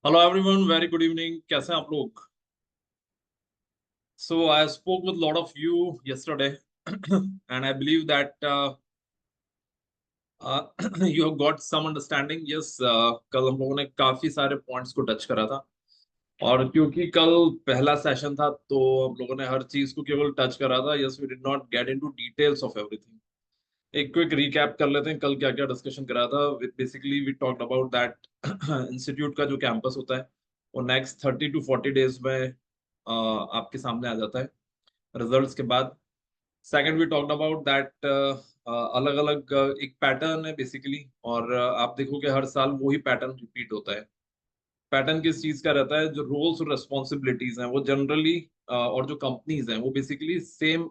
Hello everyone, very good evening. कैसे हैं आप लोग? So I spoke with lot of you yesterday and I believe that you have got some understanding. Yes, कल हम लोगों ने काफी सारे पॉइंट्स को टच करा था। और क्योंकि कल पहला सेशन था तो हम लोगों ने हर चीज को केवल टच करा था। Yes, we did not get into details of everything. एक क्विक रिकैप कर लेते हैं कल क्या क्या डिस्कशन करा था। Basically we talked about that institute का जो कैंपस होता है वो नेक्स्ट 30 to 40 days में आपके सामने आ जाता है रिजल्ट्स के बाद। Second we talked about that अलग अलग एक पैटर्न है बेसिकली। और आप देखोगे हर साल वही पैटर्न रिपीट होता है। पैटर्न किस चीज का रहता है? जो रोल्स और रेस्पॉन्सिबिलिटीज हैं वो जनरली और जो कंपनीज हैं वो बेसिकली सेम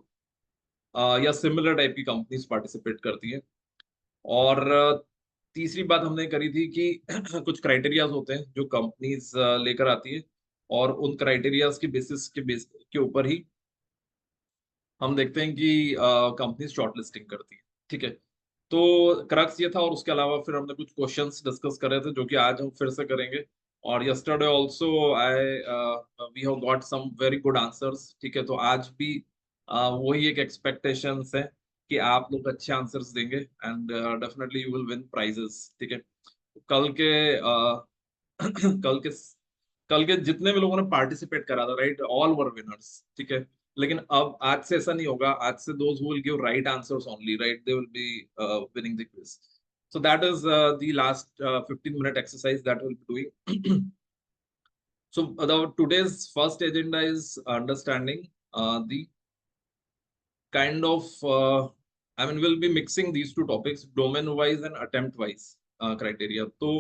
या सिमिलर टाइप की कंपनीज पार्टिसिपेट करती हैं। और तीसरी बात हमने करी थी कि कुछ क्राइटेरियाज होते हैं जो कंपनीज लेकर आती है। और उन क्राइटेरियाज के बेस के ऊपर ही हम देखते हैं कि कंपनीज शॉर्टलिस्टिंग करती है। ठीक है, तो क्रक्स ये था। और उसके अलावा फिर हमने कुछ क्वेश्चंस डिस्कस कर रहे थे जो कि आज हम फिर से करेंगे। और yesterday also I we have got some very good answers. ठीक है, तो आज भी वही एक एक्सपेक्टेशंस है कि आप लोग अच्छे आंसर्स देंगे and definitely you will win prices. ठीक है, कल के कल के कल के जितने भी लोगों ने पार्टिसिपेट करा था, राइट, ऑल वर विनर्स। ठीक है, लेकिन अब आज से ऐसा नहीं होगा। आज से those who will give right answers only, right, they will be winning the quiz. So that is the last 15-minute exercise that we'll be doing. So today's first agenda is understanding the kind of I mean we'll be mixing these two topics, domain wise and attempt wise criteria. तो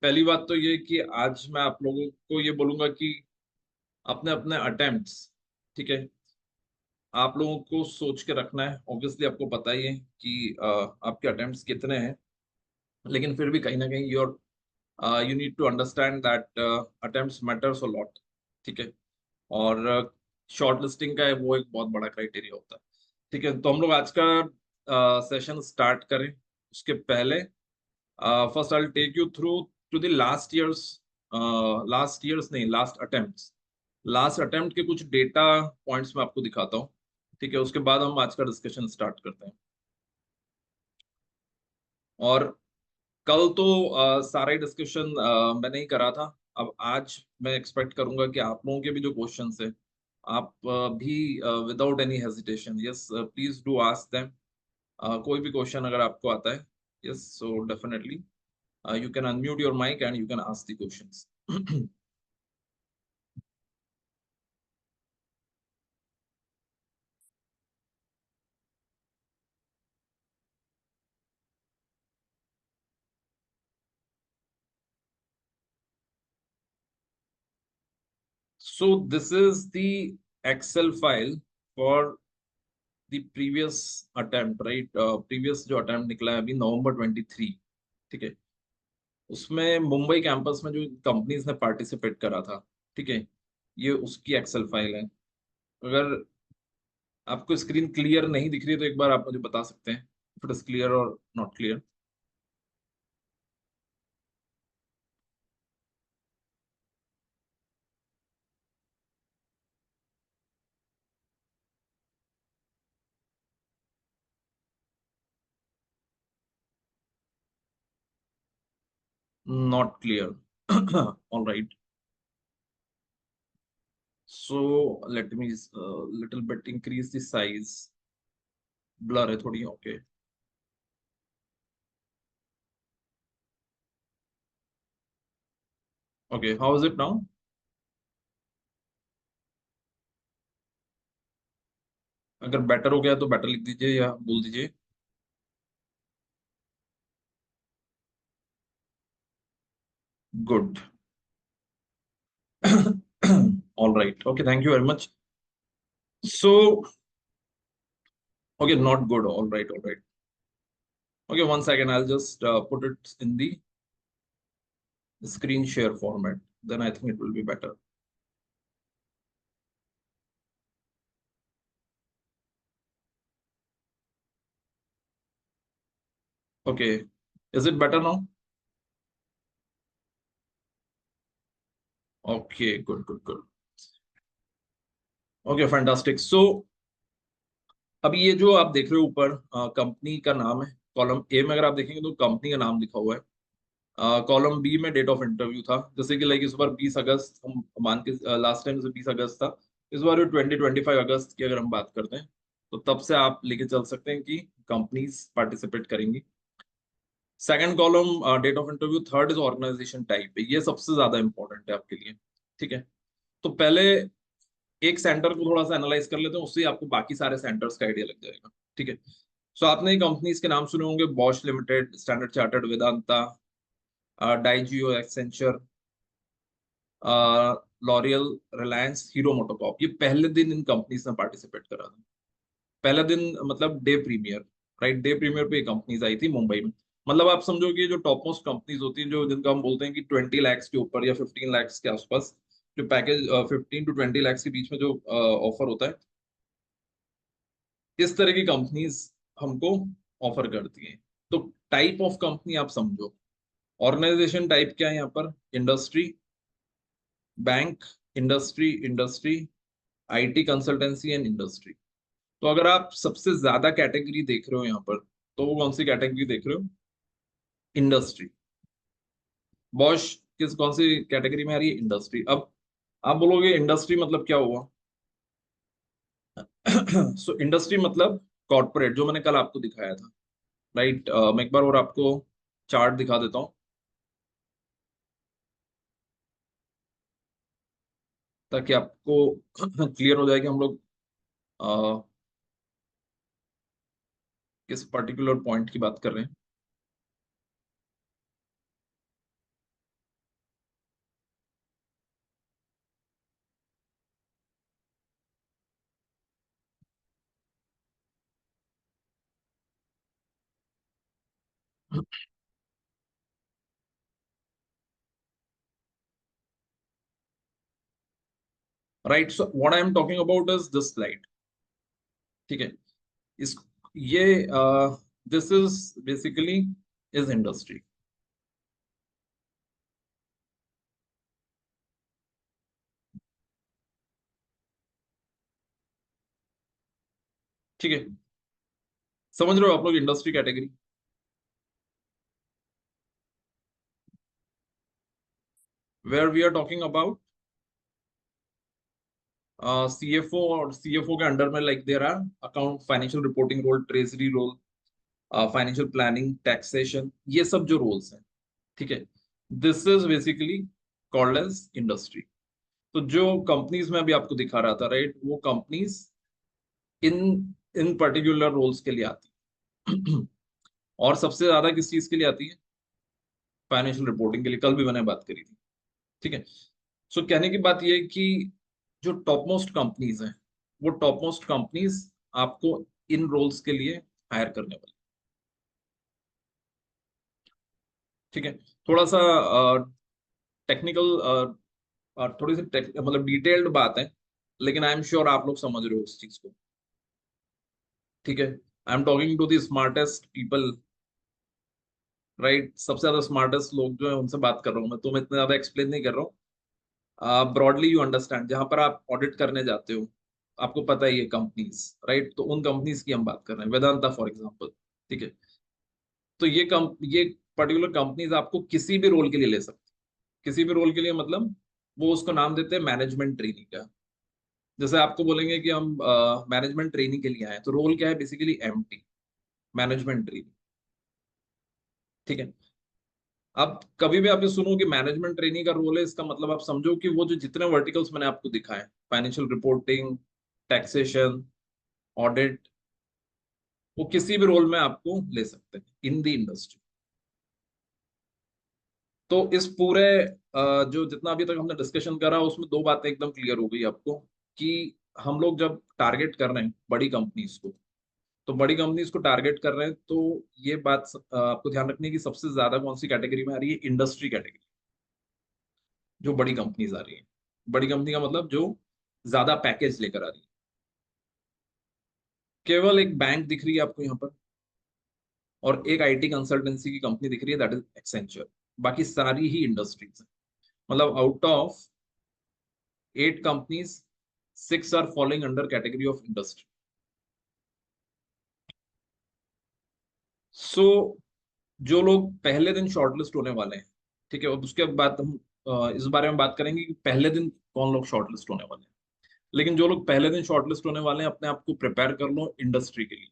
पहली बात तो ये कि आज मैं आप लोगों को ये बोलूंगा कि अपने अपने अटेम्प्ट्स, ठीक है, आप लोगों को सोच के रखना है। ऑब्वियसली आपको पता ही है कि आपके अटेम्प्ट्स कितने हैं, लेकिन फिर भी कहीं ना कहीं your you need to understand that attempts matters a lot. ठीक है, और शॉर्ट लिस्टिंग का है वो एक बहुत बड़ा क्राइटेरिया होता है। ठीक है, तो हम लोग आज का सेशन स्टार्ट करें उसके पहले first I take you through to the last years नहीं, लास्ट अटेम्प्ट के कुछ डेटा पॉइंट्स मैं आपको दिखाता हूँ। ठीक है, उसके बाद हम आज का डिस्कशन स्टार्ट करते हैं। और कल तो सारा ही डिस्कशन मैंने ही करा था। अब आज मैं एक्सपेक्ट करूंगा कि आप लोगों के भी जो क्वेश्चंस है आप भी without any hesitation, yes, please do ask them. कोई भी क्वेश्चन अगर आपको आता है, yes, so definitely you can unmute your mic and you can ask the questions. So this is the Excel file for the previous attempt, right? Previous जो attempt निकला है अभी November 23। ठीक है, उसमें मुंबई कैंपस में जो कंपनीज ने पार्टिसिपेट करा था, ठीक है, ये उसकी एक्सेल फाइल है। अगर आपको स्क्रीन क्लियर नहीं दिख रही है तो एक बार आप मुझे बता सकते हैं इफ इट इज क्लियर और not clear. Not clear. All right, so let me little bit increase the size। Blur है थोड़ी, okay. Okay, how is it now? अगर बेटर हो गया तो बेटर लिख दीजिए या बोल दीजिए। Good. All right, okay, thank you very much. So okay, not good, all right, all right. Okay, one second, I just put it in the screen share format, then I think it will be better. Okay, is it better now? Okay, good good good. Okay, fantastic. So अभी ये जो आप देख रहे हो ऊपर, company का नाम है। कॉलम ए में अगर आप देखेंगे तो कंपनी का नाम लिखा हुआ है। कॉलम बी में डेट ऑफ इंटरव्यू था, जैसे कि लाइक इस बार 20 अगस्त, हम मान के लास्ट टाइम से 20 अगस्त था। इस बार 20-25 अगस्त की अगर हम बात करते हैं, तो तब से आप लेके चल सकते हैं कि कंपनीज पार्टिसिपेट करेंगी। Second column date of interview, third is organisation type, ये सबसे ज्यादा इंपॉर्टेंट है आपके लिए। ठीक है, तो पहले एक सेंटर को थोड़ा सा एनालाइज कर लेते हैं, उससे आपको बाकी सारे सेंटर्स का आइडिया लग जाएगा। ठीक है, सो आपने कंपनीज के नाम सुने होंगे, Bosch limited, Standard Chartered, Vedanta, Diageo, Accenture, L'Oreal, Reliance, Hero MotoCorp. ये पहले दिन इन कंपनीज ने पार्टिसिपेट करा था। पहला दिन मतलब day premier, right, day premier पे कंपनीज आई थी मुंबई में। मतलब आप समझो कि जो टॉप मोस्ट कंपनीज होती हैं, जो जिनका हम बोलते हैं कि 20 लाख के ऊपर या 15 लाख के आसपास, जो पैकेज 15 to 20 लाख के बीच में जो ऑफर होता है, इस तरह की कंपनीज हमको ऑफर करती हैं। तो टाइप ऑफ कंपनी आप समझो, ऑर्गेनाइजेशन टाइप क्या है यहाँ पर, industry, bank, industry, industry, IT consultancy and industry. तो अगर आप सबसे ज्यादा कैटेगरी देख रहे हो यहाँ पर, तो वो कौन सी कैटेगरी देख रहे हो, इंडस्ट्री। बॉश किस कौन सी कैटेगरी में आ रही है, इंडस्ट्री। अब आप बोलोगे इंडस्ट्री मतलब क्या हुआ? सो इंडस्ट्री मतलब कॉर्पोरेट, जो मैंने कल आपको दिखाया था, राइट। मैं एक बार और आपको चार्ट दिखा देता हूँ, ताकि आपको क्लियर हो जाए कि हम लोग अ, किस पर्टिकुलर पॉइंट की बात कर रहे हैं। Right, so what I am talking about is this slide. ठीक है, इस ये this is basically is industry. ठीक है, समझ रहे हो आप लोग industry category, where we are talking about CFO, और सीएफओ के अंडर में like there are account, financial reporting role, treasury role, financial planning, taxation, ये सब जो रोल्स हैं। ठीक है, this is basically called as industry. तो जो कंपनीज में अभी आपको दिखा रहा था, राइट, वो companies in in particular roles के लिए आती है। और सबसे ज्यादा किस चीज के लिए आती है, फाइनेंशियल रिपोर्टिंग के लिए, कल भी मैंने बात करी थी। ठीक है, सो कहने की बात यह है कि जो टॉप मोस्ट कंपनीज हैं, वो टॉप मोस्ट कंपनीज आपको इन रोल्स के लिए हायर करने वाली। ठीक है, थोड़ा सा टेक्निकल, थोड़ी सी मतलब डिटेल्ड बात है, लेकिन आई एम श्योर आप लोग समझ रहे हो उस चीज को। ठीक है, I am talking to the smartest people, right. सबसे ज्यादा स्मार्टेस्ट लोग जो है उनसे बात कर रहा हूँ मैं, तो मैं इतना ज्यादा एक्सप्लेन नहीं कर रहा हूँ। ब्रॉडली यू अंडरस्टैंड, जहां पर आप ऑडिट करने जाते हो, आपको पता ही है कंपनीज, राइट, तो उन कंपनीज की हम बात कर रहे हैं, वेदांता फॉर एग्जांपल। ठीक है, तो ये पर्टिकुलर कंपनीज आपको किसी भी रोल के लिए ले सकती है। किसी भी रोल के लिए मतलब वो उसको नाम देते हैं मैनेजमेंट ट्रेनिंग का। जैसे आपको बोलेंगे कि हम मैनेजमेंट ट्रेनिंग के लिए आए हैं, तो रोल क्या है, बेसिकली एमटी, मैनेजमेंट ट्रेनिंग। ठीक है, अब कभी भी आपने सुनो कि मैनेजमेंट ट्रेनिंग का रोल है, इसका मतलब आप समझो कि वो जो जितने वर्टिकल्स मैंने आपको दिखाए, फाइनेंशियल रिपोर्टिंग, टैक्सेशन, ऑडिट, वो किसी भी रोल में आपको ले सकते हैं इन द इंडस्ट्री। तो इस पूरे जो जितना अभी तक हमने डिस्कशन करा, उसमें दो बातें एकदम क्लियर हो गई आपको, कि हम लोग जब टारगेट कर रहे हैं बड़ी कंपनीज को, तो बड़ी कंपनीज को टारगेट कर रहे हैं, तो ये बात आपको ध्यान रखनी है कि सबसे ज्यादा कौन सी कैटेगरी में आ रही है, इंडस्ट्री कैटेगरी, जो बड़ी कंपनीज आ रही है। बड़ी कंपनी का मतलब जो ज्यादा पैकेज लेकर आ रही है। केवल एक बैंक दिख रही है आपको यहाँ पर, और एक आईटी कंसल्टेंसी की कंपनी दिख रही है, दैट इज एक्सेंचर। बाकी सारी ही इंडस्ट्रीज है। मतलब out of 8 companies, 6 are following under category of industry. So जो लोग पहले दिन शॉर्टलिस्ट होने वाले हैं, ठीक है, और उसके बाद हम इस बारे में बात करेंगे कि पहले दिन कौन लोग शॉर्टलिस्ट होने वाले हैं. लेकिन जो लोग पहले दिन शॉर्टलिस्ट होने वाले हैं, अपने आप को प्रिपेयर कर लो इंडस्ट्री के लिए,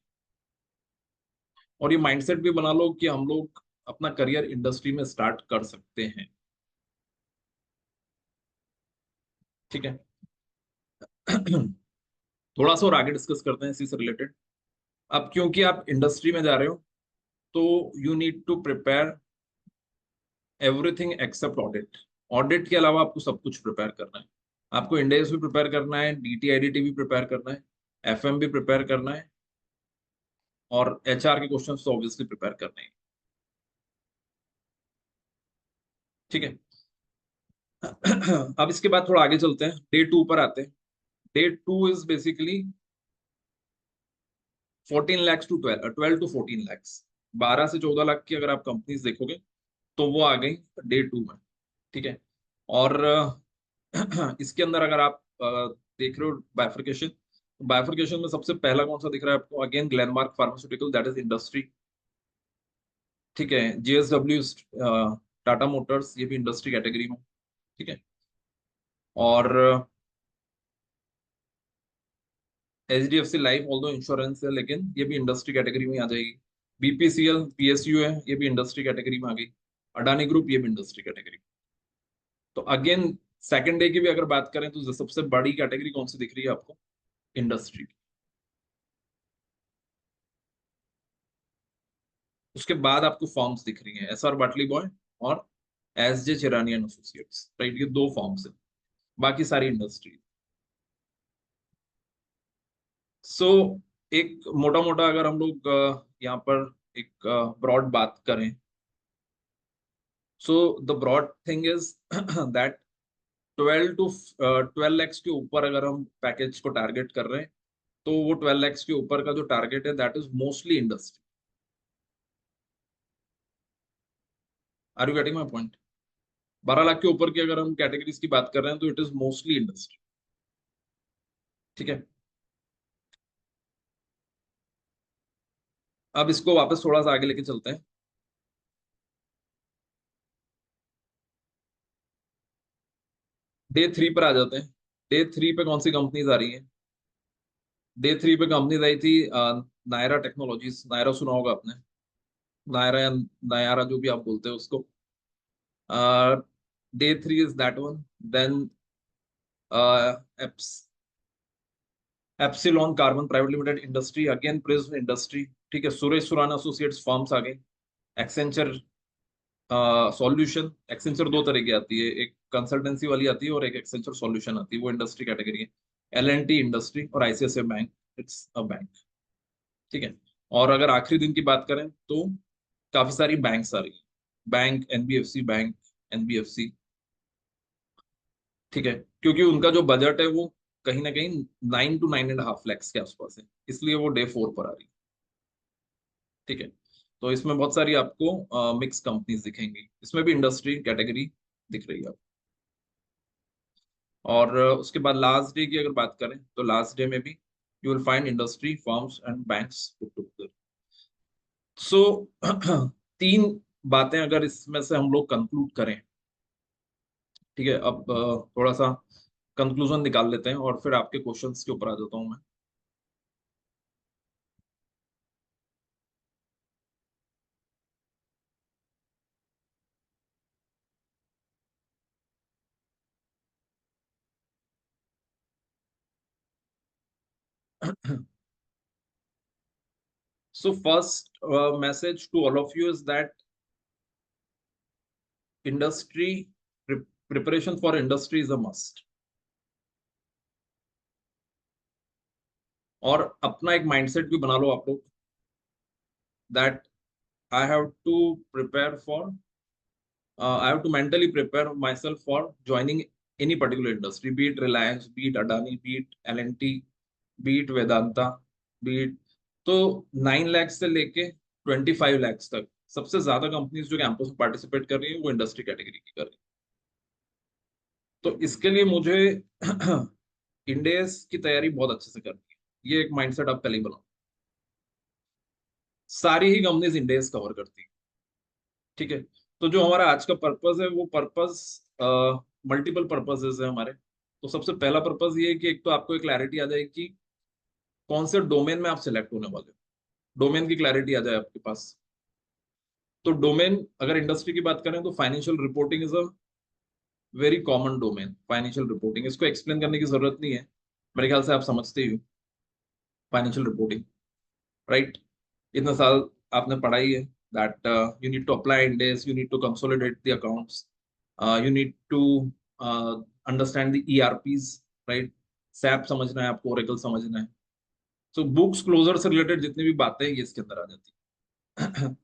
और ये माइंडसेट भी बना लो कि हम लोग अपना करियर इंडस्ट्री में स्टार्ट कर सकते हैं. ठीक है. थोड़ा सा और आगे डिस्कस करते हैं इसी से रिलेटेड. अब क्योंकि आप इंडस्ट्री में जा रहे हो, तो you need to prepare everything except audit. Audit के अलावा आपको सब कुछ प्रिपेयर करना है. आपको इंडेक्स भी प्रिपेयर करना है, डीटी आईडीटी भी प्रिपेयर करना है, एफएम भी प्रिपेयर करना है, और एचआर के क्वेश्चंस तो ऑब्वियसली प्रिपेयर करने हैं. ठीक है. अब इसके बाद थोड़ा आगे चलते हैं, डे 2 पर आते हैं. Day 2 is basically 14 lakhs to 12 to 14 lakhs. 12 से 14 लाख की अगर आप कंपनीज देखोगे तो वो आ गई डे 2 में. ठीक है. और इसके अंदर अगर आप देख रहे हो बाइफर्केशन, बाइफर्केशन में सबसे पहला कौन सा दिख रहा है आपको? Again Glenmark pharmaceutical, that is industry. ठीक है. जेएसडब्ल्यू, टाटा मोटर्स, ये भी इंडस्ट्री कैटेगरी में. ठीक है. और एचडीएफसी लाइफ ऑल्दो इंश्योरेंस है, लेकिन ये भी इंडस्ट्री कैटेगरी में आ जाएगी. बीपीसीएल, पीएसयू है, ये भी इंडस्ट्री कैटेगरी में आ गई. अडानी ग्रुप, ये भी इंडस्ट्री कैटेगरी. तो अगेन सेकंड डे की भी अगर बात करें तो सबसे बड़ी कैटेगरी कौन सी दिख रही है आपको? इंडस्ट्री. उसके बाद आपको फॉर्म्स दिख रही हैं, एसआर बाटली बॉय और S J Chirani and associates. Right, ये दो फॉर्म्स हैं, बाकी सारी इंडस्ट्री. सो एक मोटा मोटा अगर हम लोग यहाँ पर एक ब्रॉड बात करें, so the broad thing is that 12 lakhs के ऊपर अगर हम पैकेज को टारगेट कर रहे हैं, तो वो 12 lakhs के ऊपर का जो टारगेट है that is mostly industry. Are you getting my point? 12 lakh के ऊपर की अगर हम कैटेगरीज की बात कर रहे हैं तो इट इज मोस्टली इंडस्ट्री. ठीक है. अब इसको वापस थोड़ा सा आगे लेके चलते हैं. डे 3 पर आ जाते हैं. डे 3 पे कौन सी कंपनीज आ रही हैं? डे 3 पे कंपनीज आई थी नायरा टेक्नोलॉजीज. नायरा सुना होगा आपने, नायरा या नायारा जो भी आप बोलते हो उसको. Day 3 is that one. Then epsilon carbon private limited, industry. Again prism, industry. ठीक है. सुरेश सुराना एसोसिएट्स, फर्म्स आ गई. Accenture solution. एक्सेंचर दो तरह की आती है, एक कंसल्टेंसी वाली आती है और एक एक्सेंचर सॉल्यूशन आती है, वो इंडस्ट्री कैटेगरी है. L and T, industry. और ICICI bank, it's a bank. ठीक है. और अगर आखिरी दिन की बात करें तो काफी सारी बैंक्स आ रही हैं. Bank, NBFC bank, NBFC. ठीक है. क्योंकि उनका जो बजट है वो कहीं ना कहीं 9 to 9.5 lakhs के आसपास है, इसलिए वो डे 4 पर आ रही है. ठीक है. तो इसमें बहुत सारी आपको मिक्स कंपनीज दिखेंगी, इसमें भी इंडस्ट्री कैटेगरी दिख रही है. और उसके बाद लास्ट डे की अगर बात करें तो लास्ट डे में भी you will find industry, firms and banks put together. So तीन बातें अगर इसमें से हम लोग कंक्लूड करें. ठीक है. अब थोड़ा सा कंक्लूजन निकाल लेते हैं और फिर आपके क्वेश्चंस के ऊपर आ जाता हूं मैं. So first message to all of you is that industry preparation for industry is a must. और अपना एक माइंडसेट भी बना लो आप लोग, that I have to prepare for, I have to mentally prepare myself for joining any particular industry, be it Reliance, be it Adani, be it L&T, be it Vedanta, be it. तो 9 lakhs से लेके 25 lakhs तक सबसे ज्यादा companies जो campus में participate कर रही है वो इंडस्ट्री कैटेगरी की कर रही है. तो इसके लिए मुझे इंडेस की तैयारी बहुत अच्छे से करनी है, ये एक माइंडसेट आप पहले ही बनाओ। सारी ही कंपनीज इंडेस कवर करती है, ठीक है। तो जो हमारा आज का पर्पस है वो पर्पस मल्टीपल पर्पसेस है हमारे। तो सबसे पहला पर्पस ये है कि एक तो आपको एक क्लैरिटी आ जाए कि कौन से डोमेन में आप सिलेक्ट होने वाले हो, डोमेन की क्लैरिटी आ जाए आपके पास। तो डोमेन अगर इंडस्ट्री की बात करें तो financial reporting is a very common domain. Financial reporting इसको एक्सप्लेन करने की जरूरत नहीं है, मेरे ख्याल से आप समझते ही हो फाइनेंशियल रिपोर्टिंग, राइट। इतने साल आपने पढ़ाई है that you need to apply Ind AS, you need to consolidate the accounts, you need to understand the ERPs, right. SAP समझना है आपको, ओरेकल समझना है। सो बुक्स क्लोजर से रिलेटेड जितनी भी बातें हैं ये इसके अंदर आ जाती है।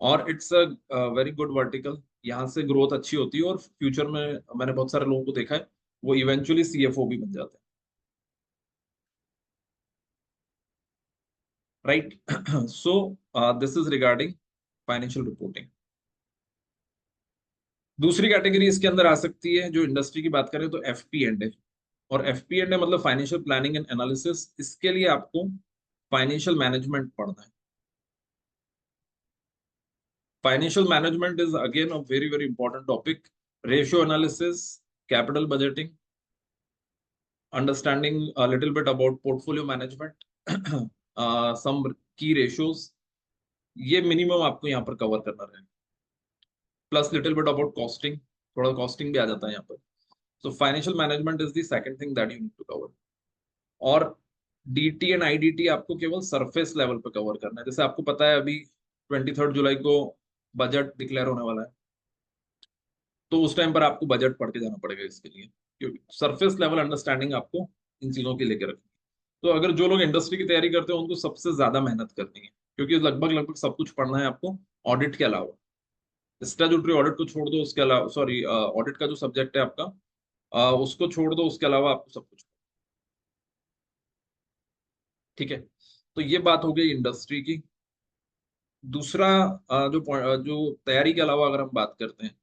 और it's a very good vertical, यहाँ से ग्रोथ अच्छी होती है और फ्यूचर में मैंने बहुत सारे लोगों को देखा है वो इवेंचुअली सीएफओ भी बन जाते हैं, right. So this is regarding financial reporting. दूसरी कैटेगरी इसके अंदर आ सकती है जो इंडस्ट्री की बात करें तो एफपी एंड ए। और एफपी एंड ए मतलब फाइनेंशियल प्लानिंग एंड एनालिसिस। इसके लिए आपको फाइनेंशियल मैनेजमेंट पढ़ना है। Financial management is again a very very important topic. Ratio analysis, capital budgeting, understanding a little bit about portfolio management, some key ratios, ये minimum आपको यहाँ पर कवर करना रहेगा। Plus little bit about costing, थोड़ा costing भी आ जाता है यहाँ पर। So financial management is the second thing that you need to cover. और डीटी एंड आईडीटी आपको केवल सरफेस लेवल पे कवर करना है। जैसे आपको पता है अभी 23 जुलाई को बजट डिक्लेयर होने वाला है, तो उस टाइम पर आपको बजट पढ़ के जाना पड़ेगा इसके लिए, क्योंकि सरफेस लेवल अंडरस्टैंडिंग आपको इन चीजों की लेकर रखनी है। तो अगर जो लोग इंडस्ट्री की तैयारी करते हैं उनको सबसे ज्यादा मेहनत करनी है, क्योंकि लगभग लगभग सब कुछ पढ़ना है आपको ऑडिट के अलावा। स्टैट्यूटरी ऑडिट को छोड़ दो, उसके अलावा सॉरी ऑडिट का जो सब्जेक्ट है आपका उसको छोड़ दो, उसके अलावा आपको सब कुछ, ठीक है। तो ये बात हो गई इंडस्ट्री की। दूसरा जो तैयारी के अलावा अगर हम बात करते हैं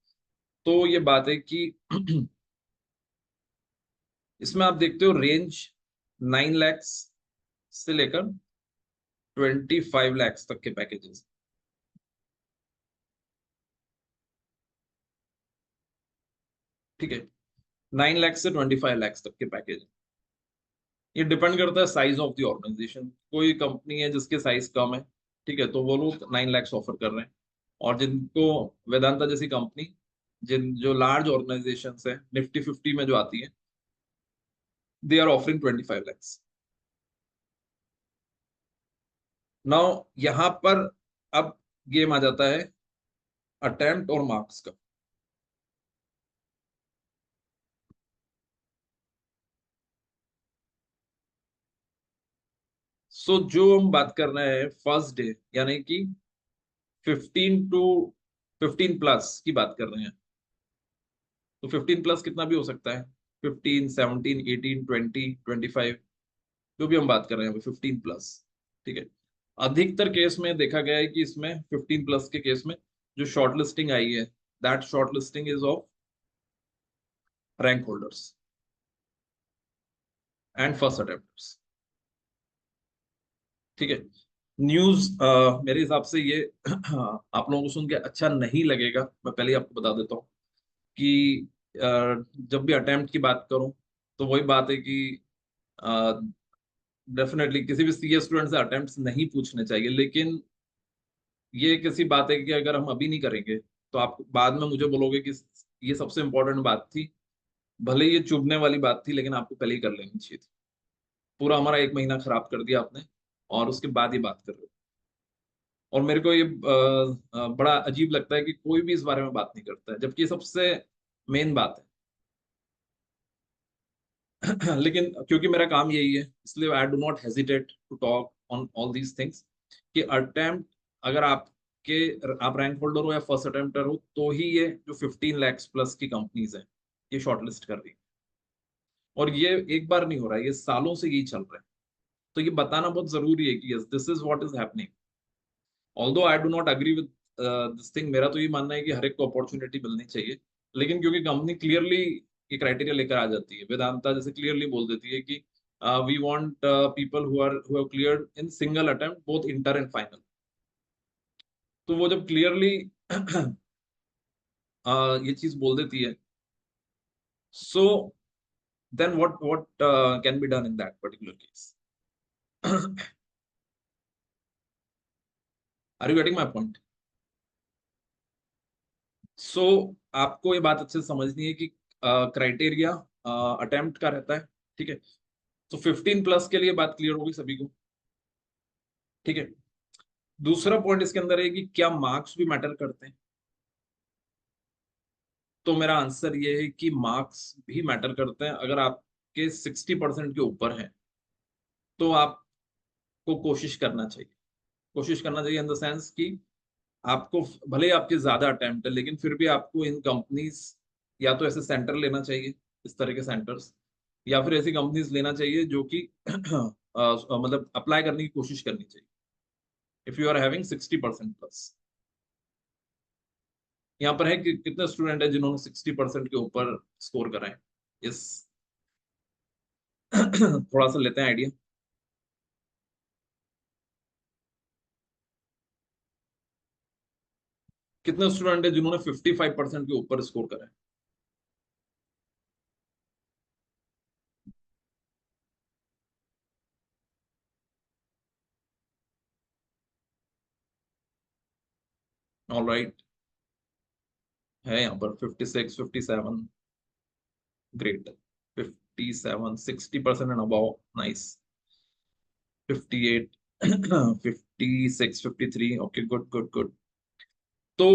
तो ये बात है कि इसमें आप देखते हो रेंज 9 lakhs से लेकर 25 lakhs तक के पैकेजेस, ठीक है। 9 lakhs से 25 lakhs तक के पैकेज। ये डिपेंड करता है साइज ऑफ द ऑर्गेनाइजेशन। कोई कंपनी है जिसके साइज कम है, ठीक है, तो वो लोग 9 lakhs ऑफर कर रहे हैं। और जिनको वेदांता जैसी कंपनी, जिन जो लार्ज ऑर्गेनाइजेशन है निफ्टी 50 में जो आती है, they are offering 25 lakhs। Now यहाँ पर अब गेम आ जाता है अटेम्प्ट और मार्क्स का। सो जो हम बात कर रहे हैं फर्स्ट डे, यानी कि 15 to 15 प्लस की बात कर रहे हैं। तो 15 प्लस कितना भी हो सकता है, 15, 17, 18, 20, 25, जो भी हम बात कर रहे हैं 15 प्लस, ठीक है। अधिकतर केस में देखा गया है कि इसमें 15 प्लस के केस में जो शॉर्ट लिस्टिंग आई है, that short listing is of rank holders and first attempters, ठीक है। न्यूज मेरे हिसाब से ये आप लोगों को सुन के अच्छा नहीं लगेगा, मैं पहले ही आपको बता देता हूँ कि जब भी अटेम्प्ट की बात करूं तो वही बात है कि डेफिनेटली किसी भी सीए स्टूडेंट से अटेम्प्ट्स नहीं पूछने चाहिए। लेकिन ये किसी बात है कि अगर हम अभी नहीं करेंगे तो आप बाद में मुझे बोलोगे कि ये सबसे इंपॉर्टेंट बात थी, भले ये चुभने वाली बात थी लेकिन आपको पहले ही कर लेनी चाहिए थी। पूरा हमारा 1 महीना खराब कर दिया आपने, और उसके बाद ही बात कर रहे हो। और मेरे को ये बड़ा अजीब लगता है कि कोई भी इस बारे में बात नहीं करता है, जबकि ये सबसे मेन बात है। लेकिन क्योंकि मेरा काम यही है, इसलिए I do not hesitate to talk on all these things. कि अटेम्प्ट, अगर आप रैंक होल्डर हो या फर्स्ट अटेम्प्टर हो तो ही ये जो 15 lakhs प्लस की कंपनीज हैं ये शॉर्टलिस्ट कर रही है। और ये एक बार नहीं हो रहा है, ये सालों से यही चल रहा है। तो ये बताना बहुत जरूरी है कि yes this is what is happening. Although I do not agree with this thing, मेरा तो ये मानना है कि हर एक को अपॉर्चुनिटी मिलनी चाहिए। लेकिन क्योंकि कंपनी क्लियरली ये क्राइटेरिया लेकर आ जाती है। वेदांता जैसे क्लियरली बोल देती है कि we want people who have cleared in single attempt both inter and final. तो वो जब क्लियरली ये चीज बोल देती है, so then what can be done in that particular case? Are you getting my point? So आपको ये बात अच्छे से समझनी है कि क्राइटेरिया अटेम्प्ट का रहता है, ठीक है। तो 15 प्लस के लिए बात क्लियर होगी सभी को, ठीक है। दूसरा पॉइंट इसके अंदर है कि क्या मार्क्स भी मैटर करते हैं? तो मेरा आंसर ये है कि मार्क्स भी मैटर करते हैं। अगर आपके 60% के ऊपर है तो आपको कोशिश करना चाहिए। कोशिश करना चाहिए इन द सेंस कि आपको, भले ही आपके ज्यादा अटेम्प्ट है, लेकिन फिर भी आपको इन कंपनीज, या तो ऐसे सेंटर लेना चाहिए, इस तरह के सेंटर्स, या फिर ऐसी कंपनीज लेना चाहिए जो कि मतलब अप्लाई करने की कोशिश करनी चाहिए if you are having 60% plus. यहाँ पर है कि कितने स्टूडेंट है जिन्होंने 60% के ऊपर स्कोर करा है? इस थोड़ा सा लेते हैं आइडिया। कितने स्टूडेंट है जिन्होंने 55% के ऊपर स्कोर करा है? ऑल राइट, है यहाँ पर 56, 57, great. 57, 60% and above, nice. 58, 56, 53, okay, good good good. तो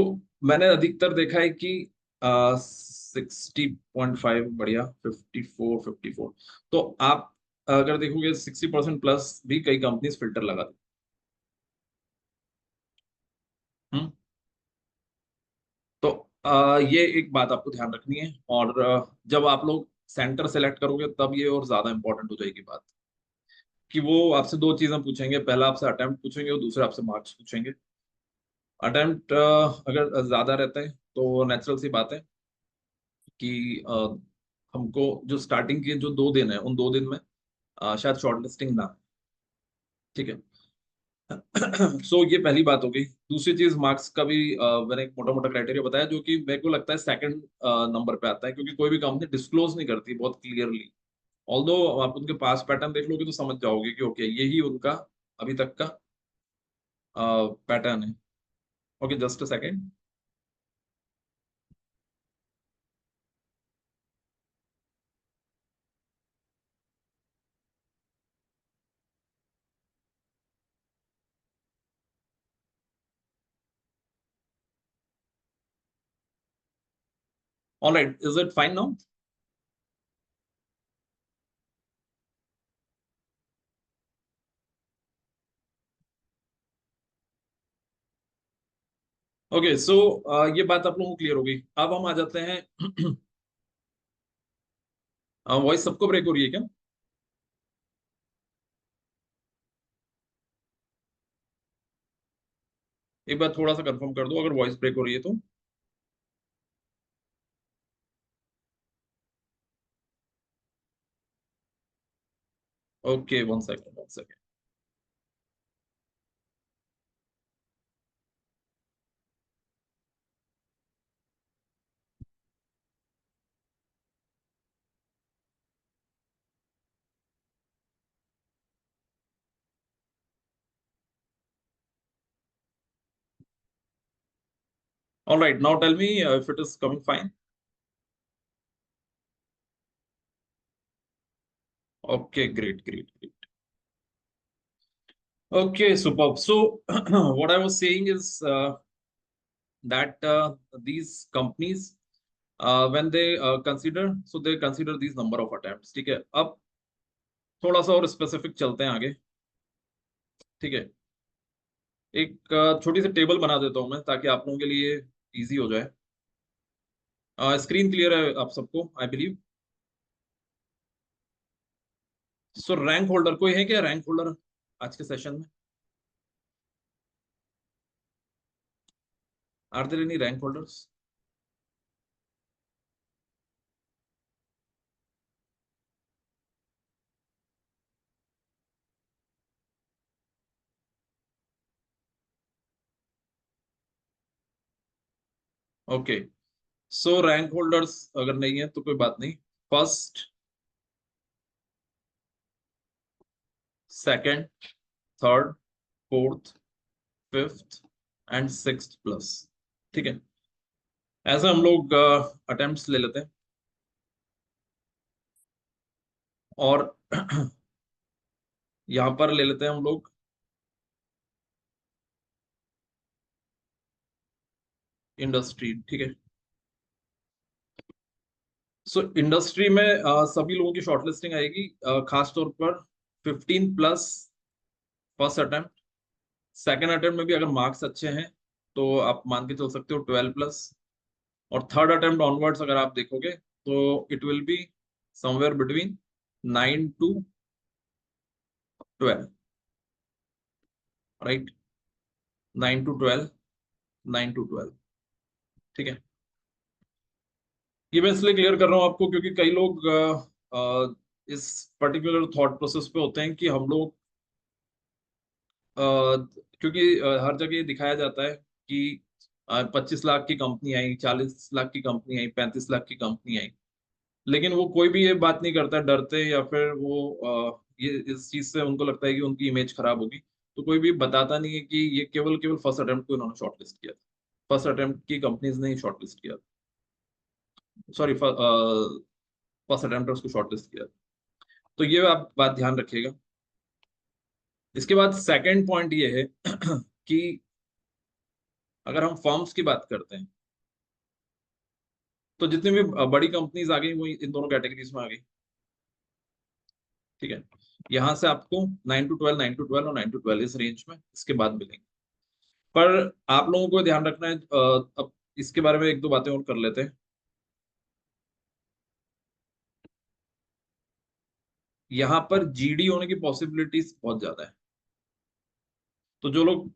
मैंने अधिकतर देखा है कि 60.5, बढ़िया। 54, 54। तो आप अगर देखोगे 60% प्लस भी कई कंपनीज फिल्टर लगा दी। हम्म। तो ये एक बात आपको ध्यान रखनी है। और जब आप लोग सेंटर सेलेक्ट करोगे तब ये और ज्यादा इंपॉर्टेंट हो जाएगी बात, कि वो आपसे दो चीजें पूछेंगे। पहला आपसे अटेम्प्ट पूछेंगे और दूसरा आपसे मार्क्स पूछेंगे। अटेम्प्ट अगर ज्यादा रहता है तो नेचुरल सी बात है कि हमको जो स्टार्टिंग के जो 2 दिन है, उन 2 दिन में शायद शॉर्टलिस्टिंग ना, ठीक है। सो ये पहली बात हो गई। दूसरी चीज, मार्क्स का भी मैंने एक मोटा मोटा क्राइटेरिया बताया, जो कि मेरे को लगता है सेकंड नंबर पे आता है, क्योंकि कोई भी कंपनी डिस्क्लोज नहीं करती बहुत क्लियरली। ऑल्दो आप उनके पास पैटर्न देख लोगे तो समझ जाओगे कि ओके, यही उनका अभी तक का पैटर्न है। Okay, just a second. Alright, is it fine now? Okay, so ये बात आप लोगों को क्लियर हो गई। अब हम आ जाते हैं। वॉइस सबको ब्रेक हो रही है क्या? एक बार थोड़ा सा कंफर्म कर दो अगर वॉइस ब्रेक हो रही है तो। Okay, 1 second, 1 second. Alright, now tell me if it is coming fine. Okay, great great great. Okay, superb. So, what I was saying is that these companies, when they consider, so they consider these number of attempts. ठीक है। अब थोड़ा सा और specific चलते हैं आगे, ठीक है। एक छोटी सी टेबल बना देता हूं मैं, ताकि आप लोगों के लिए इजी हो जाए। स्क्रीन क्लियर है आप सबको, I believe. So rank holder कोई है क्या, रैंक होल्डर आज के सेशन में? Are there any rank holders? Okay, so rank holders अगर नहीं है तो कोई बात नहीं। First, second, third, fourth, fifth and sixth plus. ठीक है, ऐसा हम लोग अटेम्प्ट्स ले लेते हैं। और यहाँ पर ले लेते हैं हम लोग इंडस्ट्री। ठीक है, सो इंडस्ट्री में सभी लोगों की शॉर्टलिस्टिंग आएगी, खास तौर पर 15 plus first attempt. Second attempt में भी अगर मार्क्स अच्छे हैं तो आप मान के चल सकते हो 12 प्लस। और थर्ड अटेम्प्ट ऑनवर्ड्स अगर आप देखोगे तो it will be somewhere between 9 to 12, right, 9 to 12, 9 to 12। ठीक है, ये मैं इसलिए क्लियर कर रहा हूँ आपको क्योंकि कई लोग इस पर्टिकुलर थॉट प्रोसेस पे होते हैं कि हम लोग क्योंकि हर जगह ये दिखाया जाता है कि 25 लाख की कंपनी आई, 40 लाख की कंपनी आई, 35 लाख की कंपनी आई, लेकिन वो कोई भी ये बात नहीं करता, डरते या फिर वो ये इस चीज से उनको लगता है कि उनकी इमेज खराब होगी, तो कोई भी बताता नहीं है कि ये केवल केवल फर्स्ट अटेम्प्ट को इन्होंने शॉर्टलिस्ट किया था। फर्स्ट अटेम्प्ट की कंपनीज ने शॉर्टलिस्ट किया, सॉरी, फर्स्ट अटेम्प्ट उसको शॉर्टलिस्ट किया। तो ये आप बात ध्यान रखिएगा। इसके बाद सेकंड पॉइंट ये है कि अगर हम फर्म्स की बात करते हैं तो जितनी भी बड़ी कंपनीज आ गई वो इन दोनों कैटेगरीज में आ गई। ठीक है, यहां से आपको 9 to 12, 9 to 12 और 9 to 12 इस रेंज में इसके बाद मिलेंगे। पर आप लोगों को ध्यान रखना है, अब इसके बारे में एक दो बातें और कर लेते हैं। यहाँ पर जीडी होने की पॉसिबिलिटीज बहुत ज्यादा है। तो जो लोग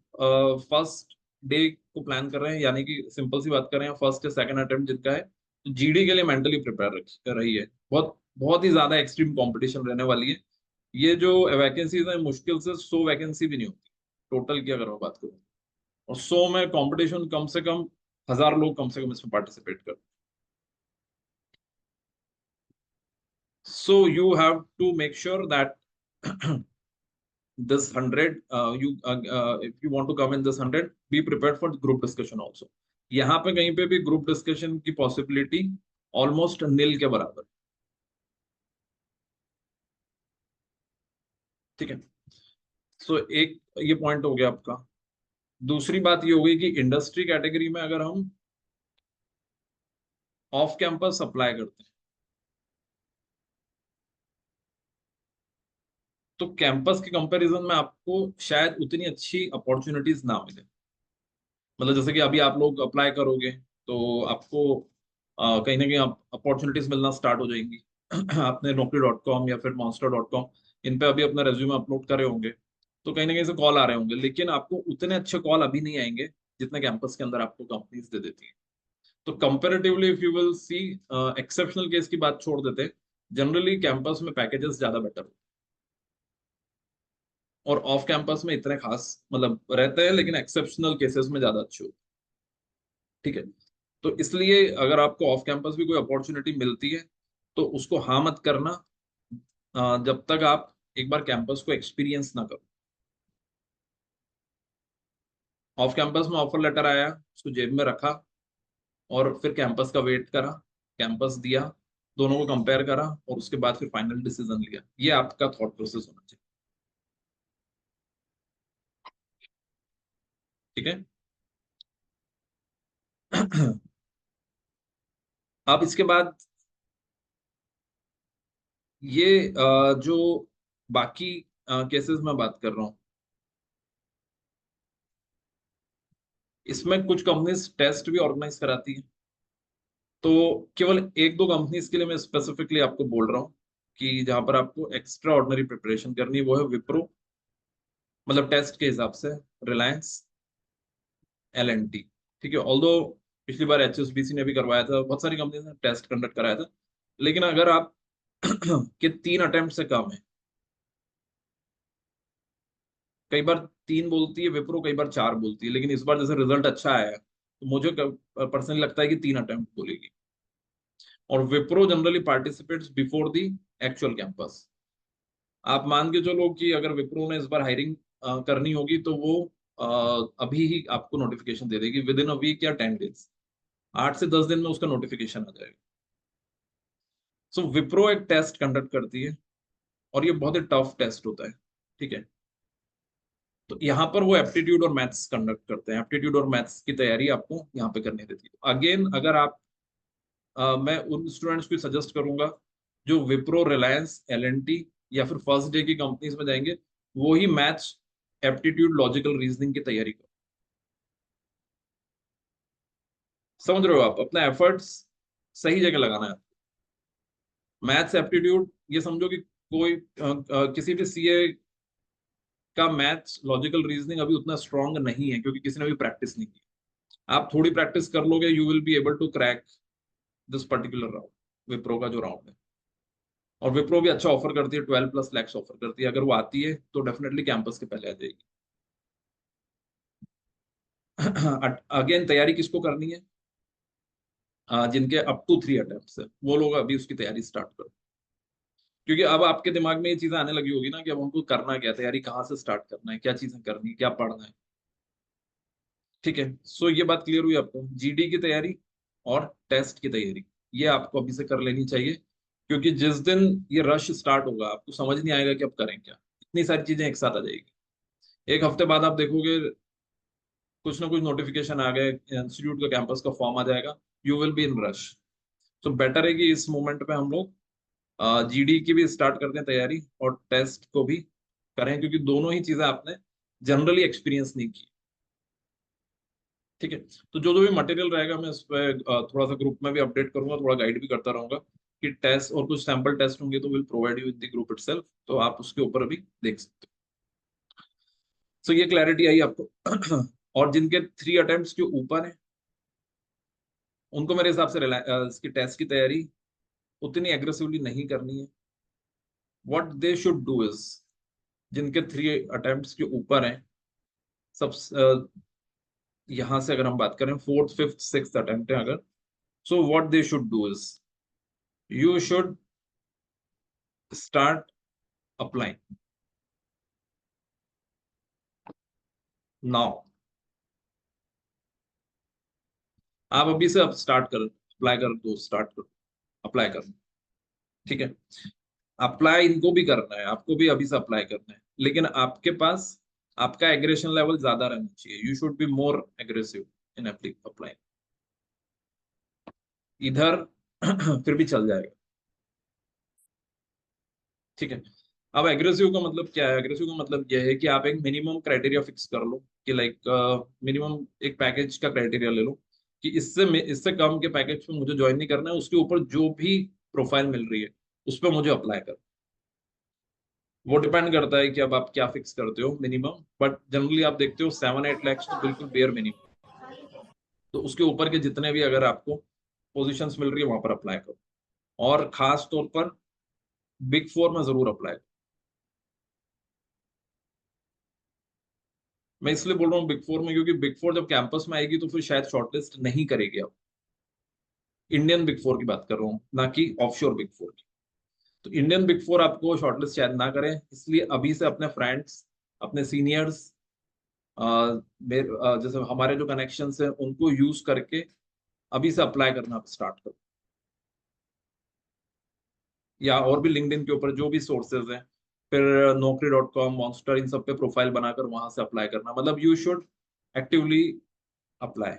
फर्स्ट डे को प्लान कर रहे हैं, यानी कि सिंपल सी बात कर रहे हैं, फर्स्ट या सेकंड अटेम्प्ट जिनका है, तो जीडी के लिए मेंटली प्रिपेयर रही है। बहुत बहुत ही ज्यादा एक्सट्रीम कंपटीशन रहने वाली है। ये जो वैकेंसीज है, मुश्किल से 100 वैकेंसी भी नहीं होती टोटल की अगर मैं बात करूँ। और 100 में कंपटीशन कम से कम 1000 लोग कम से कम इसमें पार्टिसिपेट कर। So you have to make sure that this 100, you if you want to come in this 100, be prepared for group discussion also। यहाँ पे कहीं पे भी ग्रुप डिस्कशन की पॉसिबिलिटी ऑलमोस्ट नील के बराबर। ठीक है, सो एक ये पॉइंट हो गया आपका। दूसरी बात ये हो गई कि इंडस्ट्री कैटेगरी में अगर हम ऑफ कैंपस अप्लाई करते हैं तो कैंपस के कंपैरिजन में आपको शायद उतनी अच्छी अपॉर्चुनिटीज ना मिले। मतलब जैसे कि अभी आप लोग अप्लाई करोगे तो आपको कहीं ना कहीं अपॉर्चुनिटीज मिलना स्टार्ट हो जाएंगी। आपने naukri.com या फिर monster.com इन पे अभी अपना रेज्यूमे अपलोड करे होंगे, तो कहीं ना कहीं से कॉल आ रहे होंगे, लेकिन आपको उतने अच्छे कॉल अभी नहीं आएंगे जितने कैंपस के अंदर आपको कंपनीज दे देती हैं। तो comparatively if you will see, exceptional case की बात छोड़ देते, जनरली कैंपस में पैकेजेस ज्यादा बेटर होते हैं, और ऑफ कैंपस में इतने खास मतलब रहते हैं, लेकिन एक्सेप्शनल केसेस में ज्यादा अच्छे होते हैं। ठीक है, तो इसलिए अगर आपको ऑफ कैंपस भी कोई अपॉर्चुनिटी मिलती है तो उसको हाँ मत करना, जब तक आप एक बार कैंपस को एक्सपीरियंस ना करो। ऑफ कैंपस में ऑफर लेटर आया, उसको जेब में रखा और फिर कैंपस का वेट करा, कैंपस दिया, दोनों को कंपेयर करा और उसके बाद फिर फाइनल डिसीजन लिया। ये आपका थॉट प्रोसेस होना चाहिए। ठीक है। अब इसके बाद ये जो बाकी केसेस में बात कर रहा हूँ, इसमें कुछ कंपनीज टेस्ट भी ऑर्गेनाइज कराती है। तो केवल एक दो कंपनीज के लिए मैं स्पेसिफिकली आपको बोल रहा हूँ कि जहां पर आपको एक्स्ट्रा ऑर्डिनरी प्रिपरेशन करनी है, वो है विप्रो, मतलब टेस्ट के हिसाब से, रिलायंस, L&T। ठीक है, ऑल्दो पिछली बार HSBC ने भी करवाया था, बहुत सारी कंपनीज ने टेस्ट कंडक्ट कराया था, लेकिन अगर आप के 3 अटेम्प्ट से कम है, कई बार 3 बोलती है विप्रो, कई बार 4 बोलती है, लेकिन इस बार जैसे रिजल्ट अच्छा आया है तो मुझे पर्सनली लगता है कि 3 अटेम्प्ट बोलेगी। और Wipro generally participates before the actual campus. आप मान के चलो कि अगर विप्रो ने इस बार हायरिंग करनी होगी तो वो अभी ही आपको नोटिफिकेशन दे देगी, विद इन अ वीक या 10 डेज, 8 से 10 दिन में उसका नोटिफिकेशन आ जाएगा। सो विप्रो एक टेस्ट कंडक्ट करती है और ये बहुत ही टफ टेस्ट होता है, ठीक है। तो यहाँ पर वो एप्टीट्यूड और मैथ्स कंडक्ट करते हैं, एप्टीट्यूड और मैथ्स की तैयारी आपको यहाँ पे करनी रहती है। अगेन अगर आप मैं उन स्टूडेंट्स को सजेस्ट करूंगा जो विप्रो, रिलायंस, एल&टी या फिर फर्स्ट डे की कंपनीज में जाएंगे, वो ही मैथ्स, एप्टीट्यूड, लॉजिकल रीजनिंग की तैयारी करो। समझ रहे हो आप, अपना एफर्ट्स सही जगह लगाना है। मैथ्स, एप्टीट्यूड, ये समझो कि कोई किसी भी सीए का मैथ्स, लॉजिकल रीजनिंग अभी उतना स्ट्रांग नहीं है क्योंकि किसी ने भी प्रैक्टिस नहीं की। आप थोड़ी प्रैक्टिस कर लोगे, you will be able to crack this particular round, Wipro का जो राउंड है। और विप्रो भी अच्छा ऑफर करती है, 12+ लाख ऑफर करती है। अगर वो आती है तो डेफिनेटली कैंपस के पहले आ जाएगी। अगेन तैयारी किसको करनी है? जिनके अप टू 3 अटेम्प्ट है वो लोग अभी उसकी तैयारी स्टार्ट करो, क्योंकि अब आपके दिमाग में ये चीजें आने लगी होगी ना कि अब हमको करना क्या, तैयारी कहाँ से स्टार्ट करना है, क्या चीजें करनी है, क्या पढ़ना है। ठीक है, सो ये बात क्लियर हुई आपको, जीडी की तैयारी और टेस्ट की तैयारी ये आपको अभी से कर लेनी चाहिए। क्योंकि जिस दिन ये रश स्टार्ट होगा आपको समझ नहीं आएगा कि अब करें क्या, इतनी सारी चीजें एक साथ आ जाएगी। एक हफ्ते बाद आप देखोगे कुछ ना कुछ नोटिफिकेशन आ गए, इंस्टीट्यूट का कैंपस का फॉर्म आ जाएगा, you will be in rush. तो बेटर है कि इस मोमेंट पे हम लोग जीडी की भी स्टार्ट करते हैं तैयारी और टेस्ट को भी करें, क्योंकि दोनों ही चीजें आपने जनरली एक्सपीरियंस नहीं की। ठीक है, तो जो जो भी मटेरियल रहेगा मैं इस पे थोड़ा सा ग्रुप में भी अपडेट करूंगा, थोड़ा गाइड भी करता रहूंगा कि टेस्ट और कुछ सैंपल टेस्ट होंगे तो will provide you with the group itself, तो आप उसके ऊपर भी देख सकते हो। सो ये क्लैरिटी आई आपको। और जिनके 3 अटेम्प्ट्स के ऊपर है उनको मेरे हिसाब से इसकी टेस्ट की तैयारी उतनी एग्रेसिवली नहीं करनी है। What they should do is, जिनके 3 अटेम्प्ट्स के ऊपर हैं, सब यहां से अगर हम बात करें 4th, 5th, 6th अटेम्प्ट है अगर, so what they should do is you should start applying now. आप अभी से अब स्टार्ट कर, अप्लाई कर दो, स्टार्ट करो, अप्लाई कर। ठीक है, अप्लाई इनको भी करना है, आपको भी अभी से अप्लाई करना है, लेकिन आपके पास आपका एग्रेशन लेवल ज्यादा रहना चाहिए, you should be more aggressive in apply. इधर फिर भी चल जाएगा। ठीक है, अब एग्रेसिव का मतलब क्या है? एग्रेसिव का मतलब यह है कि आप एक मिनिमम क्राइटेरिया फिक्स कर लो कि लाइक मिनिमम एक पैकेज का क्राइटेरिया ले लो कि इससे कम के पैकेज पे मुझे ज्वाइन नहीं करना है, उसके ऊपर जो भी प्रोफाइल मिल रही है उस पर मुझे अप्लाई कर। वो डिपेंड करता है कि अब आप क्या फिक्स करते हो मिनिमम, बट जनरली आप देखते हो 7-8 लाख तो बिल्कुल बेयर मिनिमम। तो उसके ऊपर के जितने भी अगर आपको पोजीशंस मिल रही है वहां पर अप्लाई करो, और खास तौर पर बिग फोर में जरूर अप्लाई। मैं इसलिए बोल रहा हूँ बिग फोर में क्योंकि बिग फोर जब कैंपस में आएगी तो फिर शायद शॉर्टलिस्ट नहीं करेगी। अब इंडियन बिग फोर की बात कर रहा हूँ, ना कि ऑफशोर बिग फोर की। तो इंडियन बिग फोर आपको शॉर्टलिस्ट शायद ना करें, इसलिए अभी से अपने फ्रेंड्स, अपने सीनियर्स, जैसे हमारे जो कनेक्शंस हैं उनको यूज करके अभी से अप्लाई करना स्टार्ट करो, या और भी लिंक्डइन के ऊपर जो भी सोर्सेज हैं, फिर naukri.com, मॉन्स्टर, इन सब पे प्रोफाइल बनाकर वहां से अप्लाई करना। मतलब यू शुड एक्टिवली अप्लाई।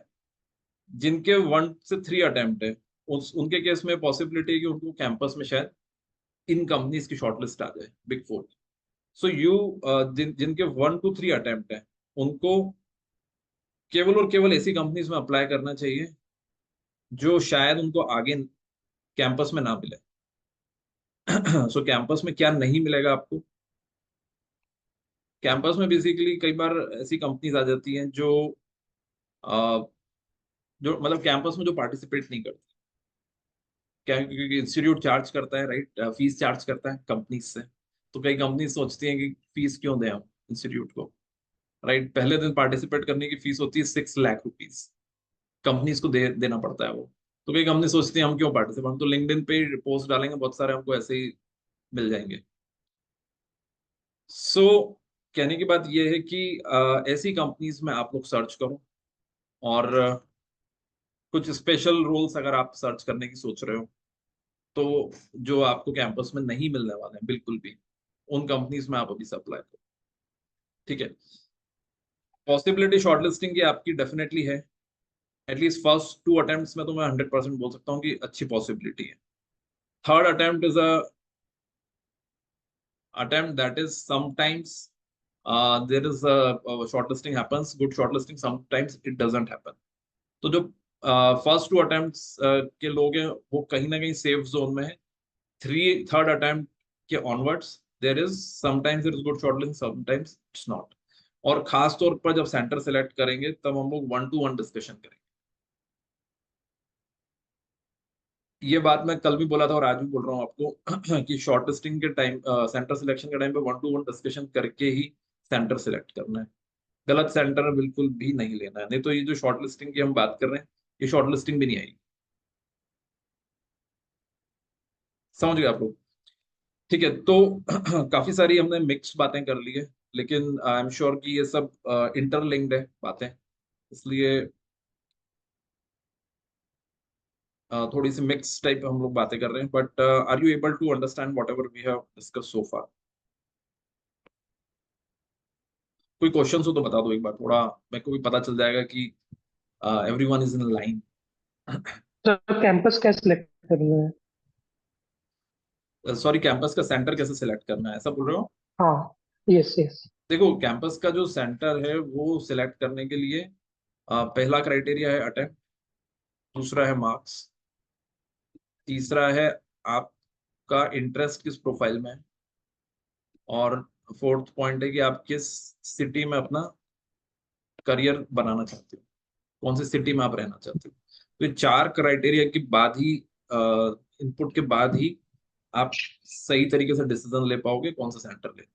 जिनके 1 से 3 अटेम्प्ट है उनके केस में पॉसिबिलिटी है कि उनको कैंपस में शायद इन कंपनीज की शॉर्टलिस्ट आ जाए बिग फोर। सो जिनके 1 to 3 अटेम्प्ट है उनको केवल और केवल ऐसी कंपनीज में अप्लाई करना चाहिए जो शायद उनको आगे कैंपस में ना मिले। सो कैंपस में क्या नहीं मिलेगा आपको? कैंपस में बेसिकली कई बार ऐसी कंपनीज आ जाती हैं जो अ, जो मतलब कैंपस में जो पार्टिसिपेट नहीं करती। क्या है? क्योंकि इंस्टीट्यूट चार्ज करता है, राइट, फीस चार्ज करता है कंपनीज से। तो कई कंपनी सोचती हैं कि फीस क्यों दें हम इंस्टीट्यूट को, राइट। पहले दिन पार्टिसिपेट करने की फीस होती है 6 लाख रुपीज। कंपनीज को देना पड़ता है वो। तो कई कंपनी सोचती है हम क्यों पार्टिसिपेट, हम तो लिंक्डइन पे पोस्ट डालेंगे, बहुत सारे हमको ऐसे ही मिल जाएंगे। सो कहने की बात ये है कि ऐसी कंपनीज में आप लोग सर्च करो, और कुछ स्पेशल रोल्स अगर आप सर्च करने की सोच रहे हो, तो जो आपको कैंपस में नहीं मिलने वाले हैं बिल्कुल भी, उन कंपनीज में आप अभी से अप्लाई करो। ठीक है, पॉसिबिलिटी शॉर्टलिस्टिंग की आपकी डेफिनेटली है। एटलीस्ट फर्स्ट 2 अटेम्प्ट्स में तो मैं 100% बोल सकता हूँ कि अच्छी पॉसिबिलिटी है। Third attempt is a attempt that is sometimes there is a shortlisting happens, good shortlisting, sometimes it doesn't happen. तो जो फर्स्ट 2 अटेम्प्ट्स के लोग हैं वो कहीं ना कहीं सेफ जोन में है। थर्ड अटेम्प्ट के onwards there is sometimes there is good shortlisting, sometimes it's not. और खास तौर पर जब सेंटर सेलेक्ट करेंगे तब हम लोग 1-to-1 डिस्कशन करेंगे। ये बात मैं कल भी बोला था और आज भी बोल रहा हूँ आपको कि शॉर्ट लिस्टिंग के टाइम, सेंटर सिलेक्शन के टाइम पे 1-to-1 डिस्कशन करके ही सेंटर सिलेक्ट करना है। गलत सेंटर बिल्कुल भी नहीं लेना है, नहीं तो ये जो शॉर्ट लिस्टिंग की हम बात कर रहे हैं, ये शॉर्ट लिस्टिंग भी नहीं आएगी। समझ गए आप लोग? ठीक है, तो काफी सारी हमने मिक्स बातें कर ली है, लेकिन आई एम श्योर कि ये सब इंटरलिंक्ड है बातें, इसलिए थोड़ी सी मिक्स टाइप हम लोग बातें कर रहे हैं। But are you able to understand whatever we have discuss so far? कोई क्वेश्चन हो तो बता दो एक बार, थोड़ा मेरे को भी पता चल जाएगा कि everyone is in line. Sir campus कैसे सिलेक्ट करना है? सॉरी, कैंपस का सेंटर कैसे सिलेक्ट करना है, ऐसा बोल रहे हो? हाँ, यस यस। देखो, कैंपस का जो सेंटर है वो सिलेक्ट करने के लिए पहला क्राइटेरिया है अटेम्प्ट, दूसरा है मार्क्स, तीसरा है आपका इंटरेस्ट किस प्रोफाइल में है, और फोर्थ पॉइंट है कि आप किस सिटी में अपना करियर बनाना चाहते हो, कौन सी सिटी में आप रहना चाहते हो। तो ये 4 क्राइटेरिया के बाद ही, इनपुट के बाद ही आप सही तरीके से डिसीजन ले पाओगे कौन सा सेंटर ले।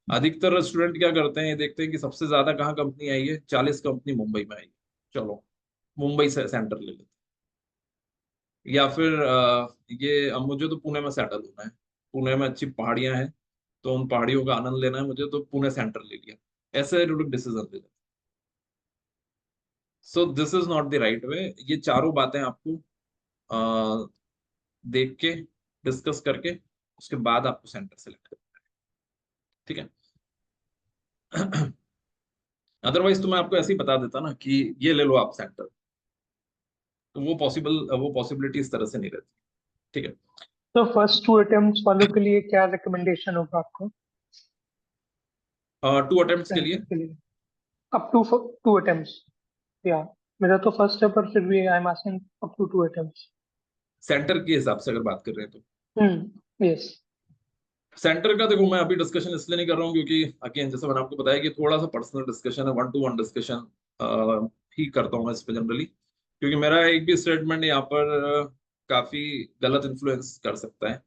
अधिकतर स्टूडेंट क्या करते हैं, ये देखते हैं कि सबसे ज्यादा कहाँ कंपनी आई है, 40 कंपनी मुंबई में आई है, चलो मुंबई से सेंटर ले लेते हैं। या फिर ये अब मुझे तो पुणे में सेटल होना है, पुणे में अच्छी पहाड़ियां हैं, तो उन पहाड़ियों का आनंद लेना है मुझे, तो पुणे सेंटर ले लिया। ऐसे लोग डिसीजन ले लेते हैं। सो दिस इज नॉट द राइट वे। ये चारों बातें आपको अ, देख के, डिस्कस करके, उसके बाद आपको सेंटर सेलेक्ट करना है। ठीक है। अदरवाइज तो मैं आपको ऐसे ही बता देता ना कि ये ले लो आप सेंटर, तो वो पॉसिबिलिटी इस तरह से नहीं रहती। ठीक है। तो फर्स्ट 2 अटेम्प्ट्स वालों के लिए क्या रिकमेंडेशन होगा आपको 2 अटेम्प्ट्स के लिए सेंटर के लिए? अप टू 2 अटेम्प्ट्स, या मेरा तो फर्स्ट है पर फिर भी I am asking up to 2 attempts. Centre के हिसाब से अगर बात कर रहे हैं तो यस। सेंटर का देखो, मैं अभी डिस्कशन इसलिए नहीं कर रहा हूँ क्योंकि अगेन जैसे मैंने आपको बताया कि थोड़ा सा पर्सनल डिस्कशन है, 1-to-1 डिस्कशन ही करता हूँ मैं इस पे जनरली, क्योंकि मेरा एक भी स्टेटमेंट यहाँ पर काफी गलत इन्फ्लुएंस कर सकता है।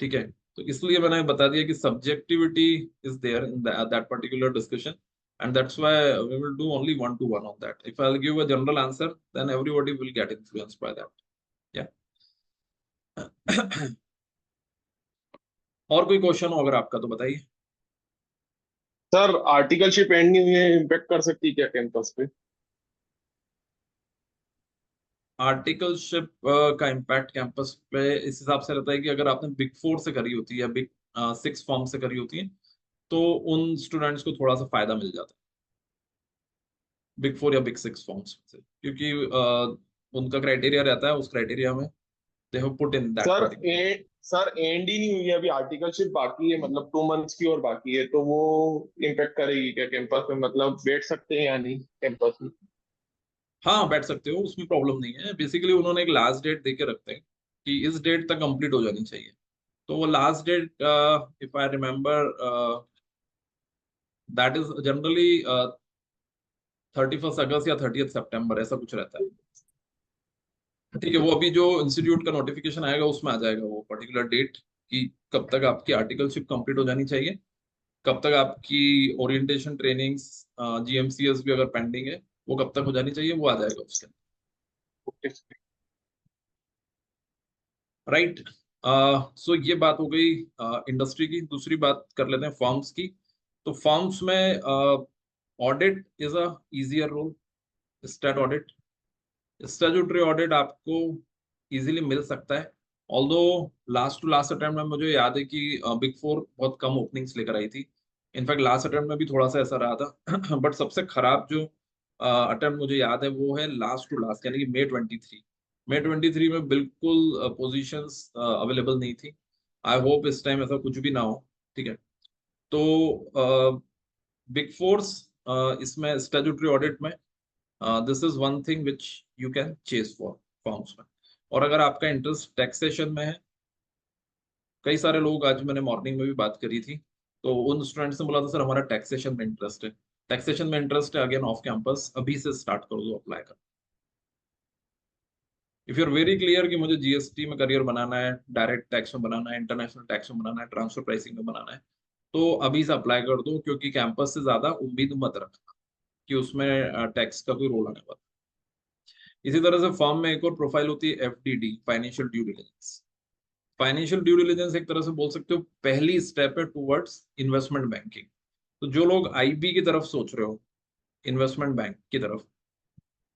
ठीक है, तो इसलिए मैंने बता दिया कि subjectivity is there in that particular discussion, and that's why we will do only 1-to-1 on that. If I'll give a general answer, then everybody will get influenced by that. Yeah. और कोई question हो अगर आपका तो बताइए। Sir articleship and नहीं हुई है, इम्पेक्ट कर सकती है क्या कैंपस पे? आर्टिकलशिप का इम्पैक्ट कैंपस पे इस हिसाब से रहता है कि अगर आपने बिग 4 से करी होती है या बिग 6 फॉर्म से करी होती है, तो उन स्टूडेंट्स को थोड़ा सा फायदा मिल जाता है बिग 4 या बिग 6 फॉर्म्स से, क्योंकि उनका क्राइटेरिया रहता है, उस क्राइटेरिया में they have put in that sir particular. Sir and he नहीं हुई है, अभी आर्टिकलशिप बाकी है, मतलब 2 मंथ्स की और बाकी है, तो वो इम्पेक्ट करेगी क्या कैंपस में? मतलब बैठ सकते हैं या नहीं कैंपस में? हाँ, बैठ सकते हो, उसमें प्रॉब्लम नहीं है। बेसिकली उन्होंने एक लास्ट डेट दे के रखते हैं कि इस डेट तक कंप्लीट हो जानी चाहिए। तो वो last date, if I remember, that is generally 31 अगस्त या 30 सितंबर, ऐसा कुछ रहता है। ठीक है, वो अभी जो इंस्टीट्यूट का नोटिफिकेशन आएगा उसमें आ जाएगा वो पर्टिकुलर डेट कि कब तक आपकी आर्टिकलशिप कंप्लीट हो जानी चाहिए, कब तक आपकी ओरिएंटेशन ट्रेनिंग्स, जीएमसीएस भी अगर पेंडिंग है वो कब तक हो जानी चाहिए, वो आ जाएगा उसके अंदर। राइट। सो ये बात हो गई इंडस्ट्री की। दूसरी बात कर लेते हैं फॉर्म्स की। तो फॉर्म्स में audit is a easier role. Stat audit, statutory audit आपको इजीली मिल सकता है। Although last to last attempt में मुझे याद है कि बिग फोर बहुत कम ओपनिंग्स लेकर आई थी। इनफैक्ट लास्ट अटेम्प्ट में भी थोड़ा सा ऐसा रहा था बट सबसे खराब जो अटेम्प्ट मुझे याद है वो है लास्ट टू लास्ट, यानी कि मई 23 में बिल्कुल पोजीशंस अवेलेबल नहीं थी। आई होप इस टाइम ऐसा कुछ भी ना हो। ठीक है, तो बिग फोर्स इसमें स्टैट्यूटरी ऑडिट में this is one thing which you can chase for forms में। और अगर आपका इंटरेस्ट टैक्सेशन में है, कई सारे लोग, आज मैंने मॉर्निंग में भी बात करी थी, तो उन स्टूडेंट्स ने बोला था सर हमारा टैक्सेशन में इंटरेस्ट है। टैक्सेशन में इंटरेस्ट है, अगेन ऑफ कैंपस अभी से स्टार्ट कर दो अप्लाई कर। If you are very clear कि मुझे जीएसटी में करियर बनाना है, डायरेक्ट टैक्स में बनाना है, इंटरनेशनल टैक्स में बनाना है, ट्रांसफर प्राइसिंग में बनाना है, तो अभी से अप्लाई कर दो, क्योंकि कैंपस से ज्यादा उम्मीद मत रखना कि उसमें टैक्स का कोई रोल आने वाला। इसी तरह से फर्म में एक और प्रोफाइल होती है FDD, financial due diligence. Financial due diligence एक तरह से बोल सकते हो पहली स्टेप है टुवर्ड्स इन्वेस्टमेंट बैंकिंग। तो जो लोग आईबी की तरफ सोच रहे हो, इन्वेस्टमेंट बैंक की तरफ,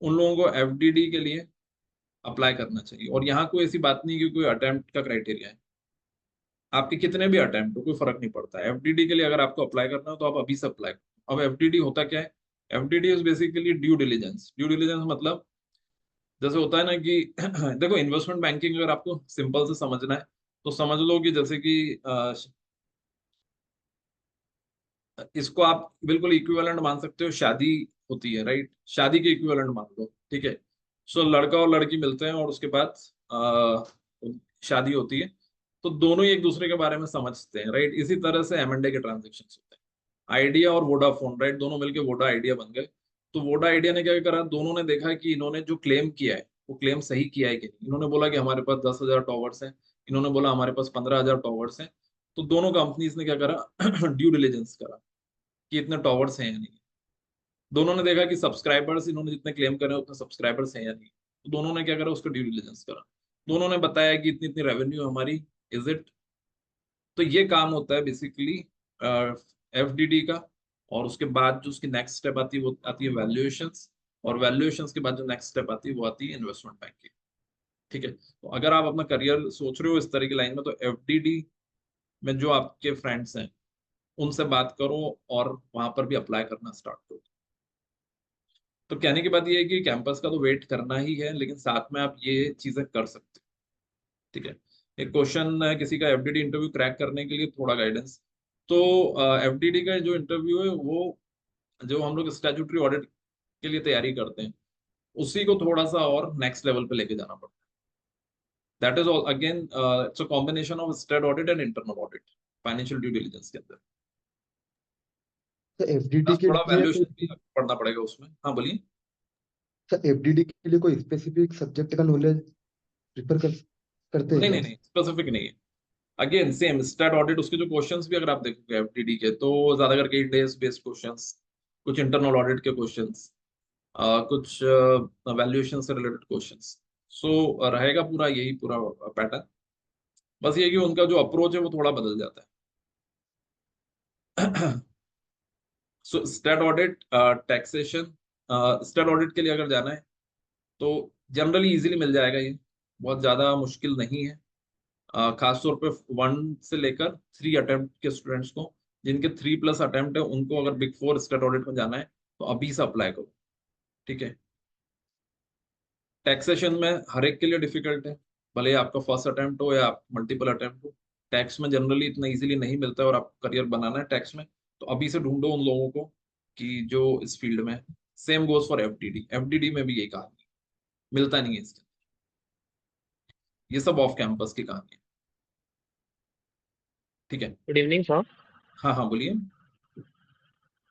उन लोगों को एफडीडी के लिए अप्लाई करना चाहिए। और यहाँ कोई ऐसी बात नहीं कि कोई अटेम्प्ट का क्राइटेरिया है, आपके कितने भी अटेम्प्ट हो कोई फर्क नहीं पड़ता है। एफडीडी के लिए अगर आपको अप्लाई करना हो तो आप अभी से अप्लाई करो। अब एफडीडी होता क्या है? FDD is basically due diligence. Due diligence मतलब जैसे होता है ना कि देखो, इन्वेस्टमेंट बैंकिंग अगर आपको सिंपल से समझना है तो समझ लो कि जैसे कि इसको आप बिल्कुल इक्विवेलेंट मान सकते हो, शादी होती है, राइट? शादी के इक्विवेलेंट मान लो, ठीक है। सो लड़का और लड़की मिलते हैं और उसके बाद शादी होती है, तो दोनों ही एक दूसरे के बारे में समझते हैं, राइट? इसी तरह से एम&ए के ट्रांजेक्शन होते हैं। आइडिया और वोडाफोन, राइट, दोनों मिलकर वोडा आइडिया बन गए। तो वोडा आइडिया ने क्या करा, दोनों ने देखा कि इन्होंने जो क्लेम किया है वो क्लेम सही किया है कि नहीं। इन्होंने बोला कि हमारे पास 10,000 टॉवर्स हैं, इन्होंने बोला हमारे पास 15,000 टॉवर्स हैं। तो दोनों कंपनीज ने क्या करा, ड्यू डिलिजेंस करा कि इतने टॉवर्स हैं या नहीं। दोनों ने देखा कि सब्सक्राइबर्स इन्होंने जितने क्लेम करे उतने सब्सक्राइबर्स हैं या नहीं। तो दोनों ने क्या करा, उसका ड्यू डिलिजेंस करा। दोनों ने बताया कि इतनी इतनी रेवेन्यू हमारी, इज इट। तो ये काम होता है बेसिकली एफडीडी का। और उसके बाद जो उसकी नेक्स्ट स्टेप आती है वो आती है वैल्यूएशंस। और वैल्यूएशंस के बाद जो नेक्स्ट स्टेप आती है वो आती है इन्वेस्टमेंट बैंकिंग। ठीक है, तो अगर आप अपना करियर सोच रहे हो इस तरह की लाइन में, तो एफडीडी में जो आपके फ्रेंड्स हैं उनसे बात करो और वहां पर भी अप्लाई करना स्टार्ट करो। तो कहने की बात ये है कि कैंपस का तो वेट करना ही है, लेकिन साथ में आप ये चीजें कर सकते हो। ठीक है, एक क्वेश्चन है किसी का एफडीडी इंटरव्यू क्रैक करने के लिए थोड़ा गाइडेंस। तो एफडीडी का जो इंटरव्यू है वो, जो हम लोग स्टैट्यूटरी ऑडिट के लिए तैयारी करते हैं, उसी को थोड़ा सा और नेक्स्ट लेवल पे लेके जाना पड़ता है। That is all again it's a combination of stat audit and internal audit financial due diligence के अंदर। तो एफडीडी बस के थोड़ा लिए वैल्यूएशन भी कोई पढ़ना पड़ेगा उसमें। हाँ बोलिए। एफडीडी के लिए कोई स्पेसिफिक सब्जेक्ट का नॉलेज प्रिफर करते हैं नहीं क्या? नहीं नहीं, स्पेसिफिक नहीं है। अगेन सेम स्टैट ऑडिट, उसके जो क्वेश्चंस भी अगर आप देखोगे एफडीडी के, तो ज्यादा करके इंडेक्स बेस्ड क्वेश्चंस, कुछ इंटरनल ऑडिट के क्वेश्चंस, कुछ वैल्यूएशन से रिलेटेड क्वेश्चंस। सो रहेगा पूरा यही पूरा पैटर्न। बस ये कि उनका जो अप्रोच है वो थोड़ा बदल जाता है। So stat audit, taxation, stat audit के लिए अगर जाना है तो जनरली इजीली मिल जाएगा ये, बहुत ज्यादा मुश्किल नहीं है। खासतौर पे 1 से लेकर 3 अटेम्प्ट के स्टूडेंट्स को, जिनके 3+ अटेम्प्ट है, उनको अगर बिग फोर स्टेट ऑडिट में जाना है तो अभी से अप्लाई करो। ठीक है, टैक्सेशन में हर एक के लिए डिफिकल्ट है, भले ही आपका फर्स्ट अटेम्प्ट हो या मल्टीपल अटेम्प्ट हो। टैक्स में जनरली इतना इजीली नहीं मिलता है, और आपको करियर बनाना है टैक्स में तो अभी से ढूंढो उन लोगों को कि जो इस फील्ड में। Same goes for FDD, FDD में भी यही कहानी है, मिलता नहीं है इसके। ये सब ऑफ कैंपस की कहानी है। ठीक है। Good evening sir. हाँ हाँ बोलिए।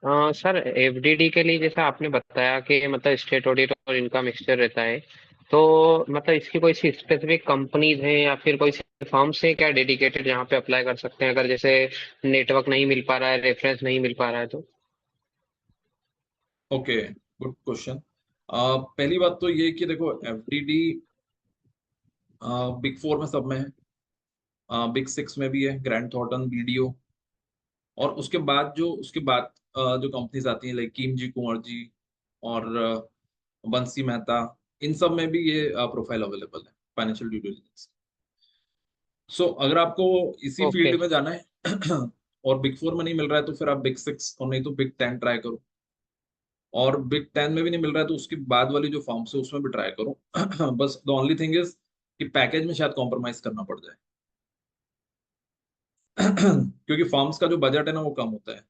सर एफडीडी के लिए जैसा आपने बताया कि मतलब स्टेट ऑडिट और इनका मिक्सचर रहता है, तो मतलब इसकी कोई सी स्पेसिफिक कंपनीज हैं या फिर कोई फर्म्स हैं क्या डेडिकेटेड जहाँ पे अप्लाई कर सकते हैं, अगर जैसे नेटवर्क नहीं मिल पा रहा है, रेफरेंस नहीं मिल पा रहा है तो? Okay, good question. पहली बात तो ये कि देखो एफडीडी बिग फोर में सब में है, बिग सिक्स में भी है, ग्रैंड थॉर्टन, बीडीओ, और उसके बाद जो कंपनीज आती हैं लाइक किमजी कुंवर जी और बंसी मेहता, इन सब में भी ये प्रोफाइल अवेलेबल है, फाइनेंशियल ड्यू डिलिजेंस। सो अगर आपको इसी ओके। फील्ड में जाना है और बिग फोर में नहीं मिल रहा है तो फिर आप बिग सिक्स और नहीं तो बिग टेन ट्राई करो, और बिग टेन में भी नहीं मिल रहा है तो उसके बाद वाली जो फॉर्म्स है उसमें भी ट्राई करो। बस द ओनली थिंग इज कि पैकेज में शायद कॉम्प्रोमाइज करना पड़ जाए। क्योंकि फॉर्म्स का जो बजट है ना वो कम होता है।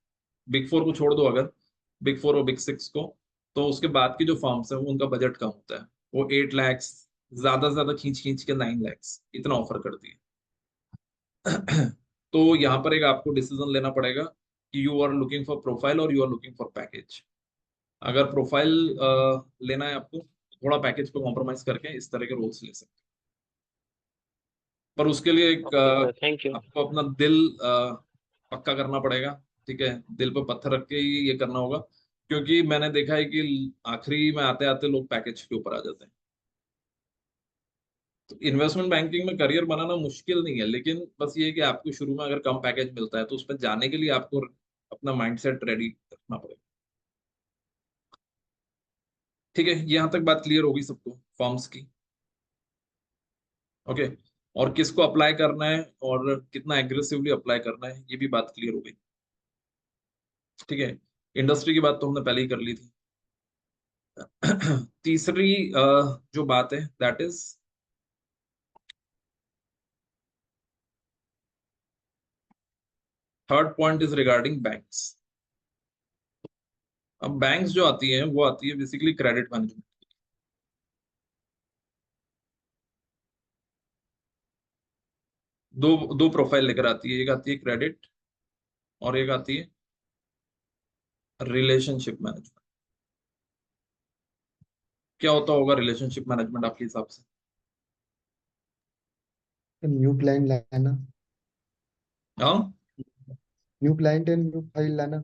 बिग फोर को छोड़ दो अगर, बिग फोर और बिग सिक्स को, तो उसके बाद की जो फॉर्म्स है वो उनका बजट कम होता है। वो 8 lakhs, ज्यादा से ज्यादा खींच खींच के 9 lakhs इतना ऑफर करती है। तो यहाँ पर एक आपको डिसीजन लेना पड़ेगा कि you are looking for profile और you are looking for package. अगर प्रोफाइल लेना है आपको, थोड़ा पैकेज पे कॉम्प्रोमाइज करके इस तरह के रोल्स ले सकते हैं। पर उसके लिए एक ओके सर, थैंक यू। आपको अपना दिल पक्का करना पड़ेगा। ठीक है, दिल पे पत्थर रख के ही ये करना होगा, क्योंकि मैंने देखा है कि आखिरी में आते आते लोग पैकेज के ऊपर आ जाते हैं। तो इन्वेस्टमेंट बैंकिंग में करियर बनाना मुश्किल नहीं है, लेकिन बस ये है कि आपको शुरू में अगर कम पैकेज मिलता है तो उस पर जाने के लिए आपको अपना माइंडसेट रेडी रखना पड़ेगा। ठीक है, यहाँ तक बात क्लियर होगी सबको फॉर्म्स की? ओके, और किसको अप्लाई करना है और कितना एग्रेसिवली अप्लाई करना है ये भी बात क्लियर हो गई। ठीक है, इंडस्ट्री की बात तो हमने पहले ही कर ली थी। तीसरी जो बात है that is third point is regarding banks. अब बैंक्स जो आती हैं वो आती है बेसिकली क्रेडिट मैनेजमेंट। दो दो प्रोफाइल लेकर आती है, एक आती है क्रेडिट और एक आती है रिलेशनशिप मैनेजमेंट। क्या होता होगा रिलेशनशिप मैनेजमेंट आपके हिसाब से? न्यू क्लाइंट लाना, हाँ, new client and new file लाना।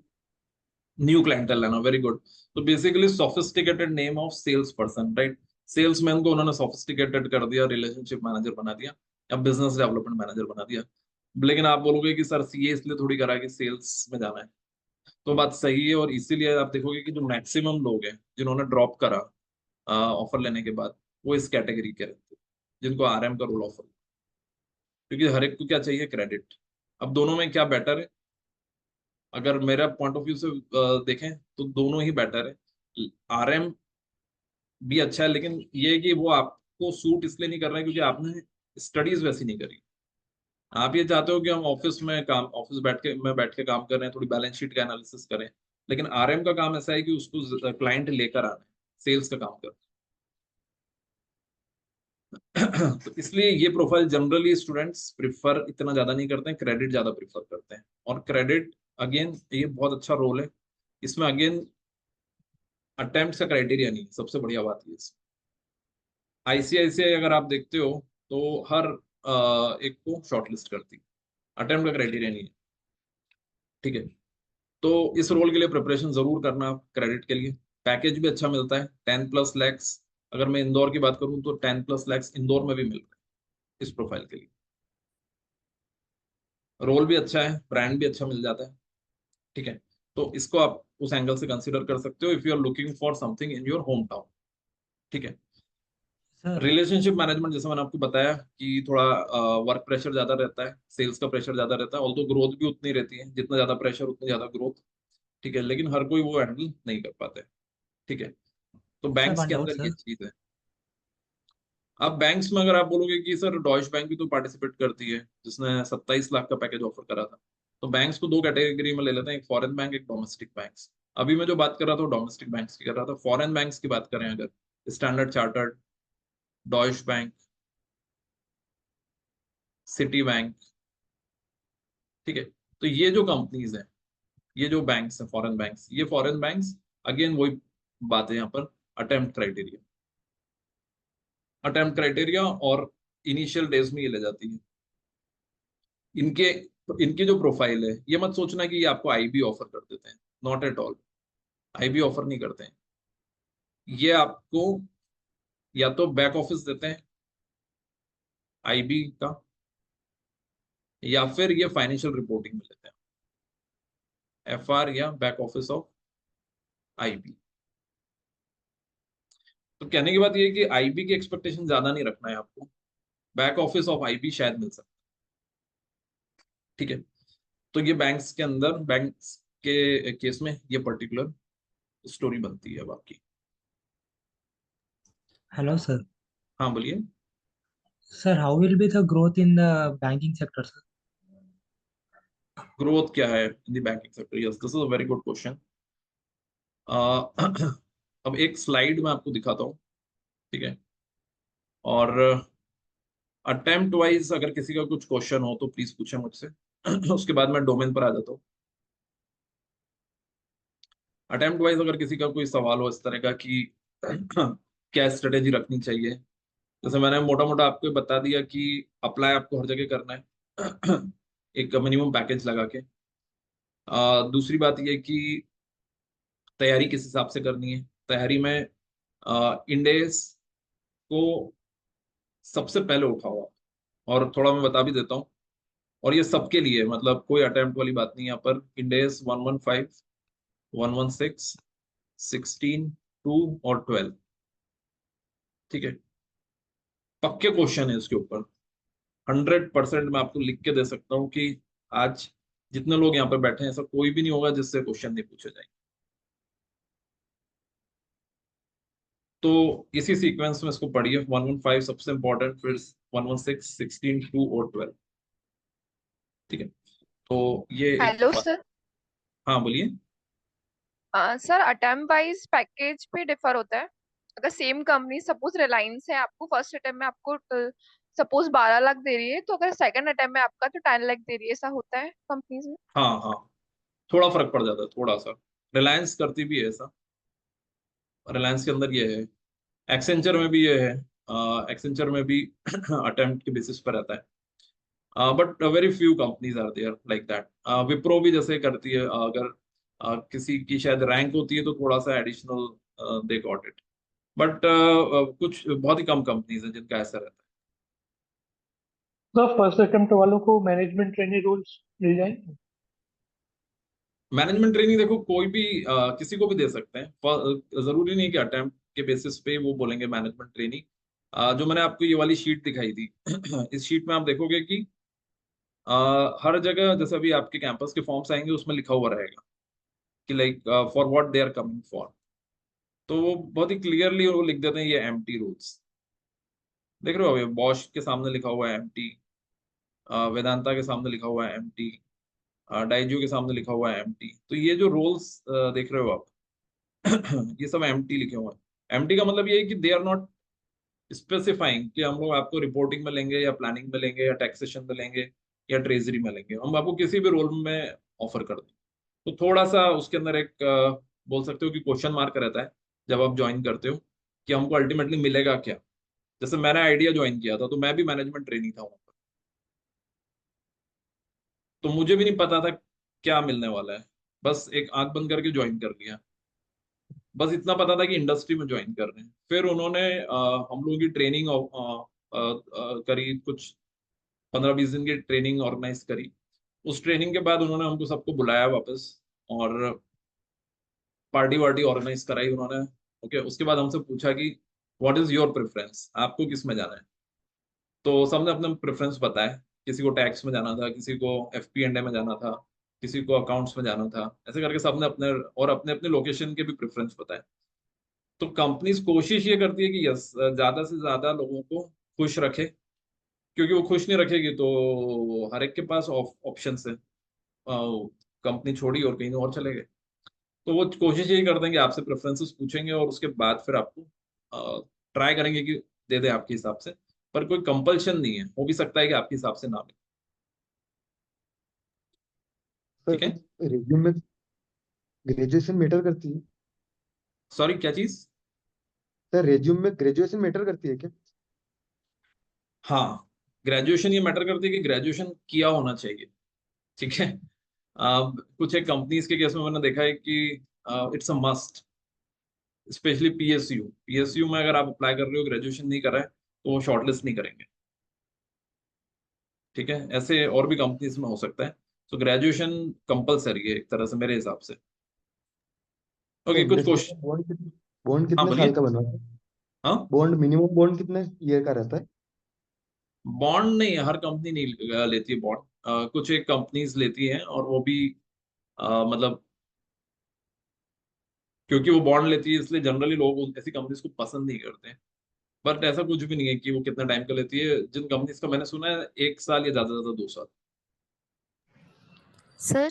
न्यू क्लाइंटल लेना, वेरी गुड। तो basically sophisticated name of sales person, right? Salesman को उन्होंने सोफिस्टिकेटेड कर दिया, रिलेशनशिप मैनेजर बना दिया या बिजनेस डेवलपमेंट मैनेजर बना दिया। लेकिन आप बोलोगे कि सर सीए इसलिए थोड़ी करा कि सेल्स में जाना है। तो बात सही है, और इसीलिए आप देखोगे कि जो मैक्सिमम लोग हैं जिन्होंने ड्रॉप करा ऑफर लेने के बाद, वो इस कैटेगरी के रहते हैं जिनको आरएम का रोल ऑफर। क्योंकि हर एक को क्या चाहिए? क्रेडिट। अब दोनों में क्या बेटर है? अगर मेरा पॉइंट ऑफ व्यू से देखें तो दोनों ही बेटर है। आरएम भी अच्छा है, लेकिन ये है कि वो आपको सूट इसलिए नहीं कर रहे हैं क्योंकि आपने स्टडीज वैसी नहीं करी। आप ये चाहते हो कि हम ऑफिस बैठ के काम कर रहे हैं, थोड़ी बैलेंस शीट का एनालिसिस करें। लेकिन आरएम का काम ऐसा है कि उसको क्लाइंट लेकर आना है, सेल्स का काम कर। तो इसलिए ये प्रोफाइल जनरली स्टूडेंट्स प्रिफर इतना ज्यादा नहीं करते हैं, क्रेडिट ज्यादा प्रिफर करते हैं। और क्रेडिट अगेन ये बहुत अच्छा रोल है। इसमें अगेन अटेम्प्ट का क्राइटेरिया नहीं है, सबसे बढ़िया बात ये। आईसीआईसीआई अगर आप देखते हो तो हर एक को शॉर्टलिस्ट करती है, अटेम्प्ट का क्राइटेरिया नहीं है। ठीक है, तो इस रोल के लिए प्रिपरेशन जरूर करना क्रेडिट के लिए। पैकेज भी अच्छा मिलता है, 10+ lakhs। अगर मैं इंदौर की बात करूं तो 10+ lakhs इंदौर में भी मिल रहा है इस प्रोफाइल के लिए। रोल भी अच्छा है, ब्रांड भी अच्छा मिल जाता है। ठीक है, तो इसको आप उस एंगल से कंसिडर कर सकते हो if you are looking for something in your home town. ठीक है, सर। रिलेशनशिप मैनेजमेंट जैसे मैंने आपको बताया कि थोड़ा वर्क प्रेशर ज्यादा रहता है, सेल्स का प्रेशर ज्यादा रहता है, ऑल्दो ग्रोथ भी उतनी रहती है, जितना ज्यादा प्रेशर उतनी ज्यादा ग्रोथ। ठीक है, लेकिन हर कोई वो हैंडल नहीं कर पाता है। ठीक है, तो सर बैंक्स वन के डाउट अंदर ये सर। चीज है। अब बैंक्स में अगर आप बोलोगे कि सर डॉइश बैंक भी तो पार्टिसिपेट करती है जिसने 27 लाख का पैकेज ऑफर करा था, तो बैंक्स को दो कैटेगरी में ले लेते हैं, एक फॉरेन बैंक, एक डोमेस्टिक बैंक्स। अभी मैं जो बात कर रहा था डोमेस्टिक बैंक्स की कर रहा था। फॉरेन बैंक्स की बात करें अगर, standard chartered, Deutsch bank, city bank. ठीक है, तो ये जो कंपनीज हैं, ये जो बैंक्स हैं फॉरेन बैंक्स, ये फॉरेन बैंक्स अगेन वही बात है यहाँ पर, अटेम्प्ट क्राइटेरिया और इनिशियल डेज में ये ले जाती है। इनके इनकी जो प्रोफाइल है, ये मत सोचना कि ये आपको आईबी ऑफर कर देते हैं, not at all. IB offer नहीं करते हैं। ये आपको या तो बैक ऑफिस देते हैं आईबी का, या फिर ये फाइनेंशियल रिपोर्टिंग में लेते हैं, एफआर या बैक ऑफिस ऑफ आईबी। तो कहने की बात ये है कि आईबी की एक्सपेक्टेशन ज्यादा नहीं रखना है आपको, बैक ऑफिस ऑफ आईबी शायद मिल सकता है। ठीक है, तो ये बैंक्स के अंदर, बैंक्स के केस में ये पर्टिकुलर स्टोरी बनती है अब आपकी। Hello, sir. हाँ बोलिए। Sir, how will be the growth in the banking sector, sir? Growth क्या है in the banking sector? Yes, this is a very good question. अब एक स्लाइड मैं आपको दिखाता हूँ, ठीक है, और अटेम्प्ट वाइज अगर किसी का कुछ क्वेश्चन हो तो प्लीज पूछे मुझसे। उसके बाद मैं डोमेन पर आ जाता हूँ। अटेम्प्ट वाइज अगर किसी का कोई सवाल हो इस तरह का कि क्या स्ट्रेटेजी रखनी चाहिए, जैसे मैंने मोटा मोटा आपको बता दिया कि अप्लाई आपको हर जगह करना है एक मिनिमम पैकेज लगा के। दूसरी बात ये कि तैयारी किस हिसाब से करनी है। तैयारी में इंडेक्स को सबसे पहले उठाओ आप, और थोड़ा मैं बता भी देता हूँ, और ये सबके लिए, मतलब कोई अटेम्प्ट वाली बात नहीं यहाँ पर। इंडेक्स 115, 116, 16, 2 और 12, ठीक है, पक्के क्वेश्चन है इसके ऊपर। 100% मैं आपको लिख के दे सकता हूँ कि आज जितने लोग यहाँ पर बैठे हैं ऐसा कोई भी नहीं होगा जिससे क्वेश्चन नहीं पूछे जाएंगे। तो इसी सीक्वेंस में इसको पढ़िए। 115 सबसे इंपॉर्टेंट, फिर 116, 16, 2 और 12, ठीक है। तो ये एक हेलो सर। हाँ बोलिए। सर अटेम्प्ट वाइज पैकेज पे डिफर होता है। अगर सेम कंपनी सपोज रिलायंस है, आपको फर्स्ट अटेम्प्ट में आपको सपोज 12 लाख दे रही है, तो अगर सेकंड अटेम्प्ट में आपका तो 10 लाख दे रही है, ऐसा होता है कंपनीज में। हाँ हाँ, थोड़ा फर्क पड़ जाता है, थोड़ा सा। रिलायंस करती भी है ऐसा, रिलायंस के अंदर ये है। एक्सेंचर में भी ये है, एक्सेंचर में भी अटेम्प्ट के बेसिस पर रहता है, but very few companies are there like that. Wipro भी जैसे करती है, अगर किसी की शायद रैंक होती है तो थोड़ा सा additional they got it, but कुछ बहुत ही कम कंपनीज हैं जिनका ऐसा रहता है। तो फर्स्ट अटेम्प्ट वालों को मैनेजमेंट ट्रेनिंग रोल्स मिल जाएंगे? मैनेजमेंट ट्रेनिंग देखो कोई भी किसी को भी दे सकते हैं, जरूरी नहीं कि अटेम्प्ट के बेसिस पे वो बोलेंगे मैनेजमेंट ट्रेनिंग। जो मैंने आपको ये वाली शीट दिखाई थी इस शीट में आप देखोगे कि हर जगह जैसे अभी आपके कैंपस के फॉर्म्स आएंगे उसमें लिखा हुआ रहेगा कि like for what they are coming for. तो वो बहुत ही क्लियरली वो लिख देते हैं ये एम्प्टी रूल्स। देख रहे हो, अभी बॉश के सामने लिखा हुआ है एम्प्टी, वेदांता के सामने लिखा हुआ है एम्प्टी, डाइजो के सामने लिखा हुआ है एम्प्टी। तो ये जो रोल्स देख रहे हो आप ये सब एम्प्टी लिखे हुए हैं। एम्प्टी का मतलब ये है कि दे आर नॉट स्पेसिफाइंग कि हम लोग आपको रिपोर्टिंग में लेंगे या प्लानिंग में लेंगे या टैक्सेशन में लेंगे या ट्रेजरी में लेंगे, हम आपको किसी भी रोल में ऑफर कर दें। तो थोड़ा सा उसके अंदर एक बोल सकते हो कि क्वेश्चन मार्क रहता है जब आप ज्वाइन करते हो कि हमको अल्टीमेटली मिलेगा क्या। जैसे मैंने आइडिया ज्वाइन किया था तो मैं भी मैनेजमेंट ट्रेनिंग था वहाँ पर, तो मुझे भी नहीं पता था क्या मिलने वाला है, बस एक आंख बंद करके ज्वाइन कर लिया। बस इतना पता था कि इंडस्ट्री में ज्वाइन कर रहे हैं। फिर उन्होंने हम लोगों की ट्रेनिंग करी, कुछ 15-20 दिन की ट्रेनिंग ऑर्गेनाइज करी। उस ट्रेनिंग के बाद उन्होंने हमको सबको बुलाया वापस, और पार्टी वार्टी ऑर्गेनाइज कराई उन्होंने। ओके, उसके बाद हमसे पूछा कि व्हाट इज योर प्रेफरेंस, आपको किस में जाना है। तो सबने अपना प्रेफरेंस बताया, किसी को टैक्स में जाना था, किसी को FP&A में जाना था, किसी को अकाउंट्स में जाना था, ऐसे करके सबने अपने और अपने अपने लोकेशन के भी प्रेफरेंस बताए। तो कंपनीज कोशिश ये करती है कि यस ज्यादा से ज्यादा लोगों को खुश रखे, क्योंकि वो खुश नहीं रखेगी तो हर एक के पास ऑप्शन है, कंपनी छोड़ी और कहीं और चले गए। तो वो कोशिश यही करते हैं कि आपसे प्रेफरेंसेस पूछेंगे और उसके बाद फिर आपको ट्राई करेंगे कि दे दे आपके हिसाब से, पर कोई कंपल्शन नहीं है, हो भी सकता है कि आपके हिसाब से ना मिले। ठीक है, सर रिज्यूम में ग्रेजुएशन मैटर करती है? सॉरी क्या चीज? सर रिज्यूम में ग्रेजुएशन मैटर करती है क्या? हाँ, ग्रेजुएशन ये मैटर करती है कि ग्रेजुएशन किया होना चाहिए। ठीक है, कुछ एक कंपनीज के केस में मैंने देखा है कि it's a must, specially PSU में अगर आप अप्लाई कर रहे हो, ग्रेजुएशन नहीं कर रहे हैं, तो वो शॉर्टलिस्ट नहीं करेंगे। ठीक है, ऐसे और भी कंपनीज में हो सकता है। तो ग्रेजुएशन कंपलसरी है एक तरह से मेरे हिसाब से। ओके, कुछ क्वेश्चन। बॉन्ड हाँ कितने साल बोलिए। का बनवाते हैं? हाँ, बॉन्ड मिनिमम बॉन्ड कितने ईयर का रहता है? बॉन्ड नहीं, हर कंपनी नहीं लेती है बॉन्ड। कुछ एक कंपनीज लेती हैं, और वो भी मतलब क्योंकि वो बॉन्ड लेती है इसलिए जनरली लोग ऐसी कंपनीज को पसंद नहीं करते हैं। बट ऐसा कुछ भी नहीं है कि वो कितना टाइम का लेती है। जिन कंपनीज का मैंने सुना है 1 साल या ज्यादा से ज्यादा 2 साल। Sir,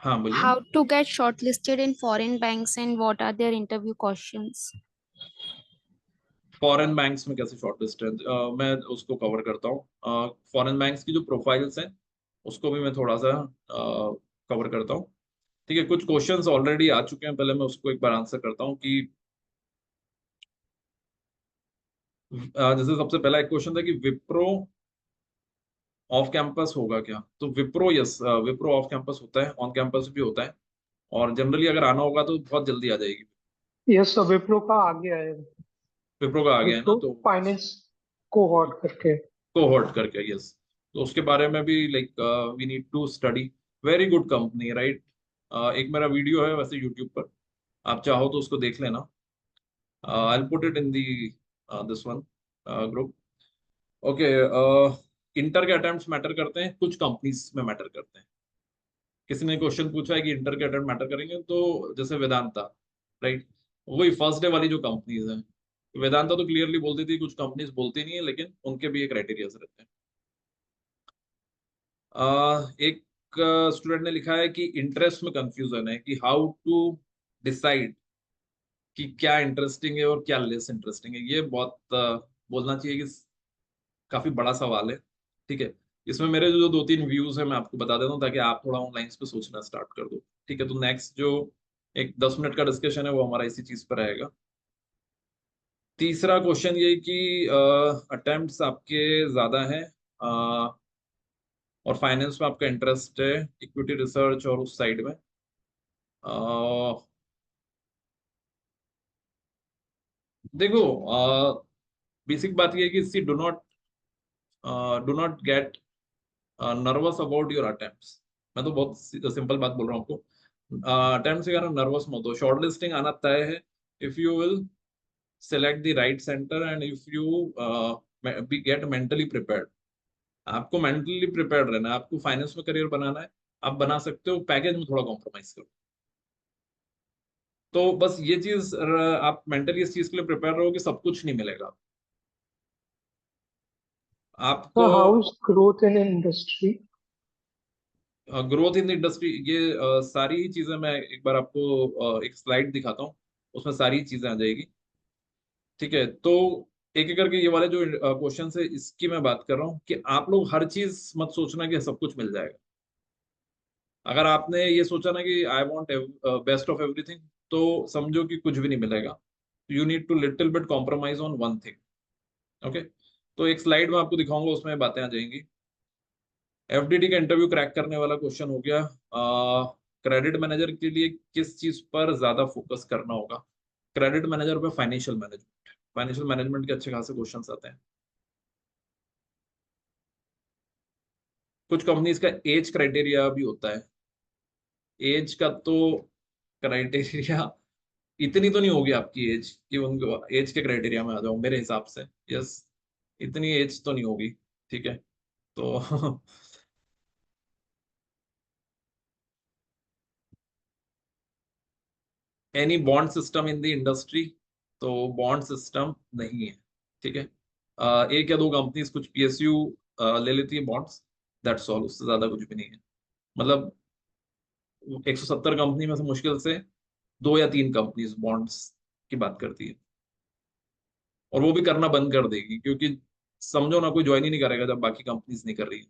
हाँ बोलिए। how to get shortlisted in foreign banks and what are their interview questions? Foreign banks में कैसे शॉर्टलिस्ट है, मैं उसको कवर करता हूँ। फॉरेन बैंक्स की जो प्रोफाइल्स हैं उसको भी मैं थोड़ा सा कवर करता हूँ। ठीक है, कुछ क्वेश्चंस ऑलरेडी आ चुके हैं, पहले मैं उसको एक बार आंसर करता हूँ कि जैसे सबसे पहला एक क्वेश्चन था कि विप्रो ऑफ कैंपस होगा क्या। तो Wipro, yes, Wipro off campus होता है, ऑन कैंपस भी होता है, और जनरली अगर आना होगा तो बहुत जल्दी आ जाएगी। यस, विप्रो का आ गया है। विप्रो का आ गया है ना, विप्रो तो फाइनेंस कोहॉर्ट करके। कोहॉर्ट करके, यस। तो उसके बारे में भी like we need to study. Very good company, right. एक मेरा वीडियो है वैसे यूट्यूब पर, आप चाहो तो उसको देख लेना। I put it in the this one group. Okay, inter के अटेम्प्ट्स मैटर करते हैं, कुछ कंपनीज में मैटर करते हैं। किसी ने क्वेश्चन पूछा है कि इंटर के अटेम्प्ट मैटर करेंगे, तो जैसे वेदांता, राइट, वही फर्स्ट डे वाली जो कंपनीज हैं। वेदांता तो क्लियरली बोलती थी, कुछ कंपनीज बोलती नहीं है, लेकिन उनके भी एक क्राइटेरिया रहते हैं। एक स्टूडेंट ने लिखा है कि इंटरेस्ट में कंफ्यूजन है कि हाउ टू डिसाइड कि क्या इंटरेस्टिंग है और क्या लेस इंटरेस्टिंग है। ये बहुत बोलना चाहिए कि काफी बड़ा सवाल है। ठीक है, इसमें मेरे जो 2-3 व्यूज है मैं आपको बता देता हूँ, ताकि आप थोड़ा ऑनलाइन पे सोचना स्टार्ट कर दो। ठीक है, तो नेक्स्ट जो एक 10 मिनट का डिस्कशन है वो हमारा इसी चीज पर रहेगा। तीसरा क्वेश्चन ये कि अटेम्प्ट्स आपके ज्यादा हैं, और फाइनेंस में आपका इंटरेस्ट है, इक्विटी रिसर्च और उस साइड में। देखो, बेसिक बात ये है कि see do not get nervous about your attempts. मैं तो बहुत सिंपल बात बोल रहा हूँ आपको। अटेम्प्ट के कारण नर्वस मत हो, शॉर्ट लिस्टिंग आना तय है if you will select the right centre and if you be get mentally prepared. आपको मेंटली प्रिपेयर्ड रहना है, आपको फाइनेंस में करियर बनाना है, आप बना सकते हो, पैकेज में थोड़ा कॉम्प्रोमाइज करो। तो बस ये चीज आप मेंटली इस चीज के लिए प्रिपेयर रहो कि सब कुछ नहीं मिलेगा आपको। So how is growth in industry? Growth in the industry, ये सारी ही चीजें मैं एक बार आपको एक स्लाइड दिखाता हूँ, उसमें सारी चीजें आ जाएगी। ठीक है, तो एक एक करके ये वाले जो क्वेश्चन है इसकी मैं बात कर रहा हूँ कि आप लोग हर चीज मत सोचना कि सब कुछ मिल जाएगा। अगर आपने ये सोचा ना कि I want best of everything, तो समझो कि कुछ भी नहीं मिलेगा। You need to little bit compromise on one thing. Okay, तो एक स्लाइड में आपको दिखाऊंगा, उसमें बातें आ जाएंगी। एफडीडी का इंटरव्यू क्रैक करने वाला क्वेश्चन हो गया। क्रेडिट मैनेजर के लिए किस चीज पर ज्यादा फोकस करना होगा। क्रेडिट मैनेजर पे फाइनेंशियल मैनेजमेंट के अच्छे खासे क्वेश्चंस आते हैं। कुछ कंपनीज का एज क्राइटेरिया भी होता है। एज का तो क्राइटेरिया इतनी तो नहीं होगी आपकी एज कि उनको एज के क्राइटेरिया में आ जाओ, मेरे हिसाब से। यस, इतनी एज तो नहीं होगी। ठीक है, तो any bond system in the industry, तो बॉन्ड सिस्टम नहीं है। ठीक है, एक या दो कंपनीज कुछ पीएसयू ले लेती है बॉन्ड्स, दैट्स ऑल, उससे ज्यादा कुछ भी नहीं है। मतलब 170 कंपनी में से मुश्किल से 2 या 3 कंपनीज बॉन्ड्स की बात करती है, और वो भी करना बंद कर देगी, क्योंकि समझो ना, कोई ज्वाइन ही नहीं करेगा जब बाकी कंपनीज नहीं कर रही है।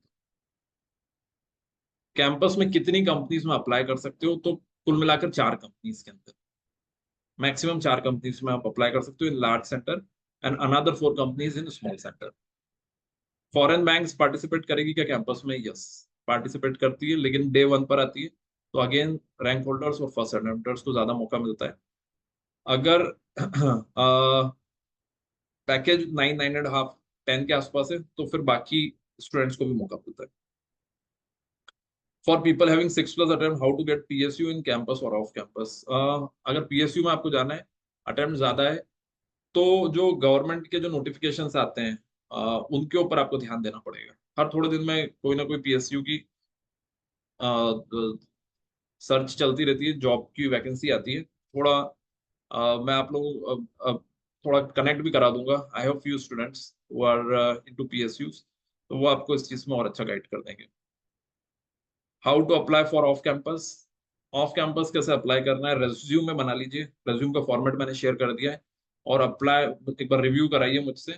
कैंपस में कितनी कंपनीज में अप्लाई कर सकते हो, तो कुल मिलाकर 4 कंपनीज के अंदर, मैक्सिमम 4 कंपनीज में आप अप्लाई कर सकते हो in large centre and another 4 companies in small centre. Foreign banks participate करेगी क्या कैंपस में? यस, पार्टिसिपेट करती है, लेकिन डे 1 पर आती है, तो अगेन रैंक होल्डर्स और फर्स्ट अटेम्प्टर्स को ज्यादा मौका मिलता है। अगर पैकेज 9.5 10 के आसपास है तो फिर बाकी स्टूडेंट्स को भी मौका मिलता है। For people having 6+ attempt, how to get PSU in campus और ऑफ कैंपस। अगर पीएसयू में आपको जाना है, अटेम्प्ट ज्यादा है, तो जो गवर्नमेंट के जो नोटिफिकेशंस आते हैं उनके ऊपर आपको ध्यान देना पड़ेगा। हर थोड़े दिन में कोई ना कोई पीएसयू की सर्च चलती रहती है, जॉब की वैकेंसी आती है। थोड़ा मैं आप लोगों थोड़ा कनेक्ट भी करा दूंगा। I have few students who are into PSUs, तो वो आपको इस चीज में और अच्छा गाइड कर देंगे। How to apply for off campus. Off campus कैसे अप्लाई करना है, रेज्यूम में बना लीजिए। रेज्यूम का फॉर्मेट मैंने शेयर कर दिया है, और अप्लाई एक बार रिव्यू कराइए मुझसे।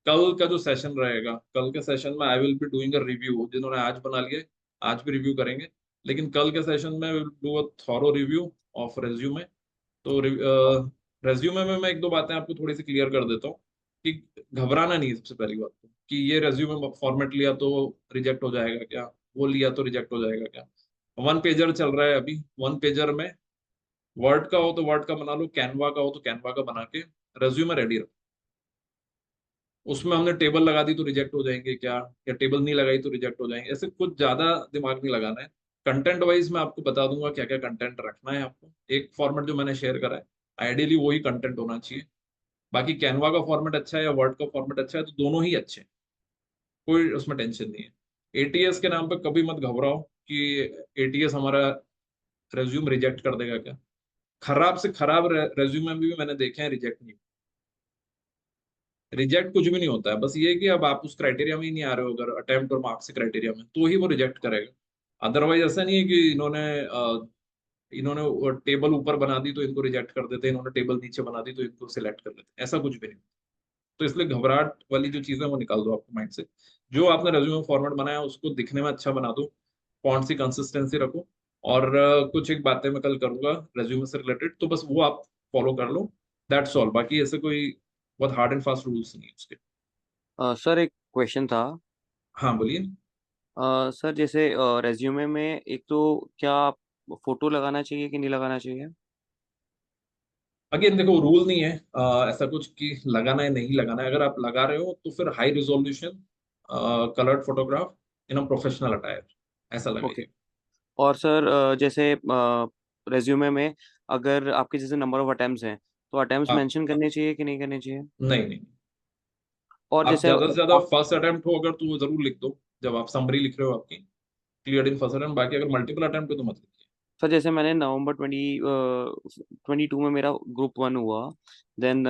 कल का जो सेशन रहेगा, कल के सेशन में I will be doing a review. जिन्होंने आज बना लिए आज भी रिव्यू करेंगे, लेकिन कल के सेशन में will do a thorough review of resume. तो रेज्यूमे में मैं एक दो बातें आपको थोड़ी सी क्लियर कर देता हूँ कि घबराना नहीं है। सबसे पहली बात तो कि ये रेज्यूमे फॉर्मेट लिया तो रिजेक्ट हो जाएगा क्या, वो लिया तो रिजेक्ट हो जाएगा क्या। 1 पेजर चल रहा है अभी। 1 पेजर में वर्ड का हो तो वर्ड का बना लो, कैनवा का हो तो कैनवा का बना के रेज्यूमे रेडी रखो। उसमें हमने टेबल लगा दी तो रिजेक्ट हो जाएंगे क्या, या टेबल नहीं लगाई तो रिजेक्ट हो जाएंगे, ऐसे कुछ ज्यादा दिमाग नहीं लगाना है। कंटेंट वाइज मैं आपको बता दूंगा क्या क्या कंटेंट रखना है आपको। एक फॉर्मेट जो मैंने शेयर करा है, आइडियली वही कंटेंट होना चाहिए। बाकी कैनवा का फॉर्मेट अच्छा है या वर्ड का फॉर्मेट अच्छा है, तो दोनों ही अच्छे हैं, कोई उसमें टेंशन नहीं है। एटीएस के नाम पे कभी मत घबराओ कि एटीएस हमारा रेज्यूम रिजेक्ट कर देगा क्या। खराब से खराब रेज्यूमे भी मैंने देखे हैं रिजेक्ट नहीं। रिजेक्ट कुछ भी नहीं होता है, बस ये है कि अब आप उस क्राइटेरिया में ही नहीं आ रहे हो। अगर अटेम्प्ट और मार्क्स के क्राइटेरिया में, तो ही वो रिजेक्ट करेगा। अदरवाइज ऐसा नहीं है कि इन्होंने टेबल ऊपर बना दी तो इनको रिजेक्ट कर देते, इन्होंने टेबल नीचे बना दी तो इनको सिलेक्ट कर लेते, ऐसा कुछ भी नहीं। तो इसलिए घबराहट वाली जो चीज़ है वो निकाल दो आपको माइंड से। जो आपने रेज्यूमे फॉर्मेट बनाया उसको दिखने में अच्छा बना दो, फॉन्ट सी कंसिस्टेंसी रखो, और कुछ एक बातें मैं कल करूंगा रेज्यूमे से रिलेटेड, तो बस वो आप फॉलो कर लो। That's all. बाकी ऐसे कोई बहुत हार्ड एंड फास्ट रूल्स नहीं है उसके। सर एक क्वेश्चन था। हाँ बोलिए। सर जैसे रेज्यूमे में एक तो क्या फोटो लगाना चाहिए कि नहीं लगाना चाहिए? अगेन देखो, रूल नहीं है ऐसा कुछ कि लगाना है नहीं लगाना है। अगर आप लगा रहे हो तो फिर high resolution coloured photograph in a professional attire ऐसा ओके। लगाइए। और सर जैसे रेज्यूमे में अगर आपके जैसे नंबर ऑफ अटेम्प्ट्स हैं तो अटेम्प्ट्स हाँ, मेंशन करने चाहिए कि नहीं करने चाहिए? नहीं नहीं, और आप जैसे ज्यादा से ज्यादा फर्स्ट अटेम्प्ट हो अगर, तो वो जरूर लिख दो जब आप समरी लिख रहे हो आपकी, क्लियर इन फर्स्ट अटेम्प्ट। बाकी अगर मल्टीपल अटेम्प्ट है तो मत लिखिए। सर जैसे मैंने नवंबर 22 में मेरा ग्रुप 1 हुआ, देन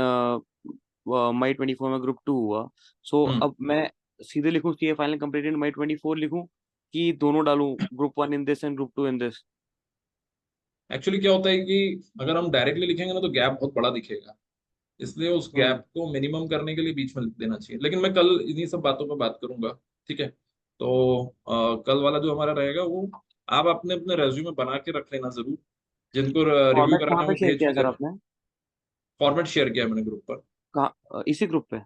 मई 24 में ग्रुप 2 हुआ। सो हम्म अब मैं सीधे लिखूं कि ये फाइनल कंप्लीटेड मई 24 लिखूं, कि दोनों डालूं, group 1 in this and group 2 in this? Actually क्या होता है कि अगर हम डायरेक्टली लिखेंगे ना तो गैप बहुत बड़ा दिखेगा, इसलिए उस हम्म। गैप को मिनिमम करने के लिए बीच में लिख देना चाहिए। लेकिन मैं कल इन्हीं सब बातों पर बात करूंगा, ठीक है। तो कल वाला जो हमारा रहेगा वो आप अपने अपने रेज्यूमे बना के रख लेना जरूर। जिनको रिव्यू फॉर्मेट कराना कहाँ है पे वो शेयर भेज किया भी है सर देना। आपने? फॉर्मेट शेयर किया है मैंने ग्रुप पर। कहाँ, इसी ग्रुप पे?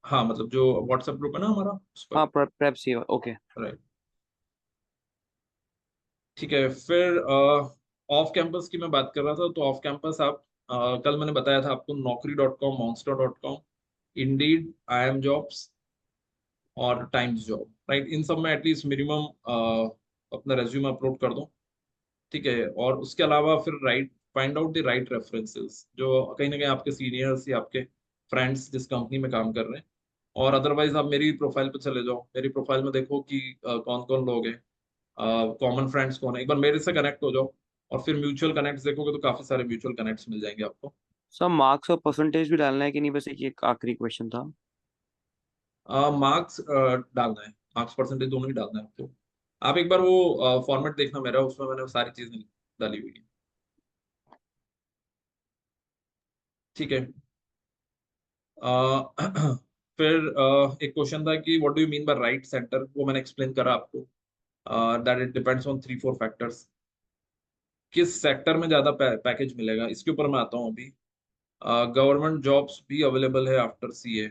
हाँ मतलब जो व्हाट्सएप ग्रुप है ना हमारा, उस पर। हाँ, प्रेप सी, ओके। राइट, ठीक है। फिर ऑफ कैंपस की मैं बात कर रहा था, तो ऑफ कैंपस आप कल मैंने बताया था आपको naukri.com, monster.com, Indeed, I am jobs और टाइम्स जॉब, राइट। इन सब में एटलीस्ट मिनिमम अपना रेज्यूमे अपलोड कर दो, ठीक है। और उसके अलावा फिर right, find out the right references, जो कहीं ना कहीं आपके सीनियर्स या आपके फ्रेंड्स जिस कंपनी में काम कर रहे हैं। और अदरवाइज आप मेरी प्रोफाइल पे चले जाओ, मेरी प्रोफाइल में देखो कि कौन कौन लोग हैं, कॉमन फ्रेंड्स कौन है, एक बार मेरे से कनेक्ट हो जाओ। और फिर म्यूचुअल कनेक्ट्स देखोगे तो काफी सारे म्यूचुअल कनेक्ट्स मिल जाएंगे आपको। सर मार्क्स और परसेंटेज भी डालना है कि नहीं, बस एक आखिरी क्वेश्चन था। मार्क्स डालना है, मार्क्स परसेंटेज दोनों ही डालना है आपको। आप एक बार वो फॉर्मेट देखना मेरा, उसमें मैंने सारी चीजें डाली हुई है, ठीक है। फिर एक क्वेश्चन था कि what do you mean by right centre, वो मैंने एक्सप्लेन करा आपको, that it depends on 3-4 factors. किस सेक्टर में ज्यादा पैकेज मिलेगा इसके ऊपर मैं आता हूँ अभी। गवर्नमेंट जॉब्स भी अवेलेबल है आफ्टर सीए।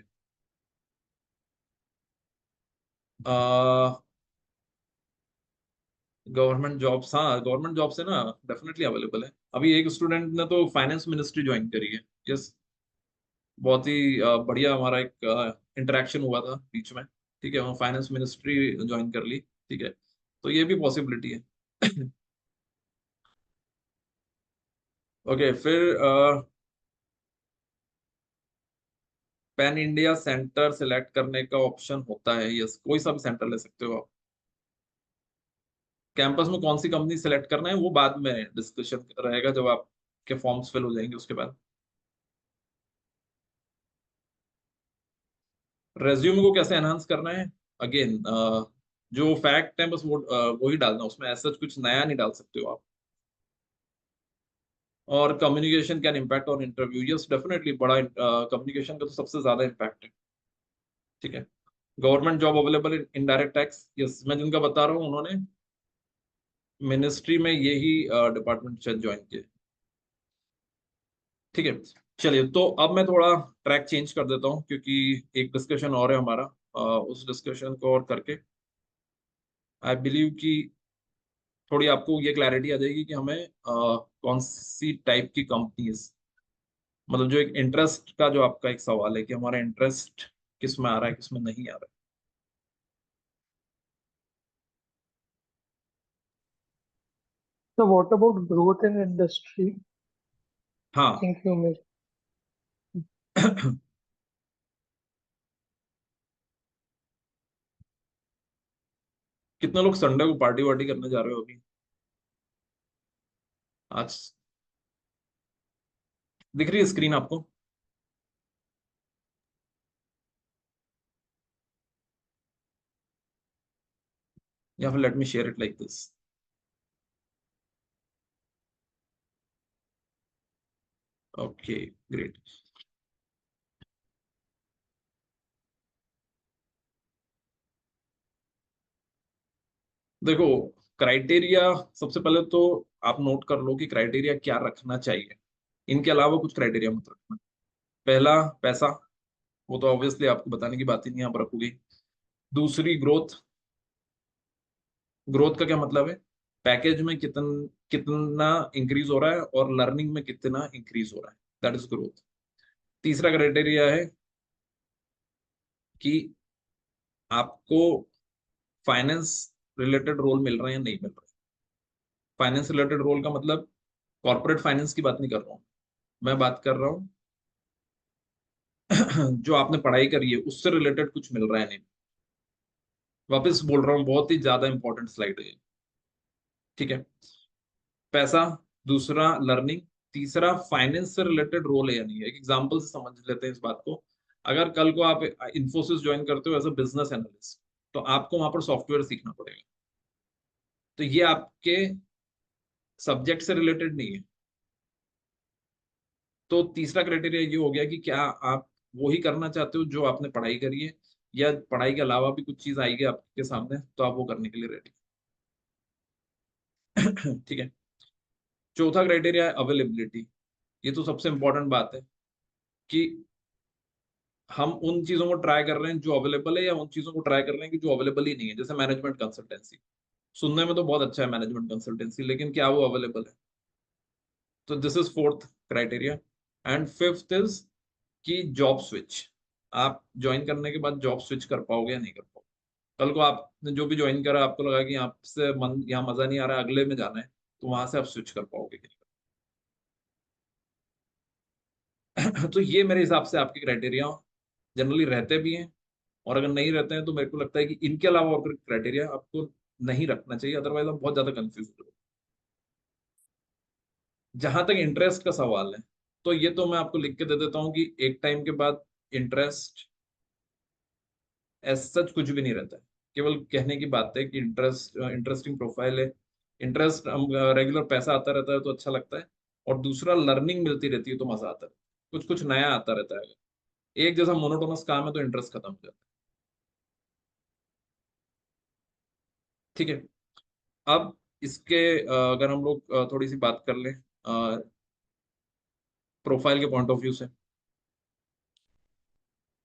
गवर्नमेंट जॉब्स, हाँ गवर्नमेंट जॉब से ना डेफिनेटली अवेलेबल है। अभी एक स्टूडेंट ने तो फाइनेंस मिनिस्ट्री ज्वाइन करी है। यस, बहुत ही बढ़िया हमारा एक इंटरेक्शन हुआ था बीच में। ठीक है, वो फाइनेंस मिनिस्ट्री ज्वाइन कर ली। ठीक है, तो ये भी पॉसिबिलिटी है। ओके, फिर पैन इंडिया सेंटर सिलेक्ट करने का ऑप्शन होता है। यस, कोई सा भी सेंटर ले सकते हो आप। कैंपस में कौन सी कंपनी सिलेक्ट करना है वो बाद में डिस्कशन रहेगा, जब आपके फॉर्म्स फिल हो जाएंगे उसके बाद। रेज्यूमे को कैसे एनहांस करना है? अगेन, जो फैक्ट है बस वो ही डालना, उसमें ऐसा कुछ नया नहीं डाल सकते हो आप। और communication can impact on interview. Yes definitely, बड़ा कम्युनिकेशन का तो सबसे ज्यादा इम्पैक्ट है। ठीक है, government job available in indirect tax. Yes, मैं जिनका बता रहा हूँ उन्होंने मिनिस्ट्री में यही डिपार्टमेंट शायद ज्वाइन किए। ठीक है, चलिए तो अब मैं थोड़ा ट्रैक चेंज कर देता हूँ, क्योंकि एक डिस्कशन और है हमारा। उस डिस्कशन को और करके आई बिलीव कि थोड़ी आपको ये क्लैरिटी आ जाएगी कि हमें कौन सी टाइप की कंपनीज, मतलब जो एक इंटरेस्ट का जो आपका एक सवाल है कि हमारा इंटरेस्ट किस में आ रहा है किस में नहीं आ रहा So what about growth in industry? है। हाँ। Think you may. कितने लोग संडे को पार्टी वार्टी करने जा रहे हो अभी? आज दिख रही है स्क्रीन आपको? या फिर let me share it like this. Okay, great. देखो, क्राइटेरिया सबसे पहले तो आप नोट कर लो कि क्राइटेरिया क्या रखना चाहिए। इनके अलावा कुछ क्राइटेरिया मत रखना। पहला, पैसा, वो तो ऑब्वियसली आपको बताने की बात ही नहीं, आप रखोगे। दूसरी, ग्रोथ। ग्रोथ का क्या मतलब है? पैकेज में कितना इंक्रीज हो रहा है और लर्निंग में कितना इंक्रीज हो रहा है, दैट इज ग्रोथ। तीसरा क्राइटेरिया है कि आपको फाइनेंस रिलेटेड रोल मिल रहे हैं या नहीं मिल रहे। फाइनेंस रिलेटेड रोल का मतलब कॉर्पोरेट फाइनेंस की बात नहीं कर रहा हूँ, मैं बात कर रहा हूँ जो आपने पढ़ाई करी है उससे रिलेटेड कुछ मिल रहा है नहीं। वापस बोल रहा हूँ, बहुत ही ज्यादा इंपॉर्टेंट स्लाइड है ये। ठीक है, पैसा, दूसरा लर्निंग, तीसरा फाइनेंस से रिलेटेड रोल है या नहीं है। एक एग्जांपल से समझ लेते हैं इस बात को। अगर कल को आप इन्फोसिस ज्वाइन करते हो एज अ बिजनेस एनालिस्ट, तो आपको वहां पर सॉफ्टवेयर सीखना पड़ेगा। तो ये आपके सब्जेक्ट से रिलेटेड नहीं है। तो तीसरा क्राइटेरिया ये हो गया कि क्या आप वो ही करना चाहते हो जो आपने पढ़ाई करी है, या पढ़ाई के अलावा भी कुछ चीज आएगी आपके सामने तो आप वो करने के लिए रेडी। ठीक है, चौथा क्राइटेरिया है अवेलेबिलिटी। ये तो सबसे इंपॉर्टेंट बात है कि हम उन चीजों को ट्राई कर रहे हैं जो अवेलेबल है, या उन चीजों को ट्राई कर रहे हैं कि जो अवेलेबल ही नहीं है। जैसे मैनेजमेंट कंसल्टेंसी, सुनने में तो बहुत अच्छा है मैनेजमेंट कंसल्टेंसी, लेकिन क्या वो अवेलेबल है? तो this is fourth criteria. And fifth is कि जॉब स्विच, आप ज्वाइन करने के बाद जॉब स्विच कर पाओगे या नहीं कर पाओगे। कल को आपने जो भी ज्वाइन करा, आपको लगा कि आपसे मन यहाँ मजा नहीं आ रहा है, अगले में जाना है, तो वहां से आप स्विच कर पाओगे कि नहीं। तो ये मेरे हिसाब से आपके क्राइटेरिया जनरली रहते भी हैं, और अगर नहीं रहते हैं तो मेरे को लगता है कि इनके अलावा और क्राइटेरिया आपको नहीं रखना चाहिए, अदरवाइज आप बहुत ज्यादा कंफ्यूज हो जाओगे। जहां तक इंटरेस्ट का सवाल है, तो ये तो मैं आपको लिख के दे देता हूँ कि एक टाइम के बाद इंटरेस्ट एज सच कुछ भी नहीं रहता है। केवल कहने की बात है कि इंटरेस्ट इंटरेस्टिंग प्रोफाइल है। इंटरेस्ट, रेगुलर पैसा आता रहता है तो अच्छा लगता है, और दूसरा लर्निंग मिलती रहती है तो मजा आता है, कुछ कुछ नया आता रहता है। अगर एक जैसा मोनोटोनस काम है तो इंटरेस्ट खत्म हो जाता है। ठीक है, अब इसके अगर हम लोग थोड़ी सी बात कर लें प्रोफाइल के पॉइंट ऑफ व्यू से।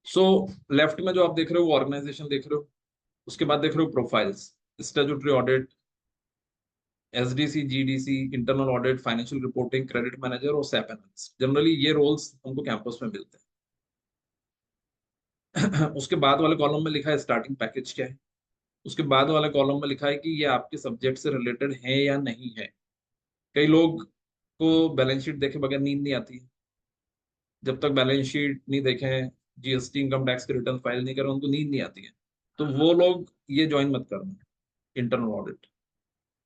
सो लेफ्ट में जो आप देख रहे हो वो ऑर्गेनाइजेशन देख रहे हो, उसके बाद देख रहे हो profiles, statutory audit, SDC, GDC, internal audit, financial reporting, credit manager और सैप एनालिस्ट। जनरली ये रोल्स हमको कैंपस में मिलते हैं। उसके बाद वाले कॉलम में लिखा है स्टार्टिंग पैकेज क्या है। उसके बाद वाले कॉलम में लिखा है कि ये आपके सब्जेक्ट से रिलेटेड है या नहीं है। कई लोग को बैलेंस शीट देखे बगैर नींद नहीं आती है। जब तक बैलेंस शीट नहीं देखें, जीएसटी इनकम टैक्स के रिटर्न फाइल नहीं करें, उनको नींद नहीं आती है। तो वो लोग ये ज्वाइन मत करना इंटरनल ऑडिट,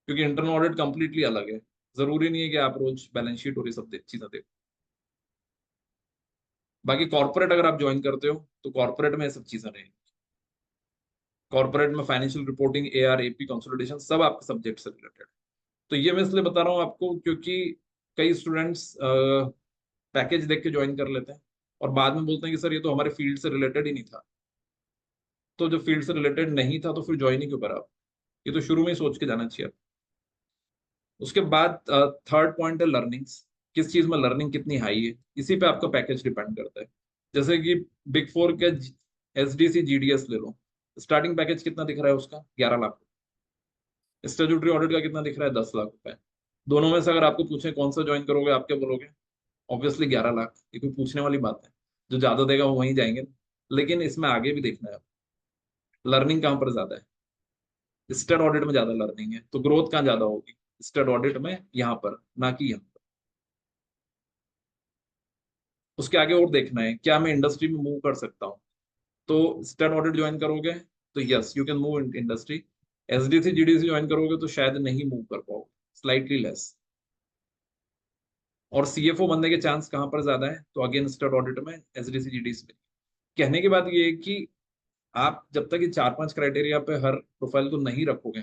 क्योंकि इंटरनल ऑडिट कंप्लीटली अलग है। जरूरी नहीं है कि आप रोज बैलेंस शीट और ये सब चीजें देखो। बाकी कॉर्पोरेट अगर आप ज्वाइन करते हो तो कॉर्पोरेट में ये सब चीजें रहेंगी। कॉर्पोरेट में financial reporting, AR, AP, consolidation सब आपके सब्जेक्ट से रिलेटेड। तो ये मैं इसलिए बता रहा हूँ आपको क्योंकि कई स्टूडेंट्स पैकेज देख के ज्वाइन कर लेते हैं और बाद में बोलते हैं कि सर ये तो हमारे फील्ड से रिलेटेड ही नहीं था। तो जो फील्ड से रिलेटेड नहीं था तो फिर ज्वाइन ही क्यों करा आप? ये तो शुरू में ही सोच के जाना चाहिए। उसके बाद थर्ड पॉइंट है लर्निंग्स। किस चीज में लर्निंग कितनी हाई है, इसी पे आपका पैकेज डिपेंड करता है। जैसे कि बिग फोर के एसडीसी, जीडीएस ले लो, स्टार्टिंग पैकेज कितना दिख रहा है उसका? 11 लाख। स्टैट्यूटरी ऑडिट का कितना दिख रहा है? 10 लाख रुपए। दोनों में से अगर आपको पूछे कौन सा ज्वाइन करोगे, आप क्या बोलोगे? ऑब्वियसली 11 लाख। ये कोई पूछने वाली बात है। जो ज्यादा देगा वो वहीं जाएंगे। लेकिन इसमें आगे भी देखना है, लर्निंग कहाँ पर ज्यादा है। स्टेट ऑडिट में ज्यादा लर्निंग है, तो ग्रोथ कहाँ ज्यादा होगी? स्टेट ऑडिट में, यहाँ पर ना कि यहाँ पर। उसके आगे और देखना है क्या मैं इंडस्ट्री में मूव कर सकता हूँ। तो स्टेट ऑडिट ज्वाइन करोगे तो yes you can move in industry. SDC, GDC join करोगे तो शायद नहीं मूव कर पाओगे, स्लाइटली लेस। और सीएफओ बनने के चांस कहाँ पर ज्यादा है? तो अगेन स्टेट ऑडिट में, एसडीसी, जीडीसी में। कहने की बात ये है कि आप जब तक ये 4-5 क्राइटेरिया पे हर प्रोफाइल को नहीं रखोगे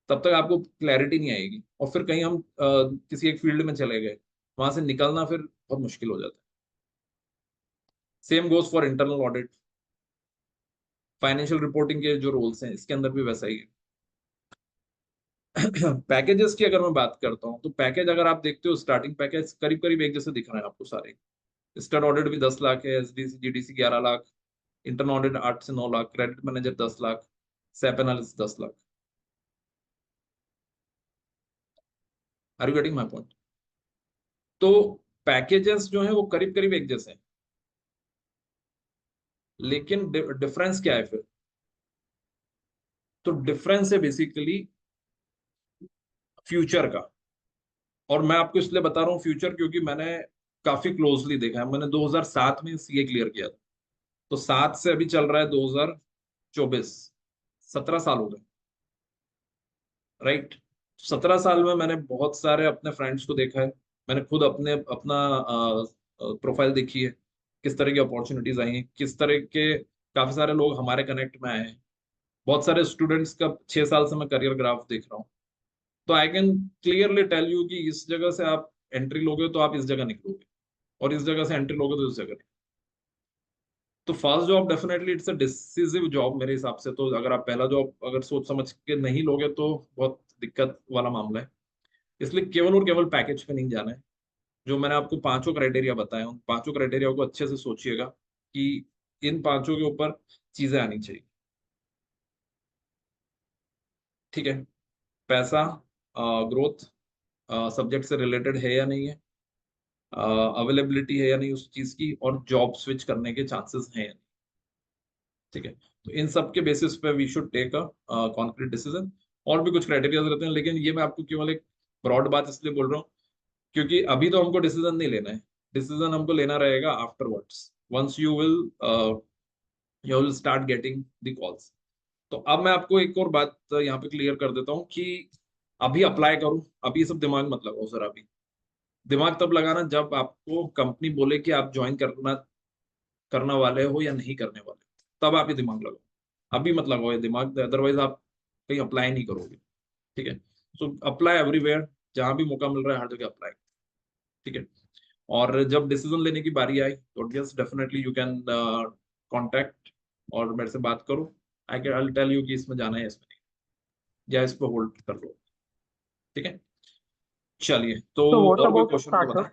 तब तक आपको क्लैरिटी नहीं आएगी। और फिर कहीं हम किसी एक फील्ड में चले गए, वहां से निकलना फिर बहुत मुश्किल हो जाता है। Same goes for internal audit. Financial reporting के जो रोल्स हैं इसके अंदर भी वैसा ही है। पैकेजेस की अगर मैं बात करता हूँ तो पैकेज अगर आप देखते हो, स्टार्टिंग पैकेज करीब करीब एक जैसे दिख रहे हैं आपको सारे। स्टेट ऑडिट भी 10 लाख है, SDC, GDC 11 lakh, internal audit 8 से 9 lakh, credit manager 10 lakh, SAP analyst 10 lakh. Are you getting my point? तो पैकेजेस जो है वो करीब करीब एक जैसे हैं, लेकिन डिफरेंस क्या है फिर? तो डिफरेंस है बेसिकली फ्यूचर का। और मैं आपको इसलिए बता रहा हूँ फ्यूचर क्योंकि मैंने काफी क्लोजली देखा है। मैंने 2007 में सीए क्लियर किया था, तो 7 से अभी चल रहा है 2024, 17 साल हो गए, राइट। 17 साल में मैंने बहुत सारे अपने फ्रेंड्स को देखा है। मैंने खुद अपना प्रोफाइल देखी है, किस तरह की अपॉर्चुनिटीज आई हैं, किस तरह के काफी सारे लोग हमारे कनेक्ट में आए हैं। बहुत सारे स्टूडेंट्स का 6 साल से मैं करियर ग्राफ देख रहा हूँ। तो I can clearly tell you कि इस जगह से आप एंट्री लोगे तो आप इस जगह निकलोगे, और इस जगह से एंट्री लोगे तो इस जगह निकलोगे। तो first job definitely it's a decisive job मेरे हिसाब से। तो अगर आप पहला जॉब अगर सोच समझ के नहीं लोगे तो बहुत दिक्कत वाला मामला है। इसलिए केवल और केवल पैकेज पे नहीं जाना है। जो मैंने आपको 5 क्राइटेरिया बताए, उन 5 क्राइटेरिया को अच्छे से सोचिएगा कि इन 5 के ऊपर चीजें आनी चाहिए। ठीक है, पैसा, ग्रोथ, सब्जेक्ट से रिलेटेड है या नहीं है, अवेलेबिलिटी है या नहीं उस चीज की, और जॉब स्विच करने के चांसेस हैं या नहीं। ठीक है, तो इन सब के बेसिस पे we should take a concrete decision. और भी कुछ क्राइटेरिया रहते हैं, लेकिन ये मैं आपको केवल एक ब्रॉड बात इसलिए बोल रहा हूँ क्योंकि अभी तो हमको डिसीजन नहीं लेना है। डिसीजन हमको लेना रहेगा afterwards, once you will start getting the calls. तो अब मैं आपको एक और बात यहाँ पे क्लियर कर देता हूँ कि अभी अप्लाई करूँ, अभी सब दिमाग मत लगाओ सर। अभी दिमाग तब लगाना जब आपको कंपनी बोले कि आप ज्वाइन करना करना वाले हो या नहीं करने वाले, तब आप ये दिमाग लगाओ। अभी मत लगाओ ये दिमाग, अदरवाइज आप कहीं अप्लाई नहीं करोगे। ठीक है, सो अप्लाई एवरीवेयर, जहां भी मौका मिल रहा है हर जगह अप्लाई। ठीक है, और जब डिसीजन लेने की बारी आई तो yes definitely you can contact और मेरे से बात करो। आई विल टेल यू कि इसमें जाना है, इसमें नहीं, या इस पे होल्ड कर लो। ठीक है, चलिए। तो So what और कोई about क्वेश्चन तो बताएं।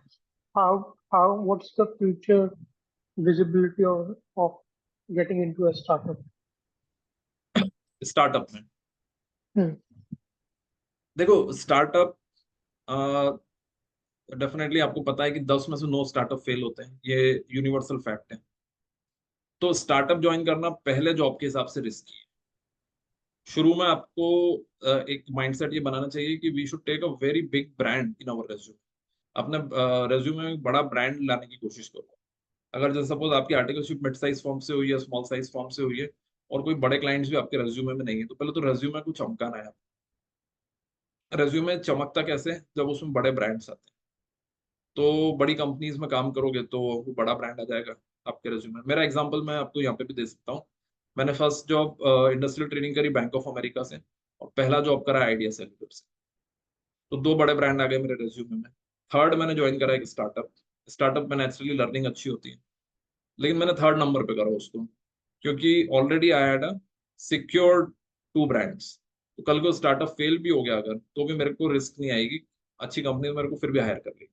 startup? How what's the future visibility of getting into a startup? Startup में Hmm. देखो स्टार्टअप, डेफिनेटली आपको पता है कि 10 में से 9 स्टार्टअप फेल होते हैं, ये यूनिवर्सल फैक्ट है। तो स्टार्टअप ज्वाइन करना पहले जॉब के हिसाब से रिस्की है। शुरू में आपको एक माइंडसेट ये बनाना चाहिए कि we should take a very big brand in our resume. अपने रेज्यूमे में एक बड़ा ब्रांड लाने की कोशिश करो। अगर जैसे सपोज आपकी आर्टिकलशिप मिड साइज फॉर्म से हुई है, स्मॉल साइज फॉर्म से हुई है, और कोई बड़े क्लाइंट्स भी आपके रेज्यूमे में नहीं है, तो पहले तो रेज्यूमे को चमकाना है। रेज्यूमे चमकता कैसे? जब उसमें बड़े ब्रांड्स आते हैं। तो बड़ी कंपनीज में काम करोगे तो वो बड़ा ब्रांड आ जाएगा आपके रेज्यूमे। मेरा एग्जांपल मैं आपको यहाँ पे भी दे सकता हूँ। मैंने फर्स्ट जॉब इंडस्ट्रियल ट्रेनिंग करी बैंक ऑफ अमेरिका से, और पहला जॉब करा आइडिया सेल्युलर से। तो 2 बड़े ब्रांड आ गए मेरे रेज्यूमे में। थर्ड मैंने ज्वाइन करा एक स्टार्टअप। स्टार्टअप में नेचुरली लर्निंग अच्छी होती है, लेकिन मैंने थर्ड नंबर पे करा उसको, क्योंकि already I had a secured 2 brands. तो कल को स्टार्टअप फेल भी हो गया अगर, तो भी मेरे को रिस्क नहीं आएगी, अच्छी कंपनी मेरे को फिर भी हायर कर लेगी।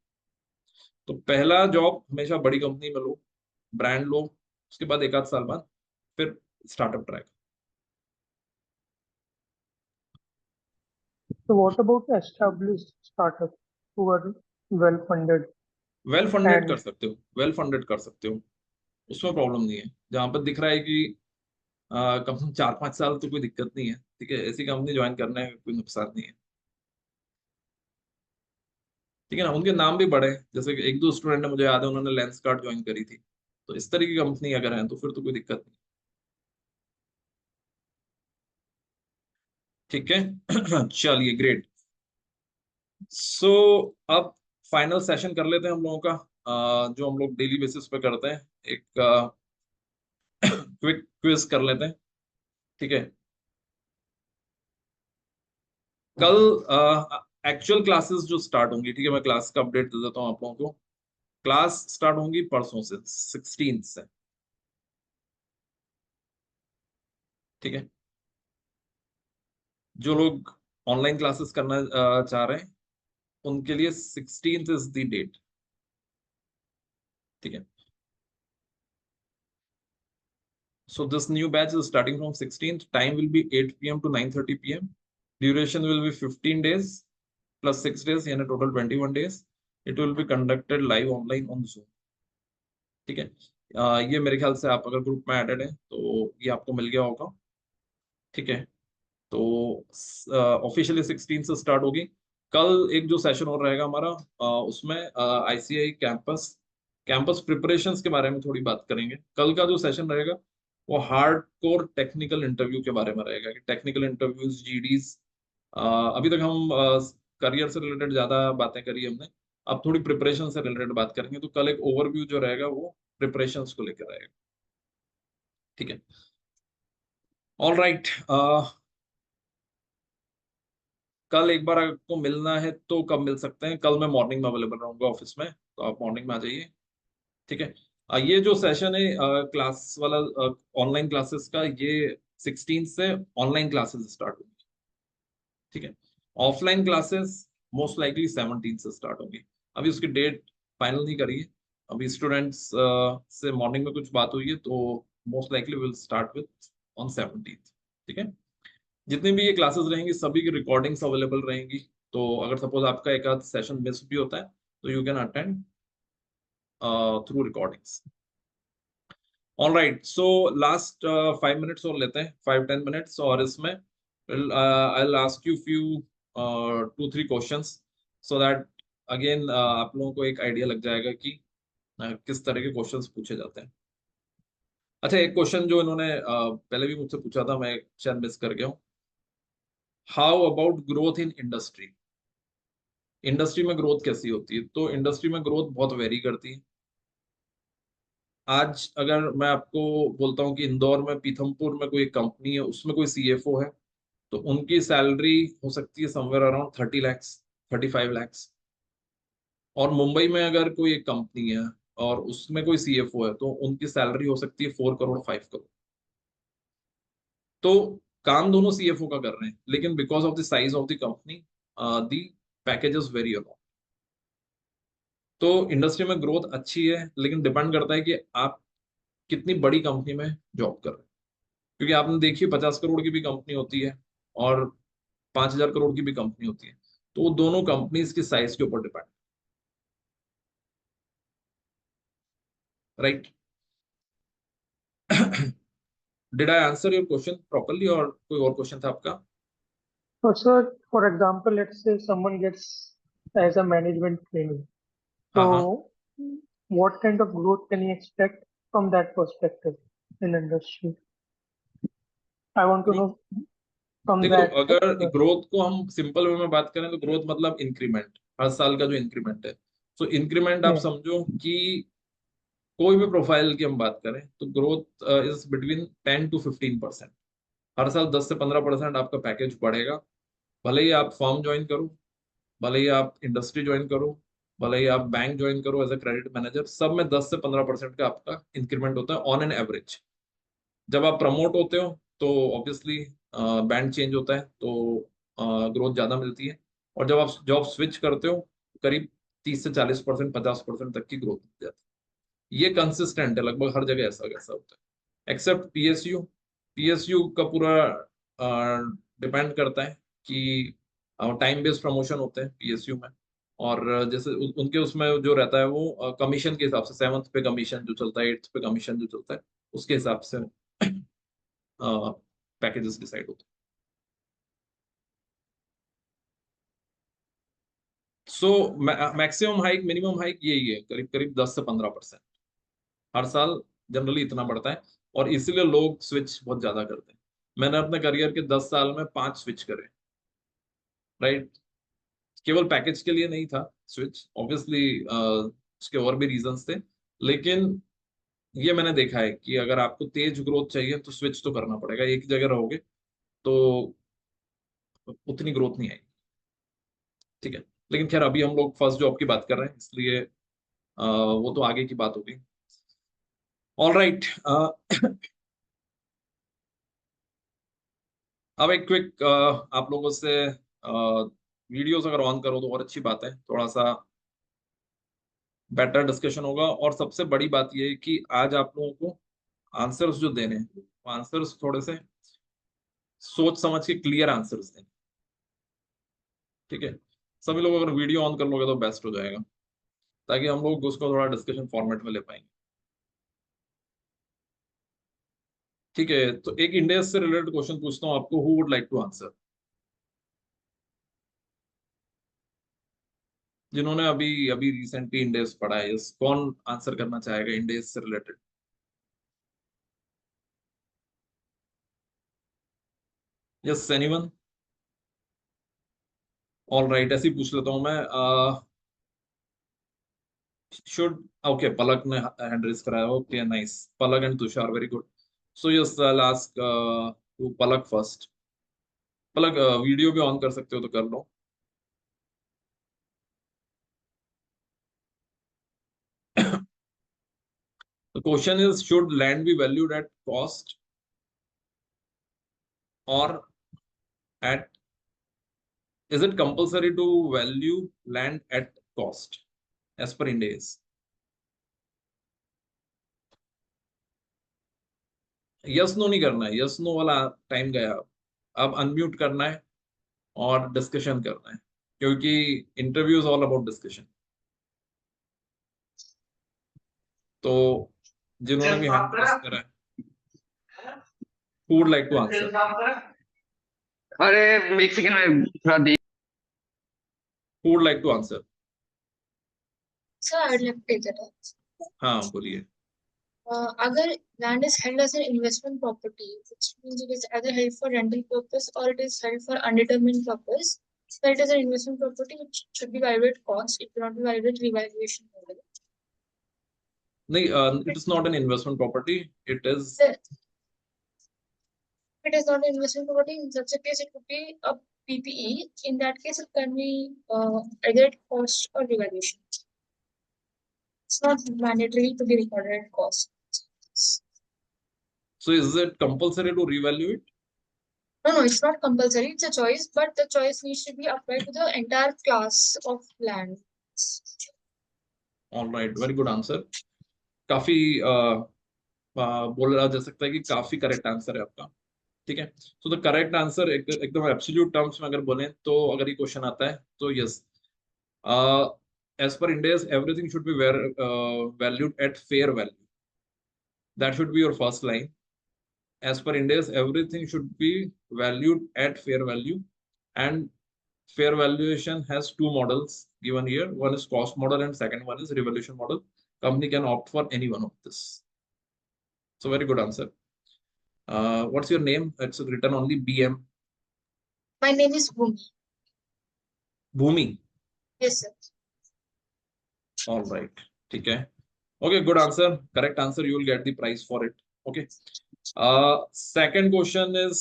तो पहला जॉब हमेशा बड़ी कंपनी में लो, ब्रांड लो, उसके बाद 1 आध साल बाद फिर startup try. So what about the established startups who are well funded well funded कर and सकते हो, वेल फंडेड कर सकते हो, उसमें प्रॉब्लम नहीं है। जहां पर दिख रहा है कि कम से कम 4-5 साल तो कोई दिक्कत नहीं है, ठीक है, ऐसी कंपनी ज्वाइन करने में कोई नुकसान नहीं है, ठीक है ना। उनके नाम भी बड़े हैं, जैसे कि 1-2 स्टूडेंट है मुझे याद है, उन्होंने लेंसकार्ट ज्वाइन करी थी। तो इस तरह की कंपनी अगर है तो फिर तो कोई दिक्कत नहीं, ठीक है। चलिए ग्रेट। सो अब फाइनल सेशन कर लेते हैं हम लोगों का, जो हम लोग डेली बेसिस पे करते हैं, एक क्विक क्विज कर लेते हैं, ठीक है। कल एक्चुअल क्लासेस जो स्टार्ट होंगी, ठीक है, मैं क्लास का अपडेट दे देता हूँ आप लोगों को। क्लास स्टार्ट होंगी परसों से, 16 से, ठीक है। जो लोग ऑनलाइन क्लासेस करना चाह रहे हैं उनके लिए 16th इज द डेट, ठीक है। So this new batch is starting from 16th. Time will be 8 p.m. to 9:30 p.m. Duration will be 15 days plus 6 days, यानी total 21 days. It will be conducted live online on Zoom. ठीक है। ये मेरे ख्याल से आप अगर ग्रुप में एडेड हैं तो ये आपको मिल गया होगा, ठीक है। तो ऑफिशियली 16 से स्टार्ट होगी। कल एक जो सेशन और रहेगा हमारा, उसमें आईसीआई कैंपस कैंपस प्रिपरेशंस के बारे में थोड़ी बात करेंगे। कल का जो सेशन रहेगा वो हार्ड कोर टेक्निकल इंटरव्यू के बारे में रहेगा, कि टेक्निकल इंटरव्यूज, जीडीज। अभी तक हम करियर से रिलेटेड ज्यादा बातें करी हमने, अब थोड़ी प्रिपरेशन से रिलेटेड बात करेंगे। तो कल एक ओवरव्यू जो रहेगा वो प्रिपरेशंस को लेकर रहेगा, ठीक है। All right. कल एक बार आपको मिलना है तो कब मिल सकते हैं? कल मैं मॉर्निंग में अवेलेबल रहूंगा ऑफिस में, तो आप मॉर्निंग में आ जाइए, ठीक है। ये जो सेशन है क्लास वाला, ऑनलाइन क्लासेस का, ये 16 से ऑनलाइन क्लासेस स्टार्ट होंगी, ठीक है। ऑफलाइन क्लासेस मोस्ट लाइकली 17 से स्टार्ट होंगी। अभी उसकी डेट फाइनल नहीं करी है, अभी स्टूडेंट्स से मॉर्निंग में कुछ बात हुई है, तो most likely will start with on 17th, ठीक है। जितनी भी ये क्लासेस रहेंगी सभी की रिकॉर्डिंग्स अवेलेबल रहेंगी, तो अगर सपोज आपका एक आध सेशन मिस भी होता है तो you can attend through recordings. All right, so last 5 minutes और लेते हैं, 5-10 मिनट्स, और इसमें आई will ask you few 2-3 questions, so that again आप लोगों को एक आइडिया लग जाएगा कि किस तरह के क्वेश्चंस पूछे जाते हैं। अच्छा, एक क्वेश्चन जो इन्होंने पहले भी मुझसे पूछा था, मैं शायद मिस कर गया हूँ। How about growth in industry? Industry में ग्रोथ कैसी होती है? तो इंडस्ट्री में ग्रोथ बहुत वेरी करती है। आज अगर मैं आपको बोलता हूँ कि इंदौर में पीथमपुर में कोई कंपनी है, उसमें कोई सीएफओ है, तो उनकी सैलरी हो सकती है समवेयर अराउंड 30 lakhs, 35 lakhs। और मुंबई में अगर कोई एक कंपनी है और उसमें कोई सीएफओ है, तो उनकी सैलरी हो सकती है 4 करोड़, 5 करोड़। तो काम दोनों सीएफओ का कर रहे हैं, लेकिन because of the size of the company the packages very a lot. तो इंडस्ट्री में ग्रोथ अच्छी है, लेकिन डिपेंड करता है कि आप कितनी बड़ी कंपनी में जॉब कर रहे हैं। क्योंकि आपने देखी 50 करोड़ की भी कंपनी होती है और 5,000 करोड़ की भी कंपनी होती है, तो वो दोनों कंपनीज की साइज के ऊपर depend, right? Did I answer your question properly, और कोई और क्वेश्चन था आपका? So, sir, for example, let's say someone gets as a management trainee. हाँ हाँ, So, what kind of growth can he expect from that perspective in industry? I want to know from देखो that. अगर growth को हम simple way में बात करें तो ग्रोथ मतलब इंक्रीमेंट, हर साल का जो इंक्रीमेंट है। सो इंक्रीमेंट आप Yeah. समझो कि कोई भी प्रोफाइल की हम बात करें तो ग्रोथ इज बिटवीन 10 to 15%। हर साल 10 से 15% आपका पैकेज बढ़ेगा, भले ही आप फर्म ज्वाइन करो, भले ही आप इंडस्ट्री ज्वाइन करो, भले ही आप बैंक ज्वाइन करो एज अ क्रेडिट मैनेजर, सब में 10 से 15% का आपका इंक्रीमेंट होता है ऑन एन एवरेज। जब आप प्रमोट होते हो तो ऑब्वियसली बैंड चेंज होता है, तो ग्रोथ ज्यादा मिलती है, और जब आप जॉब स्विच करते हो करीब 30 से 40%, 50% तक की ग्रोथ मिल जाती है। ये कंसिस्टेंट है, लगभग हर जगह ऐसा ऐसा होता है, एक्सेप्ट पीएसयू। पीएसयू का पूरा डिपेंड करता है कि टाइम बेस्ड प्रमोशन होते हैं पीएसयू में, और जैसे उनके उसमें जो रहता है वो कमीशन के हिसाब से, 7th पे कमीशन जो चलता है, 8th पे कमीशन जो चलता है, उसके हिसाब से पैकेजेस डिसाइड होते हैं। So maximum hike, minimum hike यही है, करीब करीब 10 से 15%। हर साल जनरली इतना बढ़ता है, और इसीलिए लोग स्विच बहुत ज्यादा करते हैं। मैंने अपने करियर के 10 साल में 5 स्विच करे, राइट? केवल पैकेज के लिए नहीं था स्विच, ऑब्वियसली उसके और भी रीजंस थे, लेकिन ये मैंने देखा है कि अगर आपको तेज ग्रोथ चाहिए तो स्विच तो करना पड़ेगा। एक जगह रहोगे तो उतनी ग्रोथ नहीं आएगी, ठीक है? लेकिन खैर अभी हम लोग फर्स्ट जॉब की बात कर रहे हैं, इसलिए वो तो आगे की बात होगी। ऑल राइट, अब एक क्विक आप लोगों से वीडियोस अगर ऑन करो तो और अच्छी बात है, थोड़ा सा बेटर डिस्कशन होगा। और सबसे बड़ी बात ये है कि आज आप लोगों को आंसर्स जो देने हैं, आंसर्स थोड़े से सोच समझ के क्लियर आंसर्स दें, ठीक है? सभी लोग अगर वीडियो ऑन कर लोगे तो बेस्ट हो जाएगा, ताकि हम लोग उसको थोड़ा डिस्कशन फॉर्मेट में ले पाएंगे, ठीक है? तो एक इंडिया से रिलेटेड क्वेश्चन पूछता हूँ आपको, who would like to answer? जिन्होंने अभी अभी रिसेंटली इंडेक्स पढ़ा है, यस, कौन आंसर करना चाहेगा इंडेक्स से related? Yes, anyone? All right, ऐसे ही पूछ लेता हूँ मैं। शुड, ओके, पलक ने हैंड रेज कराया, okay nice, Palak and Tushar, very good. So yes, I will ask to Palak first. Palak, video भी ऑन कर सकते हो तो कर लो। The question is, should land be valued at cost or at, is it compulsory to value land at cost as per Ind AS? Yes no नहीं करना है, यस नो वाला टाइम गया। अब अनम्यूट करना है और डिस्कशन करना है, क्योंकि interview is all about discussion. तो जिन्होंने भी हैंड रेज करा है, who would like to answer? अरे एक सेकंड में थोड़ा देख। Who would like to answer? Sir, I'd like to take that up. हाँ बोलिए। Agar land is held as an investment property, which means it is either held for rental purpose or it is held for undetermined purpose. So it is an investment property which should be valued at cost. It cannot be valued at revaluation model. नहीं, it is not an investment property. It is, It is not an investment property. In such a case, it could be a PPE. In that case, it can be either at cost or revaluation. It's not mandatory to be recorded at cost. so is it compulsory to revalue it? No, it's not compulsory. It's a choice, but the choice needs to be applied to the entire class of land. All right, very good answer. काफी बोला जा सकता है कि काफी correct answer है आपका। ठीक है। सो द करेक्ट आंसर एकदम एब्सोल्यूट टर्म्स में अगर बोलें तो अगर ये क्वेश्चन आता है तो yes, as per Ind AS everything should be valued at fair value, that should be your first line. As per Ind AS everything should be valued at fair value, and fair valuation has two models given here. One is cost model and second one is revaluation model. Company can opt for any one of this. So very good answer. What's your name? It's written only BM. My name is Bhumi. Bhumi. Yes, sir. All right. Okay. Okay, good answer. Correct answer. You will get the prize for it. Okay. Second question is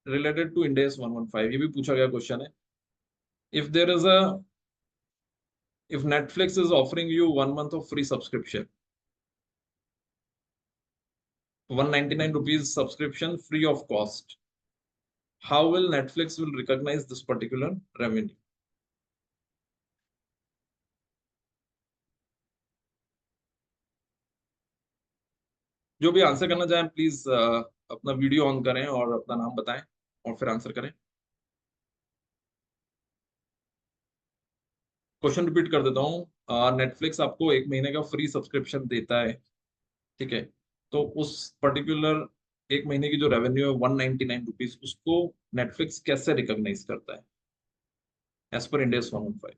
related to Ind AS 115. ये भी पूछा गया question है. If Netflix is offering you 1 month of free subscription, 199 rupees subscription free of cost, how will Netflix will recognize this particular revenue? जो भी answer करना चाहें please अपना वीडियो ऑन करें और अपना नाम बताएं और फिर आंसर करें। क्वेश्चन रिपीट कर देता हूँ, नेटफ्लिक्स आपको 1 महीने का फ्री सब्सक्रिप्शन देता है, ठीक है। तो उस पर्टिकुलर 1 महीने की जो रेवेन्यू है 199 रुपीज, उसको नेटफ्लिक्स कैसे रिकॉग्नाइज करता है as per Ind AS 115?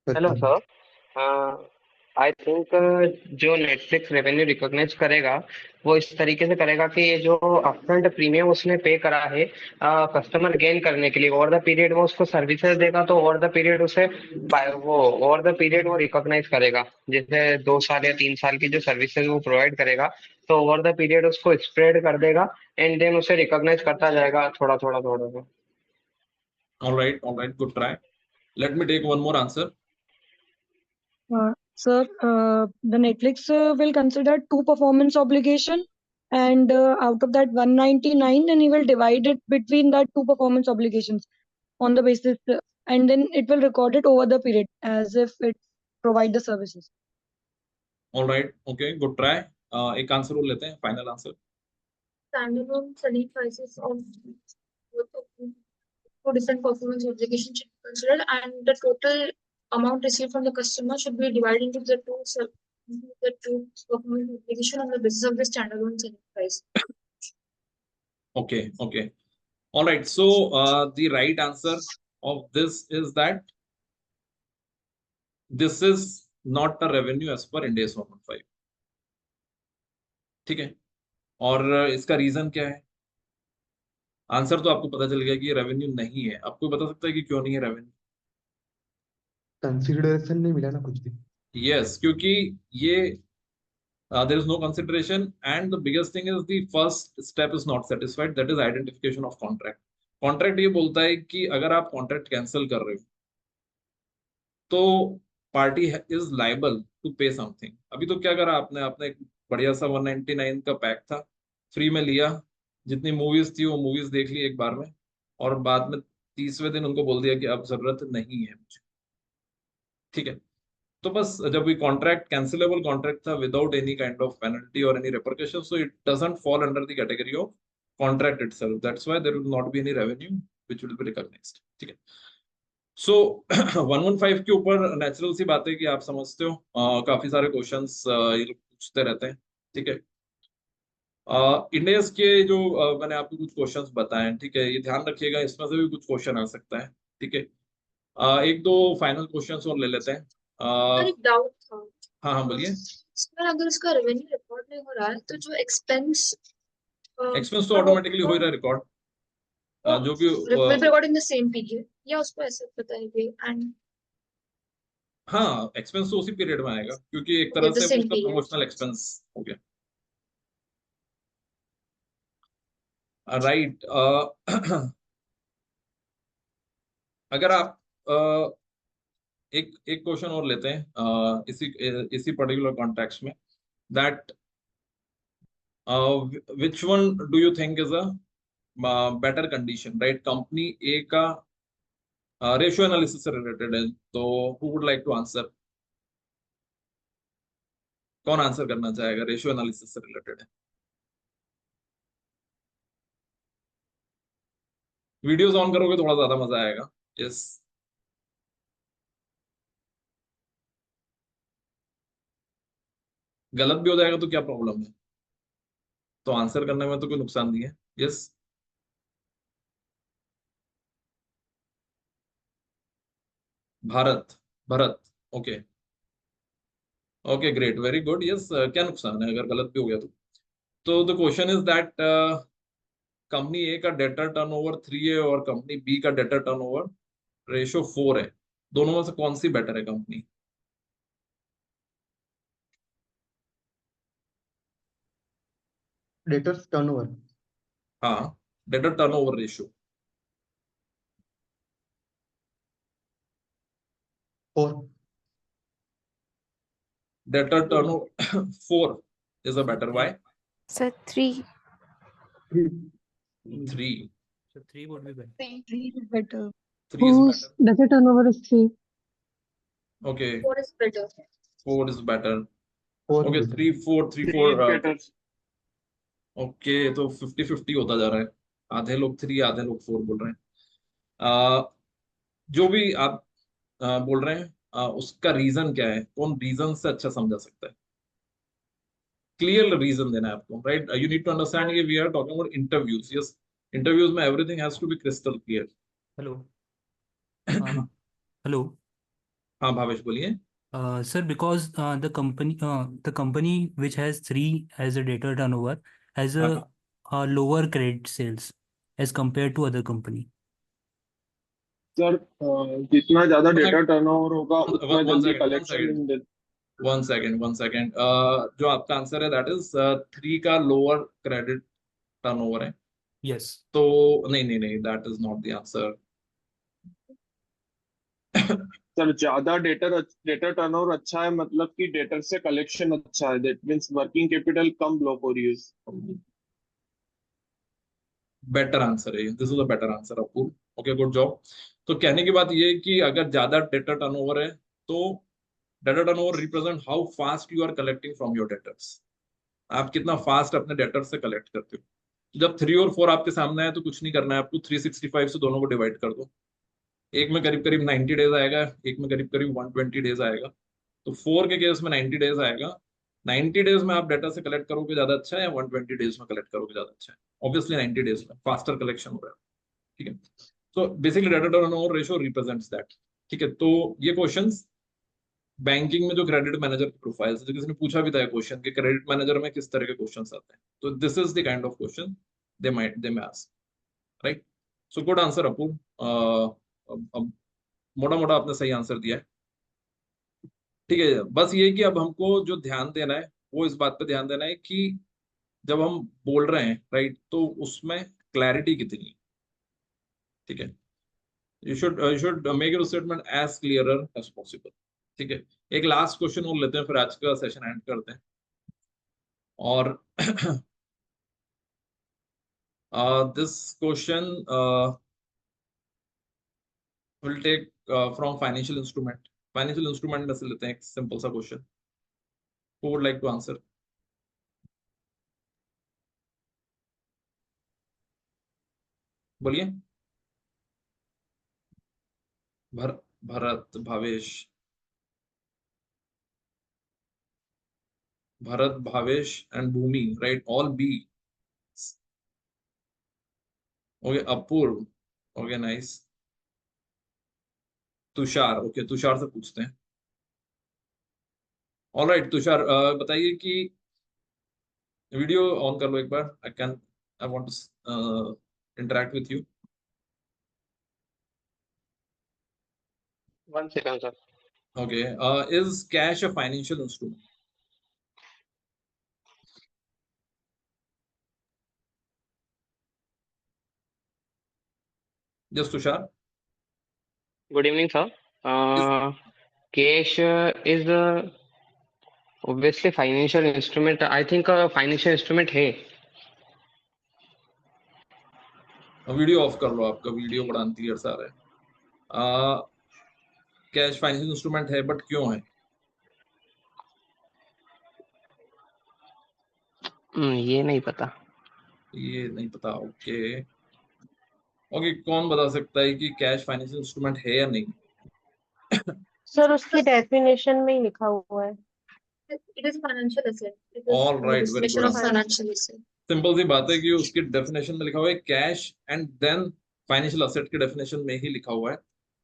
Hello sir, I think जो नेटफ्लिक्स रेवेन्यू रिकॉग्नाइज करेगा वो इस तरीके से करेगा कि ये जो अपफ्रंट प्रीमियम उसने पे करा है कस्टमर गेन करने के लिए, ओवर द पीरियड वो उसको सर्विसेज देगा, तो ओवर द पीरियड उसे ओवर द पीरियड वो रिकॉग्नाइज करेगा। जैसे 2 साल या 3 साल की जो सर्विसेज वो प्रोवाइड करेगा, तो ओवर द पीरियड उसको स्प्रेड कर देगा एंड देन उसे रिकॉग्नाइज करता जाएगा थोड़ा थोड़ा थोड़ा। All right, good try. Let me take one more answer. Sir, the Netflix will consider 2 performance obligation, and out of that 199, then he will divide it between that 2 performance obligations on the basis, and then it will record it over the period as if it provide the services. All right, okay, good try. एक answer और लेते हैं, final answer. Standalone selling prices of both of two different performance obligations should be considered, and the total amount received from the customer should be divided into the two performance obligation on the basis of the standalone selling price. Okay. All right, so the right answer of this is that this is not a revenue as per Ind AS 115, ठीक है। और इसका reason क्या है? Answer तो आपको पता चल गया कि ये रेवेन्यू नहीं है। आपको बता सकता है कि क्यों नहीं है रेवेन्यू? कंसिडरेशन नहीं मिला ना कुछ भी। यस, क्योंकि ये there is no consideration, and the biggest thing is the first step is not satisfied, that is identification of contract. Contract ये बोलता है कि अगर आप कॉन्ट्रैक्ट कैंसिल कर रहे हो तो पार्टी इज लायबल टू पे समथिंग। अभी तो क्या करा आपने एक बढ़िया सा 199 का पैक था, फ्री में लिया, जितनी मूवीज थी वो मूवीज देख ली एक बार में, और बाद में 30वें दिन उनको बोल दिया कि अब जरूरत नहीं है मुझे, ठीक है। तो बस जब ये कॉन्ट्रैक्ट कैंसिलेबल कॉन्ट्रैक्ट था without any kind of penalty और any repercussion, so it doesn't fall under the category of contract itself, that's why there will not be any revenue which will be recognised, ठीक है। सो 115 के ऊपर natural सी बात है कि आप समझते हो, काफी सारे क्वेश्चंस ये लोग पूछते रहते हैं, ठीक है। Ind AS के जो मैंने आपको कुछ क्वेश्चंस बताए, ठीक है, ये ध्यान रखिएगा, इसमें से भी कुछ क्वेश्चन आ सकता है, ठीक है। 1-2 फाइनल क्वेश्चंस और ले लेते हैं। सर, एक डाउट था। हाँ बोलिए। सर, अगर इसका रेवेन्यू रिकॉर्ड नहीं हो रहा है तो जो एक्सपेंस तो ऑटोमेटिकली हो ही रहा है रिकॉर्ड, जो भी record in the same period, या उसको ऐसे बताएंगे एंड हाँ, एक्सपेंस तो उसी पीरियड में आएगा क्योंकि एक तरह से उसका प्रमोशनल एक्सपेंस हो गया, राइट। अगर आप एक क्वेश्चन और लेते हैं इसी पर्टिकुलर कॉन्टेक्स्ट में, that which one do you think is a better condition, right? Company A का रेशियो एनालिसिस से रिलेटेड है, तो who would like to answer? कौन आंसर करना चाहेगा? रेशियो एनालिसिस से रिलेटेड है। वीडियोस ऑन करोगे थोड़ा ज्यादा मजा आएगा। यस, गलत भी हो जाएगा तो क्या प्रॉब्लम है? तो आंसर करने में तो कोई नुकसान नहीं है। Yes, Bharat, Bharat, okay okay, great, very good. Yes, क्या नुकसान है अगर गलत भी हो गया तो the question is that company A का डेटर टर्नओवर 3 है और कंपनी बी का डेटर टर्नओवर रेशियो 4 है। दोनों में से कौन सी बेटर है कंपनी? डेटर्स टर्नओवर हाँ, debtor turnover ratio 4 debtor turnover 4 is a better. Why? Sir, 3. 3 So 3 would be better. 3 is better. 3 is Whose better. data turnover is 3? Okay, 4 is better. 4 is better. 4 Okay, is 3 4 3 3 is 4 better. Okay, तो 50-50 होता जा रहा है। आधे लोग 3, आधे लोग 4 बोल रहे हैं। जो भी आप बोल रहे हैं उसका रीजन क्या है? कौन रीजन से अच्छा समझा सकता है? क्लियर रीजन देना है आपको, right? You need to understand we are talking about interviews. Yes, interviews में everything has to be crystal clear. Hello. Hello. हाँ भावेश, बोलिए। Sir, because the company which has 3 as a data turnover has a lower credit sales as compared to other company. Sir जितना ज्यादा debtor turnover होगा उतना One जल्दी second, one collection second. One second. जो आपका answer है that is 3 का lower credit turnover है। Yes. तो नहीं, दैट इज नॉट द आंसर। सर ज्यादा डेटा टर्नओवर अच्छा है मतलब कि डेटर से कलेक्शन अच्छा है, दैट मींस वर्किंग कैपिटल कम ब्लॉक हो रही है। बेटर आंसर है, this is a better answer Apoorv. Okay, good job. तो कहने की बात ये है कि अगर ज्यादा डेटा टर्नओवर है तो debtor turnover represent how fast you are collecting from your debtors. आप कितना फास्ट अपने डेटर से कलेक्ट करते हो। जब 3 और 4 आपके सामने है तो कुछ नहीं करना है आपको, 365 से दोनों को डिवाइड कर दो। एक में करीब करीब 90 डेज आएगा, एक में करीब करीब 120 डेज आएगा। तो 4 के केस में 90 डेज आएगा। 90 डेज में आप डाटा से कलेक्ट करोगे ज्यादा अच्छा है या 120 डेज में कलेक्ट करोगे ज्यादा अच्छा है? ऑब्वियसली 90 डेज में फास्टर कलेक्शन हो रहा है। ठीक है, तो basically data turnover ratio represents that. ठीक है, तो ये क्वेश्चंस बैंकिंग में जो क्रेडिट मैनेजर की प्रोफाइल है, किसी ने पूछा भी था क्वेश्चन कि क्रेडिट मैनेजर में किस तरह के क्वेश्चंस आते हैं, तो this is the kind of question they may ask, right? So good answer Apu. अब मोटा मोटा आपने सही आंसर दिया है। ठीक है, बस ये कि अब हमको जो ध्यान देना है वो इस बात पे ध्यान देना है कि जब हम बोल रहे हैं, राइट, तो उसमें क्लैरिटी कितनी है। ठीक है, you should make your statement as clearer as possible. ठीक है, एक लास्ट क्वेश्चन और लेते हैं, फिर आज का सेशन एंड करते हैं। और this question will take from financial instrument. Financial instrument में से लेते हैं एक सिंपल सा question. Who would like to answer? बोलिए। Bharat, Bhavesh, Bharat, Bhavesh and Bhumi, right? All be. Okay, Apoorv, okay, nice. Tushar, okay, Tushar से पूछते हैं। ऑलराइट तुषार, बताइए कि वीडियो ऑन कर लो एक बार। I want to interact with you. 1 second, sir. Okay, is cash a financial instrument? Yes Tushar. Good evening, sir. Cash is obviously financial instrument. I think financial instrument है. वीडियो ऑफ कर लो, आपका video बड़ा unclear सा आ रहा है। Cash financial instrument है, but क्यों है? ये नहीं पता। ये नहीं पता, ओके। ओके, कौन बता सकता है कि कैश फाइनेंशियल इंस्ट्रूमेंट है या नहीं? सर उसकी डेफिनेशन में ही लिखा हुआ है। It is financial asset. It is all the right, very definition good of answer. financial asset. Simple सी बात है कि उसकी डेफिनेशन में लिखा हुआ है cash and then financial asset की डेफिनेशन में ही लिखा हुआ है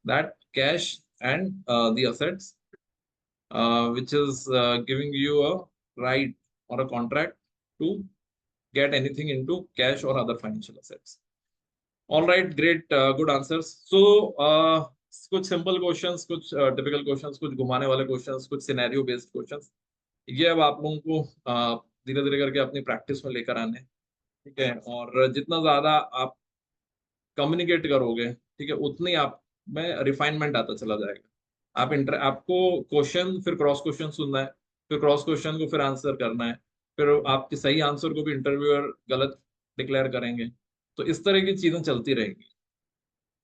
that cash and the assets which is giving you a right or a contract to get anything into cash or other financial assets. All right, great, good answers. So कुछ simple questions, कुछ typical questions, कुछ घुमाने वाले questions, कुछ scenario based questions, ये अब आप लोगों को धीरे धीरे करके अपनी प्रैक्टिस में लेकर आने, ठीक है। और जितना ज्यादा आप कम्युनिकेट करोगे, ठीक है, उतनी आप में रिफाइनमेंट आता चला जाएगा। आपको क्वेश्चन फिर क्रॉस क्वेश्चन सुनना है, फिर क्रॉस क्वेश्चन को फिर आंसर करना है, फिर आपके सही आंसर को भी इंटरव्यूअर गलत डिक्लेयर करेंगे, तो इस तरह की चीजें चलती रहेंगी,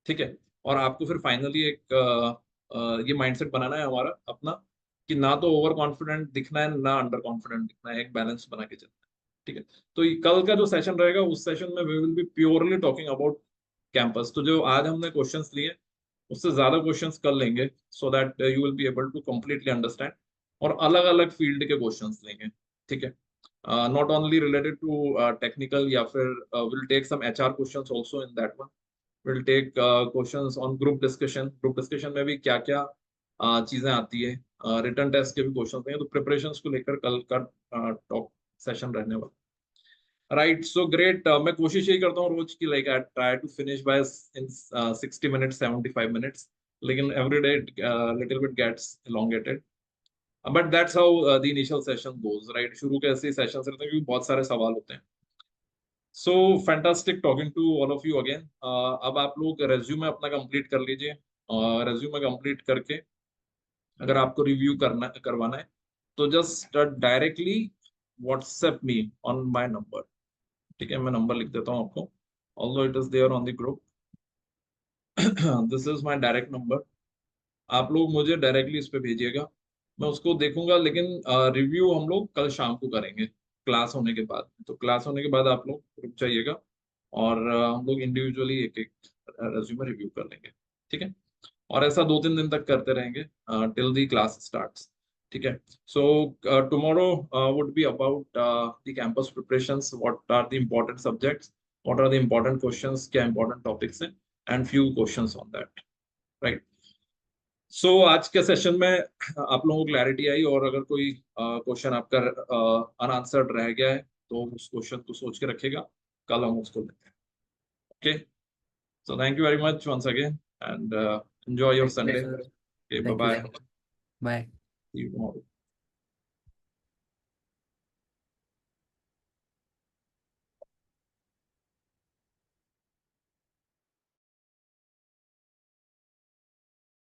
ठीक है। और आपको फिर फाइनली एक ये माइंडसेट बनाना है हमारा अपना कि ना तो ओवर कॉन्फिडेंट दिखना है, ना अंडर कॉन्फिडेंट दिखना है, एक बैलेंस बना के चलना है, ठीक है। तो कल का जो सेशन रहेगा, उस सेशन में we will be purely talking about campus. तो जो आज हमने क्वेश्चंस लिए, उससे ज्यादा क्वेश्चंस कर लेंगे, so that you will be able to completely understand, और अलग अलग फील्ड के क्वेश्चंस लेंगे, ठीक है। Not only related to technical, या फिर will take some HR questions also in that one. Will take questions on group discussion. Group discussion में भी क्या क्या चीजें आती है, रिटर्न टेस्ट के भी क्वेश्चंस हैं, तो प्रिपरेशंस को लेकर कल का टॉप सेशन रहने वाला। Right, so great. मैं कोशिश यही करता हूँ रोज की, like I try to finish by in 60 minutes, 75 minutes, लेकिन every day little bit gets elongated, but that's how the initial session goes, right. शुरू के ऐसे सेशंस रहते हैं क्योंकि बहुत सारे सवाल होते हैं। So fantastic talking to all of you again. अब आप लोग रेज्यूमे अपना कंप्लीट कर लीजिए, और रेज्यूमे कंप्लीट करके अगर आपको रिव्यू करवाना है तो just directly WhatsApp me on my number, ठीक है। मैं नंबर लिख देता हूँ आपको, although it is there on the group. This is my direct number. आप लोग मुझे डायरेक्टली इस पे भेजिएगा, मैं उसको देखूंगा, लेकिन रिव्यू हम लोग कल शाम को करेंगे क्लास होने के बाद। तो क्लास होने के बाद आप लोग रुक जाइएगा, और हम लोग इंडिविजुअली एक एक रेज्यूमे रिव्यू कर लेंगे, ठीक है। और ऐसा 2-3 दिन तक करते रहेंगे टिल दी क्लास स्टार्ट्स, ठीक है। So tomorrow would be about the campus preparations, what are the important subjects, what are the important questions, क्या इंपॉर्टेंट टॉपिक्स हैं, and few questions on that, right. So आज के session में आप लोगों को क्लैरिटी आई, और अगर कोई क्वेश्चन आपका अनआंसर्ड रह गया है तो उस क्वेश्चन को सोच के रखिएगा, कल हम उसको लेते हैं, okay. So thank you very much once again, and enjoy your Sunday. Okay, bye bye. Bye. See you tomorrow.